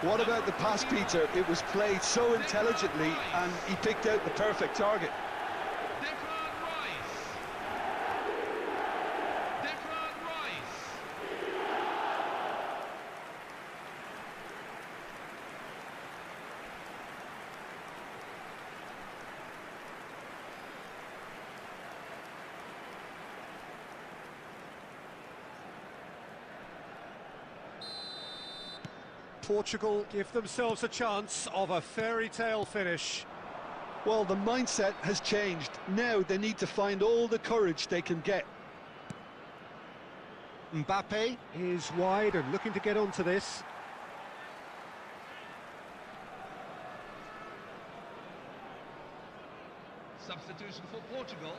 What about the pass, Peter? It was played so intelligently and he picked out the perfect target. Portugal give themselves a chance of a fairy tale finish. Well, the mindset has changed. Now they need to find all the courage they can get. Mbappé is wide and looking to get onto this. Substitution for Portugal.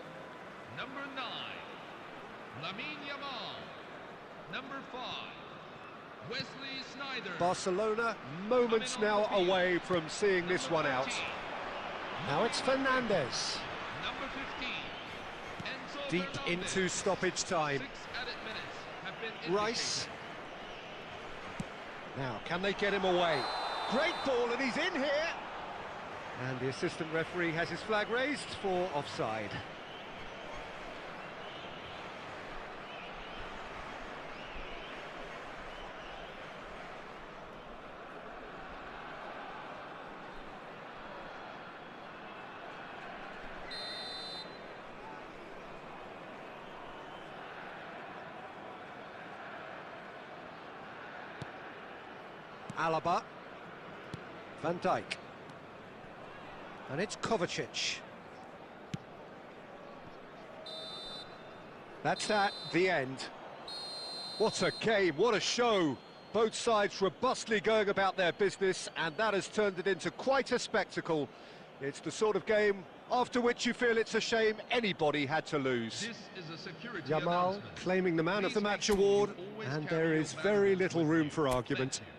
Number 9, Lamine Yamal. Number 5, Wesley Sneijder. Barcelona moments now away from seeing this one out. Now it's Fernandes. Number 15, Enzo Deep Fernandez. into stoppage time. 6 added minutes have been Rice. Now, can they get him away? Great ball, and he's in here. And the assistant referee has his flag raised for offside. Alaba, Van Dijk, and it's Kovacic. That's the end. What a game, what a show. Both sides robustly going about their business, and that has turned it into quite a spectacle. It's the sort of game after which you feel it's a shame anybody had to lose. This is a security Yamal announcement. claiming the Man of the Please Match make sure you award, always and carry there your is very valuables little with room you. for argument. Thank you.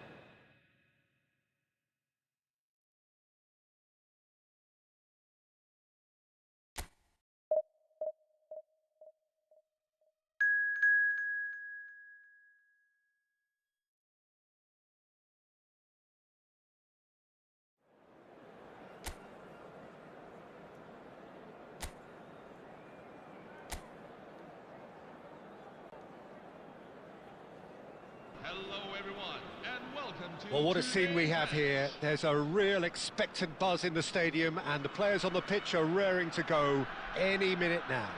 Hello everyone, and welcome to Well, what a scene we today's have match. here. There's a real expectant buzz in the stadium, and the players on the pitch are raring to go any minute now.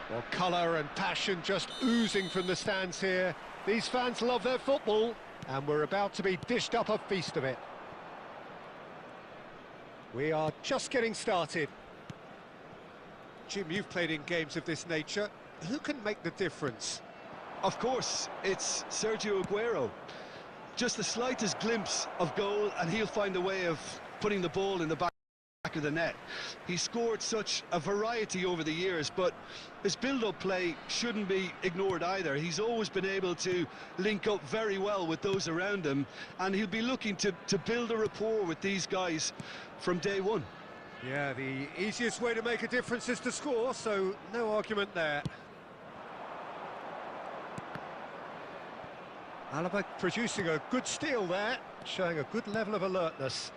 Well, colour and passion just oozing from the stands here. These fans love their football, and we're about to be dished up a feast of it. We are just getting started. Jim, you've played in games of this nature. Who can make the difference? Of course, it's Sergio Aguero. Just the slightest glimpse of goal and he'll find a way of putting the ball in the back of the net. He's scored such a variety over the years, but his build-up play shouldn't be ignored either. He's always been able to link up very well with those around him, and he'll be looking to build a rapport with these guys from day one. Yeah, the easiest way to make a difference is to score, so no argument there. Alaba producing a good steal there, showing a good level of alertness.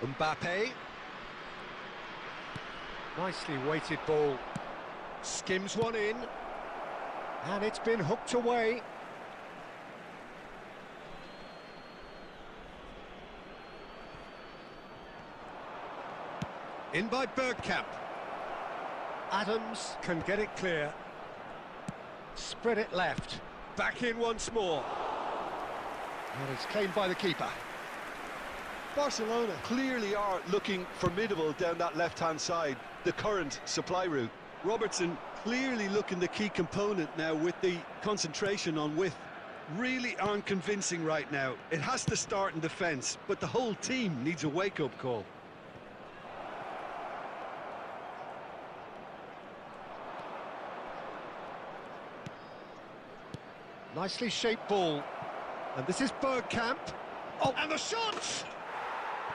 Mbappé. Nicely weighted ball. Skims one in. And it's been hooked away. In by Bergkamp. Adams can get it clear. Spread it left. Back in once more. And it's claimed by the keeper. Barcelona clearly are looking formidable down that left-hand side, the current supply route. Robertson clearly looking the key component now with the concentration on width. Really aren't convincing right now. It has to start in defence, but the whole team needs a wake-up call. Nicely shaped ball. And this is Bergkamp. Oh, and the shot!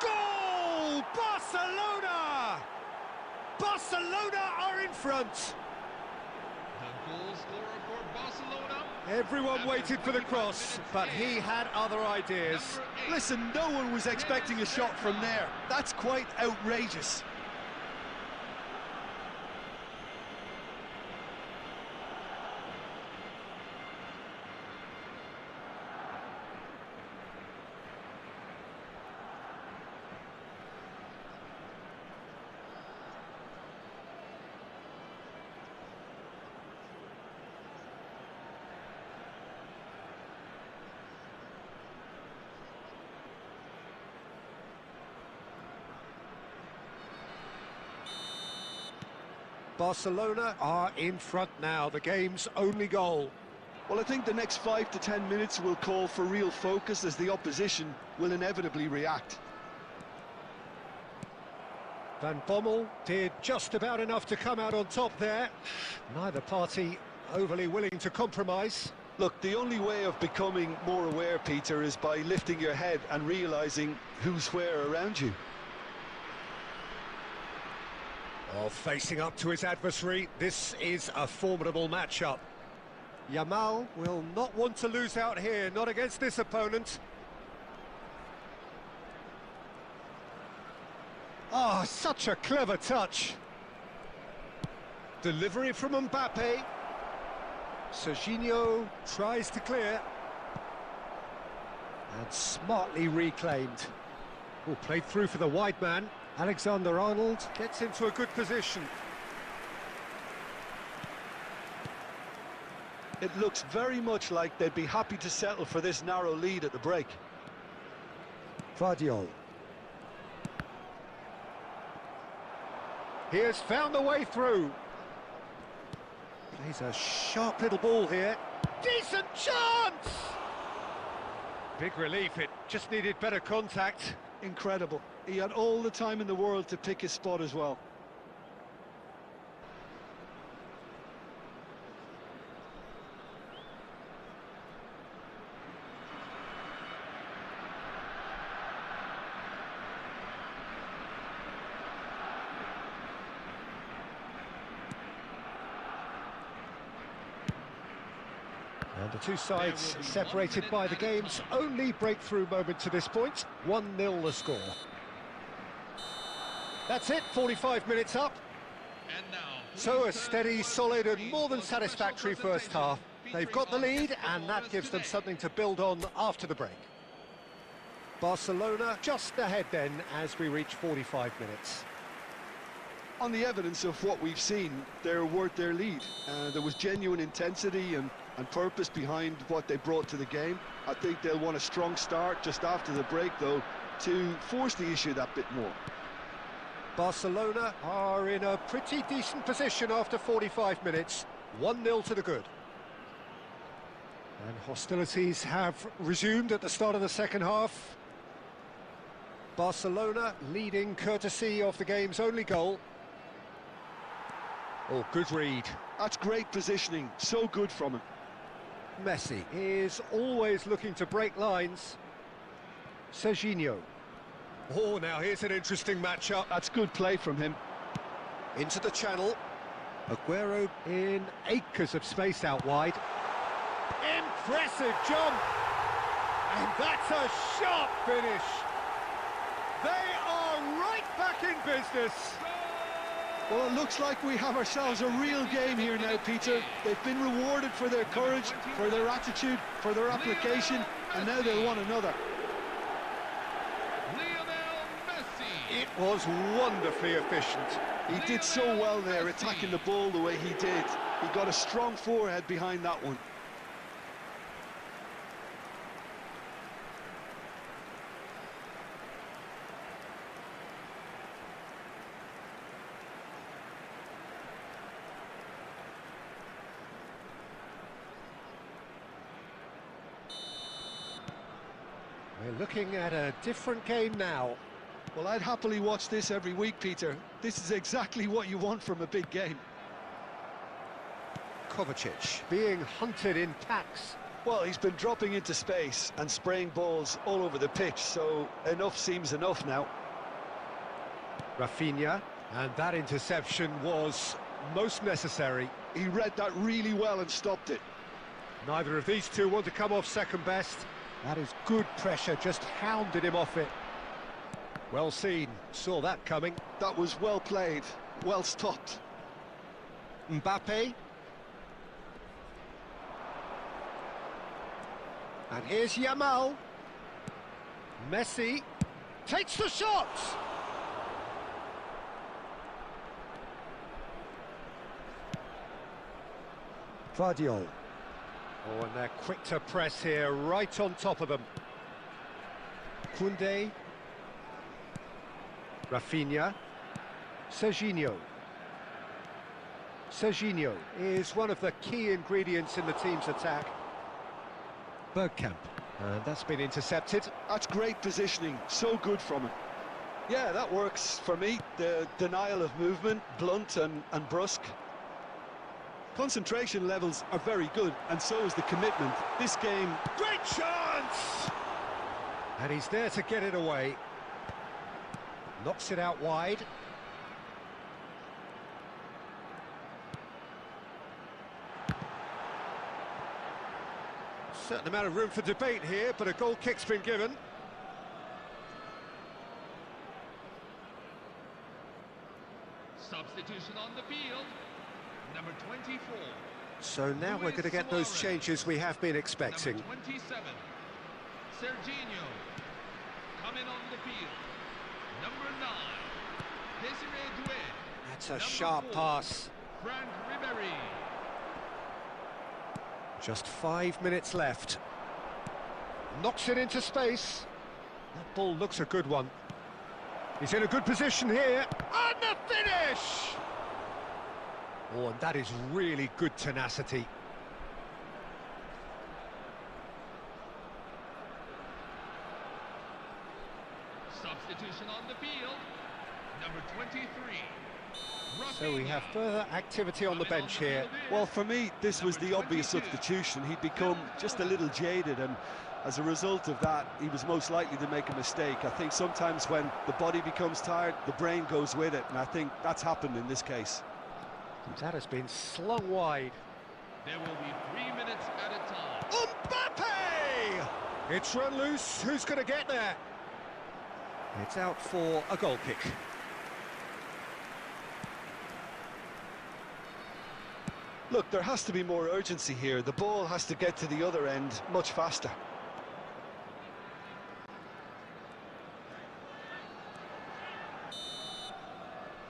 Goal! Barcelona! Barcelona are in front. The goal scorer for Barcelona. Everyone After waited for the 25 cross, minutes but play, he had other ideas. number 8. Listen, no one was expecting a shot from there. That's quite outrageous. Barcelona are in front now, the game's only goal. Well, I think the next 5 to 10 minutes will call for real focus as the opposition will inevitably react. Van Bommel did just about enough to come out on top there. Neither party overly willing to compromise. Look, the only way of becoming more aware, Peter, is by lifting your head and realising who's where around you. Oh, facing up to his adversary, this is a formidable matchup. Yamal will not want to lose out here, not against this opponent. Oh, such a clever touch. Delivery from Mbappé. Serginho tries to clear. And smartly reclaimed. Oh, played through for the wide man. Alexander-Arnold gets into a good position. It looks very much like they'd be happy to settle for this narrow lead at the break. Vardiol. He has found a way through. Plays a sharp little ball here. Decent chance! Big relief, it just needed better contact. Incredible. He had all the time in the world to pick his spot as well. And the two sides separated by the game's only breakthrough moment to this point. 1-0 the score. That's it, 45 minutes up. And now, So a steady, solid and more than satisfactory first half. They've got the lead and that gives them something to build on after the break. Barcelona just ahead then as we reach 45 minutes. On the evidence of what we've seen, they're worth their lead. There was genuine intensity and purpose behind what they brought to the game. I think they'll want a strong start just after the break, though, to force the issue that bit more. Barcelona are in a pretty decent position after 45 minutes. 1-0 to the good. And hostilities have resumed at the start of the second half. Barcelona leading courtesy of the game's only goal. Oh, good read. That's great positioning, so good from him. Messi is always looking to break lines. Serginho. Oh, now here's an interesting matchup. That's good play from him. Into the channel. Aguero in acres of space out wide. Impressive jump! And that's a sharp finish. They are right back in business. Well, it looks like we have ourselves a real game here now, Peter. They've been rewarded for their courage, for their attitude, for their application, and now they'll want another. Lionel Messi. It was wonderfully efficient. He did so well there, attacking the ball the way he did. He got a strong forehead behind that one. We're looking at a different game now. Well, I'd happily watch this every week, Peter. This is exactly what you want from a big game. Kovacic being hunted in packs. Well, he's been dropping into space and spraying balls all over the pitch, so enough seems enough now. Rafinha, and that interception was most necessary. He read that really well and stopped it. Neither of these two want to come off second best. That is good pressure, just hounded him off it. Well seen, saw that coming. That was well played, well stopped. Mbappé. And here's Yamal. Messi takes the shot. Vardiol. Oh, and they're quick to press here, right on top of them. Koundé. Rafinha. Serginho. Serginho is one of the key ingredients in the team's attack. Bergkamp, and that's been intercepted. That's great positioning, so good from him. Yeah, that works for me. The denial of movement, blunt and brusque. Concentration levels are very good, and so is the commitment. This game... Great chance! And he's there to get it away. Knocks it out wide. Certain amount of room for debate here, but a goal kick's been given. Substitution on the field. Number 24. So now we're going to get those changes we have been expecting. Number 27. Serginho. Coming on the field. Number 9. Desiree Doué. That's a sharp pass. Frank Ribéry. Just 5 minutes left. Knocks it into space. That ball looks a good one. He's in a good position here. And the finish! Oh, and that is really good tenacity. Substitution on the field. Number 23. So we have further activity on the bench here. Well, for me, this was the obvious substitution. He'd become just a little jaded, and as a result of that, he was most likely to make a mistake. I think sometimes when the body becomes tired, the brain goes with it, and I think that's happened in this case. That has been slung wide. There will be 3 minutes at a time. Mbappé! It's run loose. Who's going to get there? It's out for a goal kick. Look, there has to be more urgency here. The ball has to get to the other end much faster.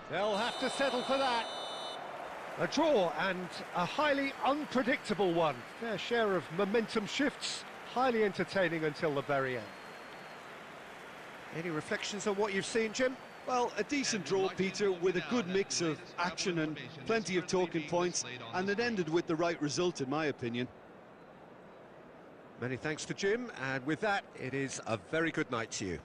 They'll have to settle for that. A draw, and a highly unpredictable one. Fair share of momentum shifts, highly entertaining until the very end. Any reflections on what you've seen, Jim? Well, a decent draw, Peter, with a good mix of action and plenty of talking points, and it ended with the right result, in my opinion. Many thanks to Jim, and with that, it is a very good night to you.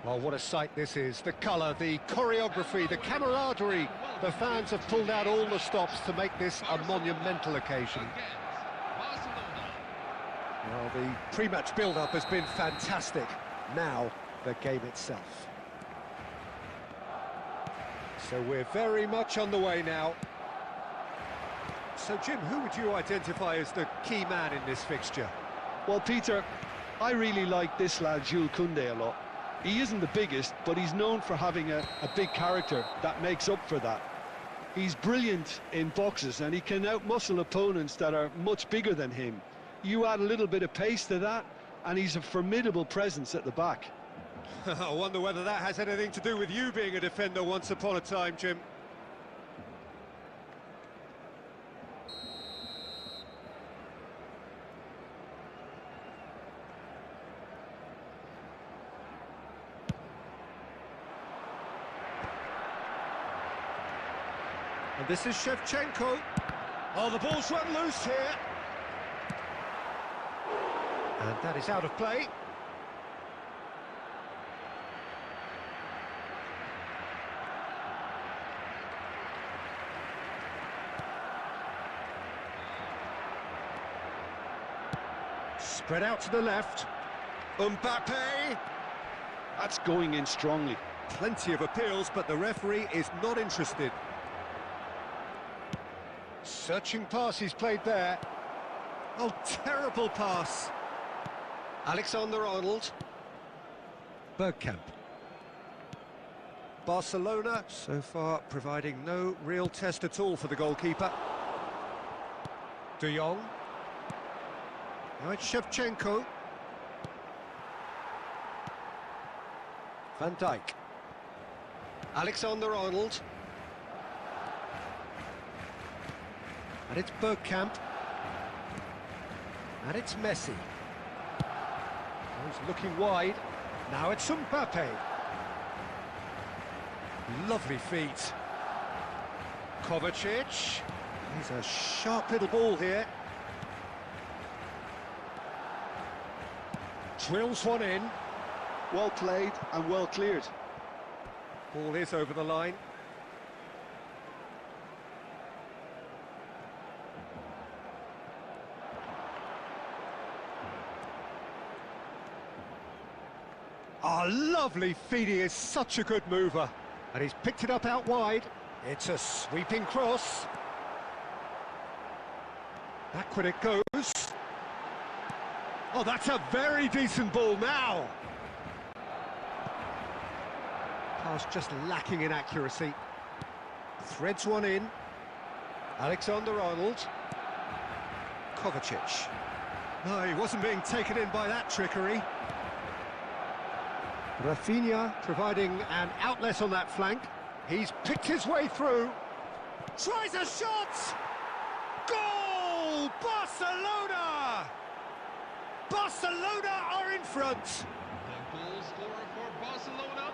Oh, what a sight this is. The colour, the choreography, the camaraderie. The fans have pulled out all the stops to make this a monumental occasion. Well, the pre-match build-up has been fantastic. Now, the game itself. So we're very much on the way now. So, Jim, who would you identify as the key man in this fixture? Well, Peter, I really like this lad, Jules Koundé, a lot. He isn't the biggest, but he's known for having a big character that makes up for that. He's brilliant in boxes, and he can outmuscle opponents that are much bigger than him. You add a little bit of pace to that, and he's a formidable presence at the back. I wonder whether that has anything to do with you being a defender once upon a time, Jim. And this is Shevchenko. Oh, the ball's run loose here. And that is out of play. Spread out to the left. Mbappé! That's going in strongly. Plenty of appeals, but the referee is not interested. Searching pass he's played there. Oh, terrible pass. Alexander-Arnold. Bergkamp. Barcelona, so far, providing no real test at all for the goalkeeper. De Jong. Now it's Shevchenko. Van Dijk. Alexander-Arnold. And it's Bergkamp. And it's Messi. He's looking wide. Now it's Mbappé. Lovely feet. Kovacic. He's a sharp little ball here. Drills one in. Well played and well cleared. Ball is over the line. Oh, lovely feet. He is such a good mover. And he's picked it up out wide. It's a sweeping cross. Backward it goes. Oh, that's a very decent ball now. Pass just lacking in accuracy. Threads one in. Alexander-Arnold. Kovacic. No, he wasn't being taken in by that trickery. Rafinha providing an outlet on that flank. He's picked his way through. Tries a shot! Goal! Barcelona! Barcelona are in front. The goal scorer for Barcelona.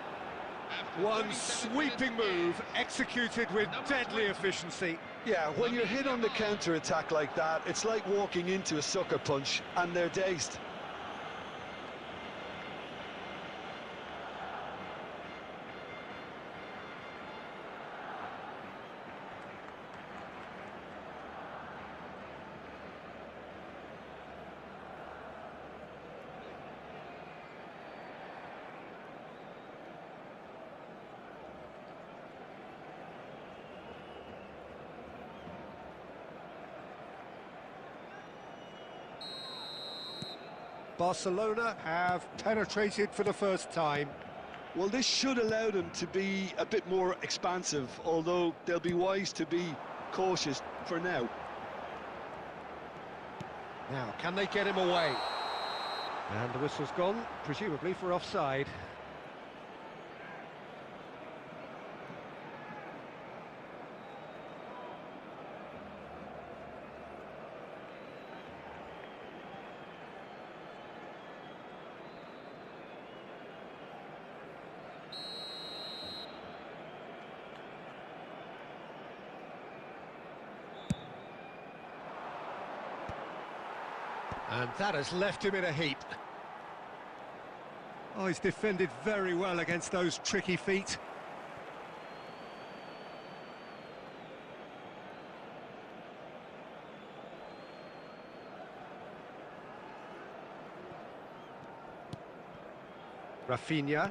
After One 37 sweeping minutes move game, executed with Number deadly 20. efficiency. Yeah, when you're hit on the counter-attack like that, it's like walking into a sucker punch and they're dazed. Barcelona have penetrated for the first time. Well, this should allow them to be a bit more expansive, although they'll be wise to be cautious for now. Now, can they get him away? And the whistle's gone, presumably for offside. And that has left him in a heap. Oh, he's defended very well against those tricky feet. Rafinha.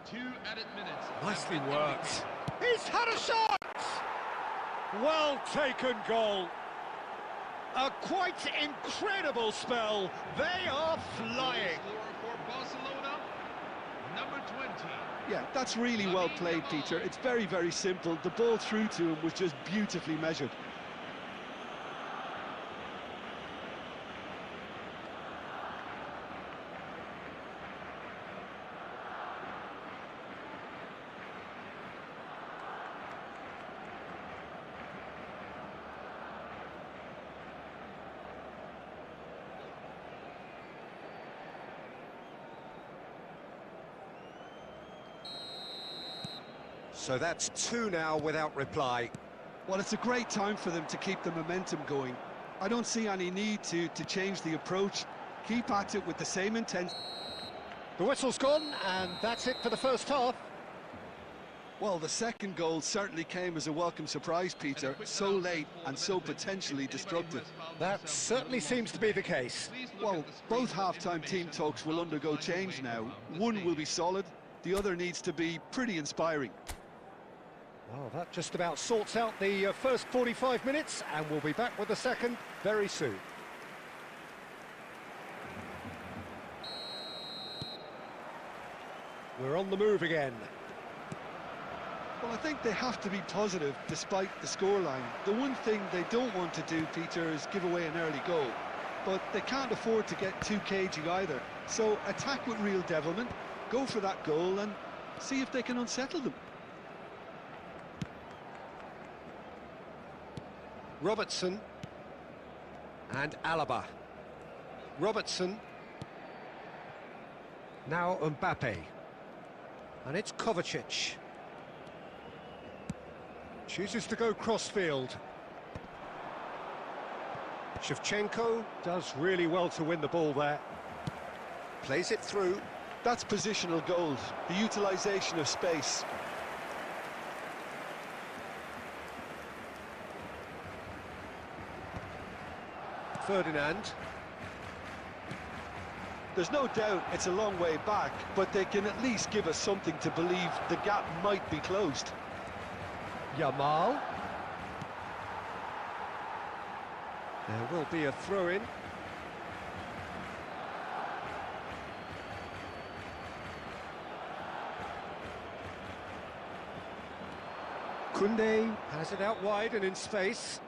2 added minutes. Nicely worked. He's had a shot! Well taken goal. A quite incredible spell. They are flying. Goal scorer for Barcelona, number 20. Yeah, that's really well played, Peter. It's very, very simple. The ball through to him was just beautifully measured. So that's 2 now without reply. Well, it's a great time for them to keep the momentum going. I don't see any need to change the approach. Keep at it with the same intent. The whistle's gone, and that's it for the first half. Well, the second goal certainly came as a welcome surprise, Peter. So late and so potentially destructive. That certainly seems to be the case. Well, both half-time team talks will undergo change now. One will be solid, the other needs to be pretty inspiring. Well, that just about sorts out the first 45 minutes, and we'll be back with the second very soon. We're on the move again. Well, I think they have to be positive despite the scoreline. The one thing they don't want to do, Peter, is give away an early goal. But they can't afford to get too cagey either. So attack with real devilment, go for that goal and see if they can unsettle them. Robertson and Alaba. Robertson. Now Mbappé. And it's Kovacic. Chooses to go crossfield. Shevchenko does really well to win the ball there. Plays it through. That's positional gold, the utilisation of space. Ferdinand. There's no doubt it's a long way back, but they can at least give us something to believe the gap might be closed. Yamal. There will be a throw-in. Koundé has it out wide and in space.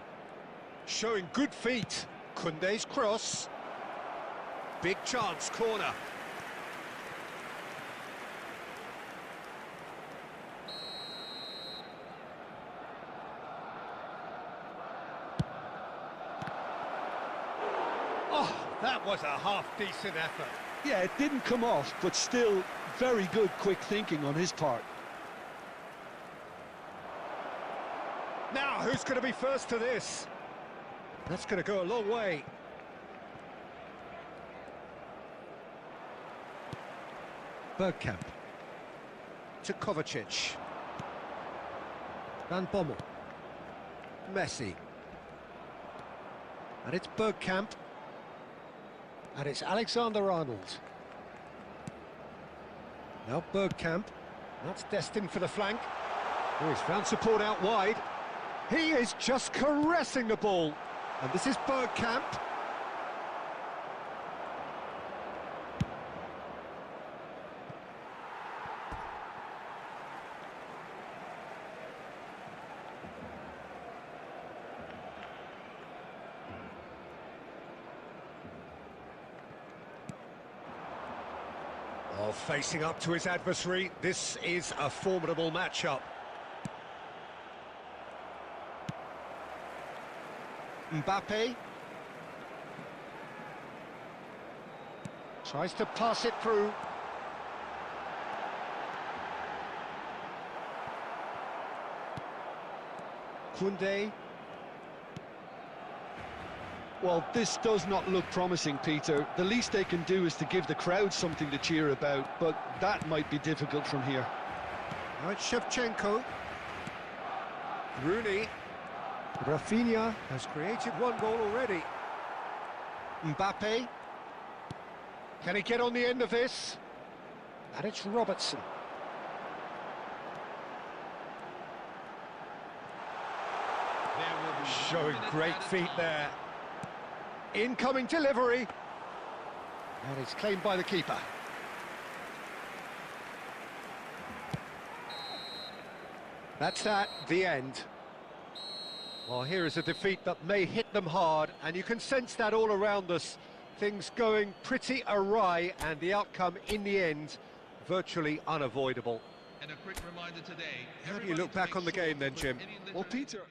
Showing good feet. Koundé's cross. Big chance, corner. Oh, that was a half-decent effort. Yeah, it didn't come off, but still very good quick thinking on his part. Now, who's going to be first to this? That's going to go a long way. Bergkamp. To Kovacic. Van Bommel. Messi. And it's Bergkamp. And it's Alexander-Arnold. Now Bergkamp. That's destined for the flank. Oh, he's found support out wide. He is just caressing the ball. And this is Bergkamp. Oh, facing up to his adversary, this is a formidable matchup. Mbappé tries to pass it through. Koundé. Well, this does not look promising, Peter. The least they can do is to give the crowd something to cheer about, but that might be difficult from here. Now it's Shevchenko. Rooney. Rafinha has created one goal already. Mbappé. Can he get on the end of this? And it's Robertson. Showing great feet there. Incoming delivery. And it's claimed by the keeper. That's that, the end. Well, here is a defeat that may hit them hard, and you can sense that all around us. Things going pretty awry, and the outcome in the end, virtually unavoidable. And a quick reminder today. How do you look back on the game then, Jim? Well, Peter...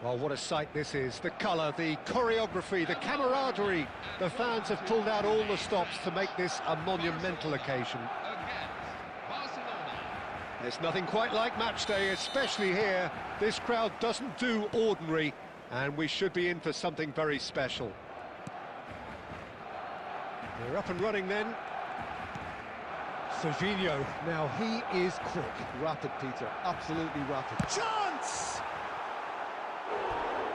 Oh, what a sight this is. The colour, the choreography, the camaraderie. The fans have pulled out all the stops to make this a monumental occasion. There's nothing quite like match day, especially here. This crowd doesn't do ordinary, and we should be in for something very special. They're up and running then. Serginho, now he is quick. Rapid, Peter, absolutely rapid. Chance!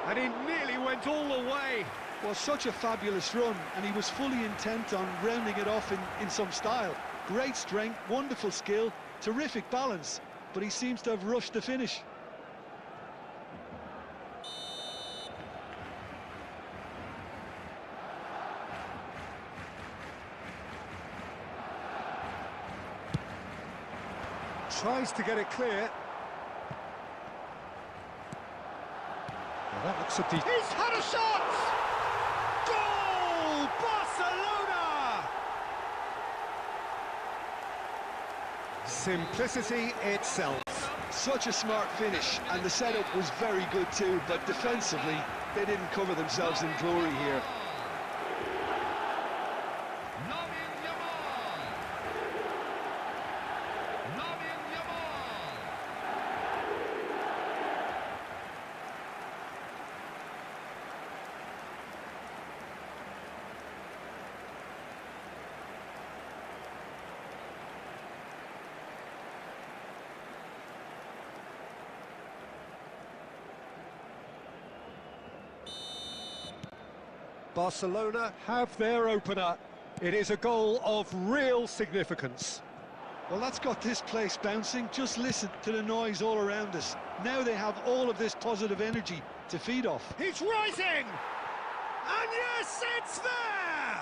And he nearly went all the way. Well, such a fabulous run, and he was fully intent on rounding it off in some style. Great strength, wonderful skill, terrific balance, but he seems to have rushed the finish. Tries to get it clear. Well, that looks a deep... He's had a shot! Goal! Barcelona! Simplicity itself. Such a smart finish, and the setup was very good too, but defensively, they didn't cover themselves in glory here. Lamine Yamal. Lamine Yamal. Barcelona have their opener. It is a goal of real significance. Well, that's got this place bouncing. Just listen to the noise all around us. Now they have all of this positive energy to feed off. He's rising! And yes, it's there!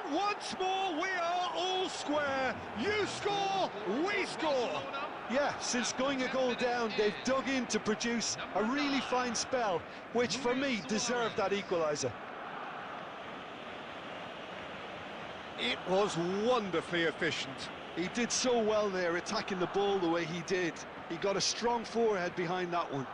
And once more, we are all square. You score, we score. Yeah, since going a goal down, they've dug in to produce a really fine spell, which for me deserved that equaliser. It was wonderfully efficient. He did so well there, attacking the ball the way he did. He got a strong forehead behind that one.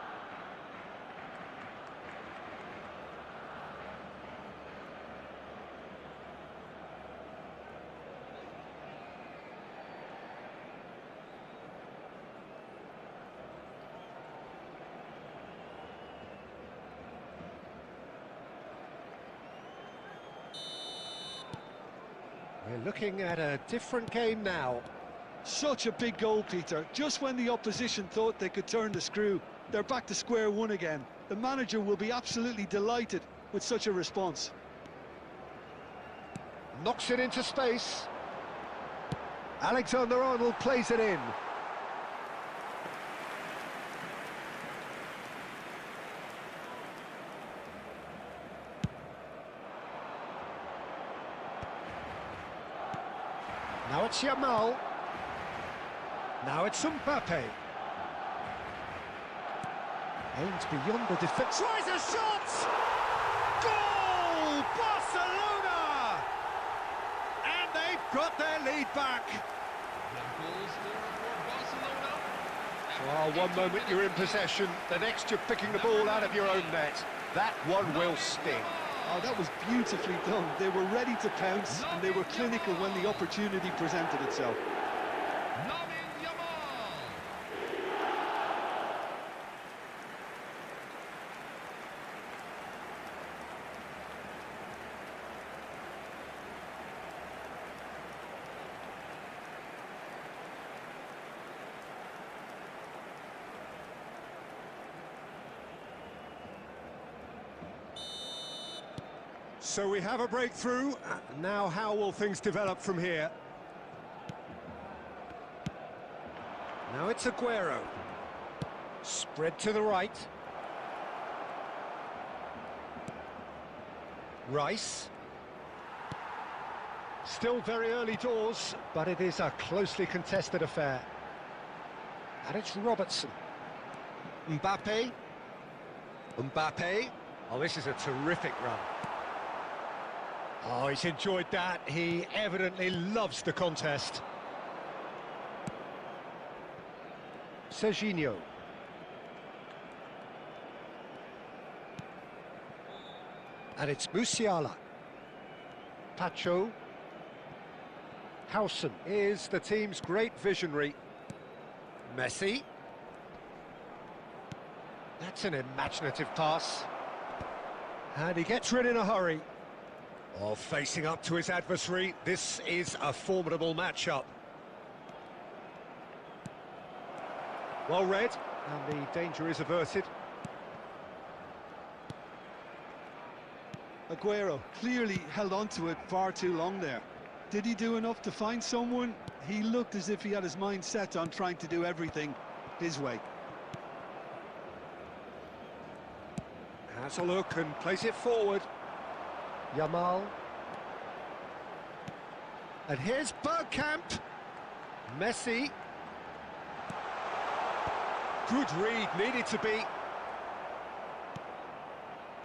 We're looking at a different game now. Such a big goal, Peter. Just when the opposition thought they could turn the screw, they're back to square one again. The manager will be absolutely delighted with such a response. Knocks it into space. Alexander-Arnold plays it in. Now it's Yamal. Now it's Mbappé. Aims beyond the defence. Tries a shot! Goal! Barcelona! And they've got their lead back. Oh, one moment you're in possession, the next you're picking the ball out of your own net. That one will sting. Oh, that was beautifully done. They were ready to pounce, and they were clinical when the opportunity presented itself. Lamine Yamal. So we have a breakthrough. Now how will things develop from here? Now it's Aguero. Spread to the right. Rice. Still very early doors, but it is a closely contested affair. And it's Robertson. Mbappé. Mbappé. Oh, this is a terrific run. Oh, he's enjoyed that. He evidently loves the contest. Serginho. And it's Musiala. Pacho. Howson is the team's great visionary. Messi. That's an imaginative pass. And he gets rid in a hurry. Oh, facing up to his adversary, this is a formidable matchup. Well read, and the danger is averted. Aguero clearly held on to it far too long there. Did he do enough to find someone? He looked as if he had his mind set on trying to do everything his way. Has a look and plays it forward. Yamal. And here's Bergkamp. Messi. Good read, needed to be.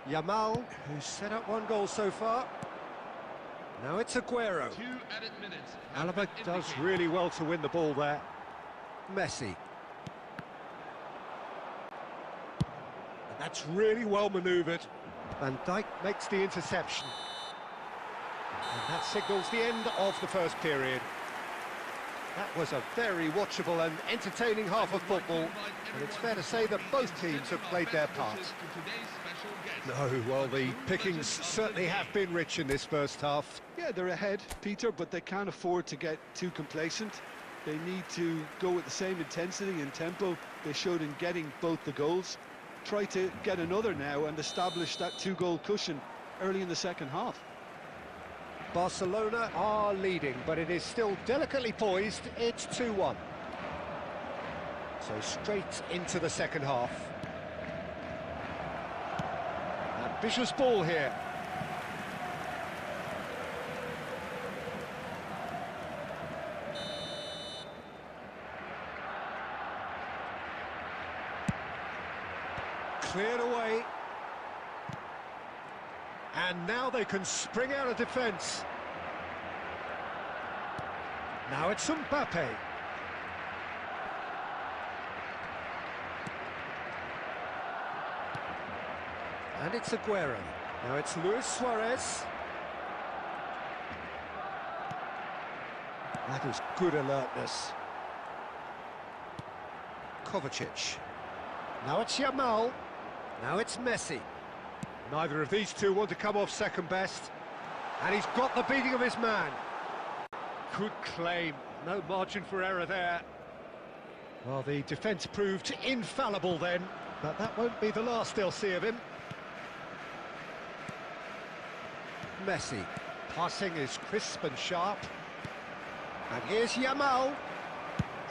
Yamal, who's set up one goal so far. Now it's Aguero. 2 added minutes. Alaba does really well to win the ball there. Messi. And that's really well manoeuvred. Van Dijk makes the interception. And that signals the end of the first period. That was a very watchable and entertaining half of football, and it's fair to say that both teams have played their part. No, well, the pickings certainly have been rich in this first half. Yeah, they're ahead, Peter, but they can't afford to get too complacent. They need to go with the same intensity and tempo they showed in getting both the goals. Try to get another now and establish that 2-goal cushion early in the second half. Barcelona are leading, but it is still delicately poised. It's 2-1. So straight into the second half. Ambitious ball here. Cleared away. And now they can spring out of defence. Now it's Mbappé. And it's Aguero. Now it's Luis Suarez. That is good alertness. Kovacic. Now it's Yamal. Now it's Messi. Neither of these two want to come off second best. And he's got the beating of his man. Good claim. No margin for error there. Well, the defence proved infallible then, but that won't be the last they'll see of him. Messi. Passing is crisp and sharp. And here's Yamal.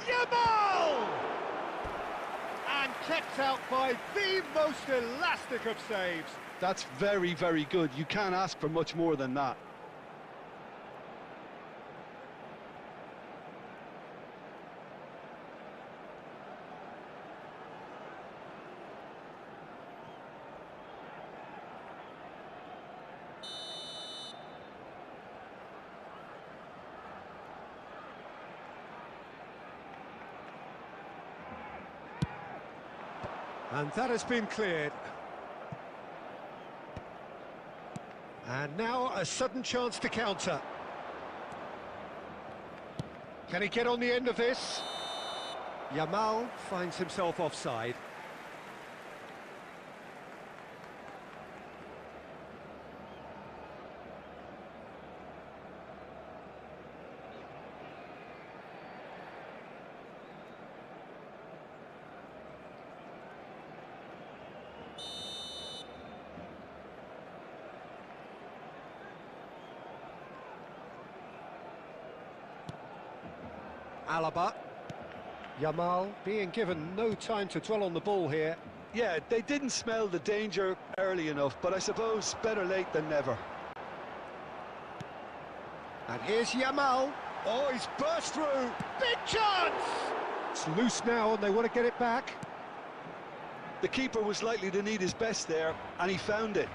Yamal! And kept out by the most elastic of saves. That's very, very good. You can't ask for much more than that. And that has been cleared. And now a sudden chance to counter. Can he get on the end of this? Yamal finds himself offside. Alaba. Yamal being given no time to dwell on the ball here. Yeah, they didn't smell the danger early enough, but I suppose better late than never. And here's Yamal. Oh, he's burst through. Big chance! It's loose now and they want to get it back. The keeper was likely to need his best there, and he found it.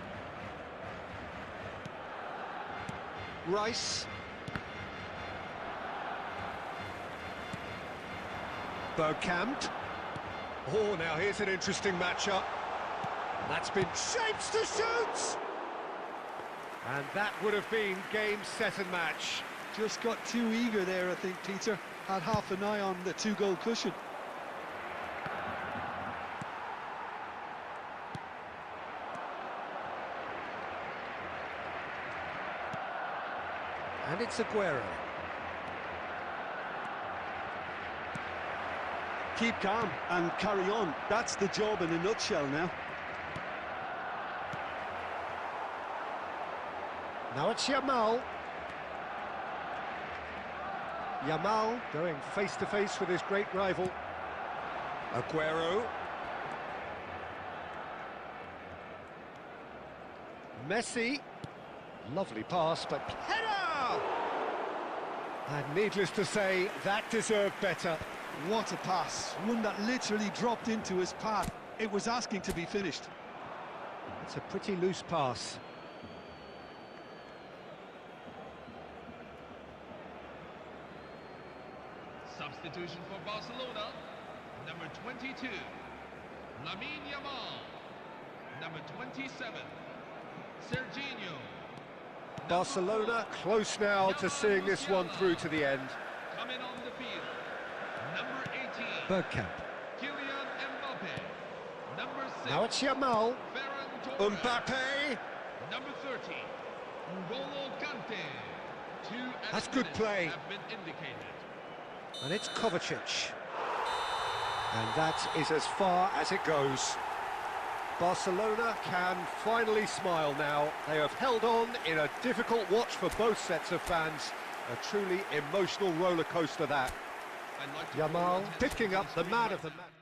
Rice. Bergkamp. Oh, now here's an interesting matchup. That's been shapes to shoot! And that would have been game, set and match. Just got too eager there, I think, Peter. Had half an eye on the two-goal cushion. And it's Aguero. Keep calm and carry on. That's the job in a nutshell now. Now it's Yamal. Yamal going face-to-face with his great rival. Aguero. Messi. Lovely pass, but header! And needless to say, that deserved better. What a pass. One that literally dropped into his path. It was asking to be finished. It's a pretty loose pass. Substitution for Barcelona, number 22, Lamine Yamal, number 27, Serginho. Barcelona close now to seeing this one through to the end. Coming on the field, number 18, Bergkamp. Kylian Mbappé, number 6, Now it's Yamal. Ferran Torres, Mbappé. number 30, N'Golo Kante. That's good play. Have been indicated. And it's Kovacic. And that is as far as it goes. Barcelona can finally smile now. They have held on in a difficult watch for both sets of fans. A truly emotional roller coaster that. Yamal picking up the man of the match.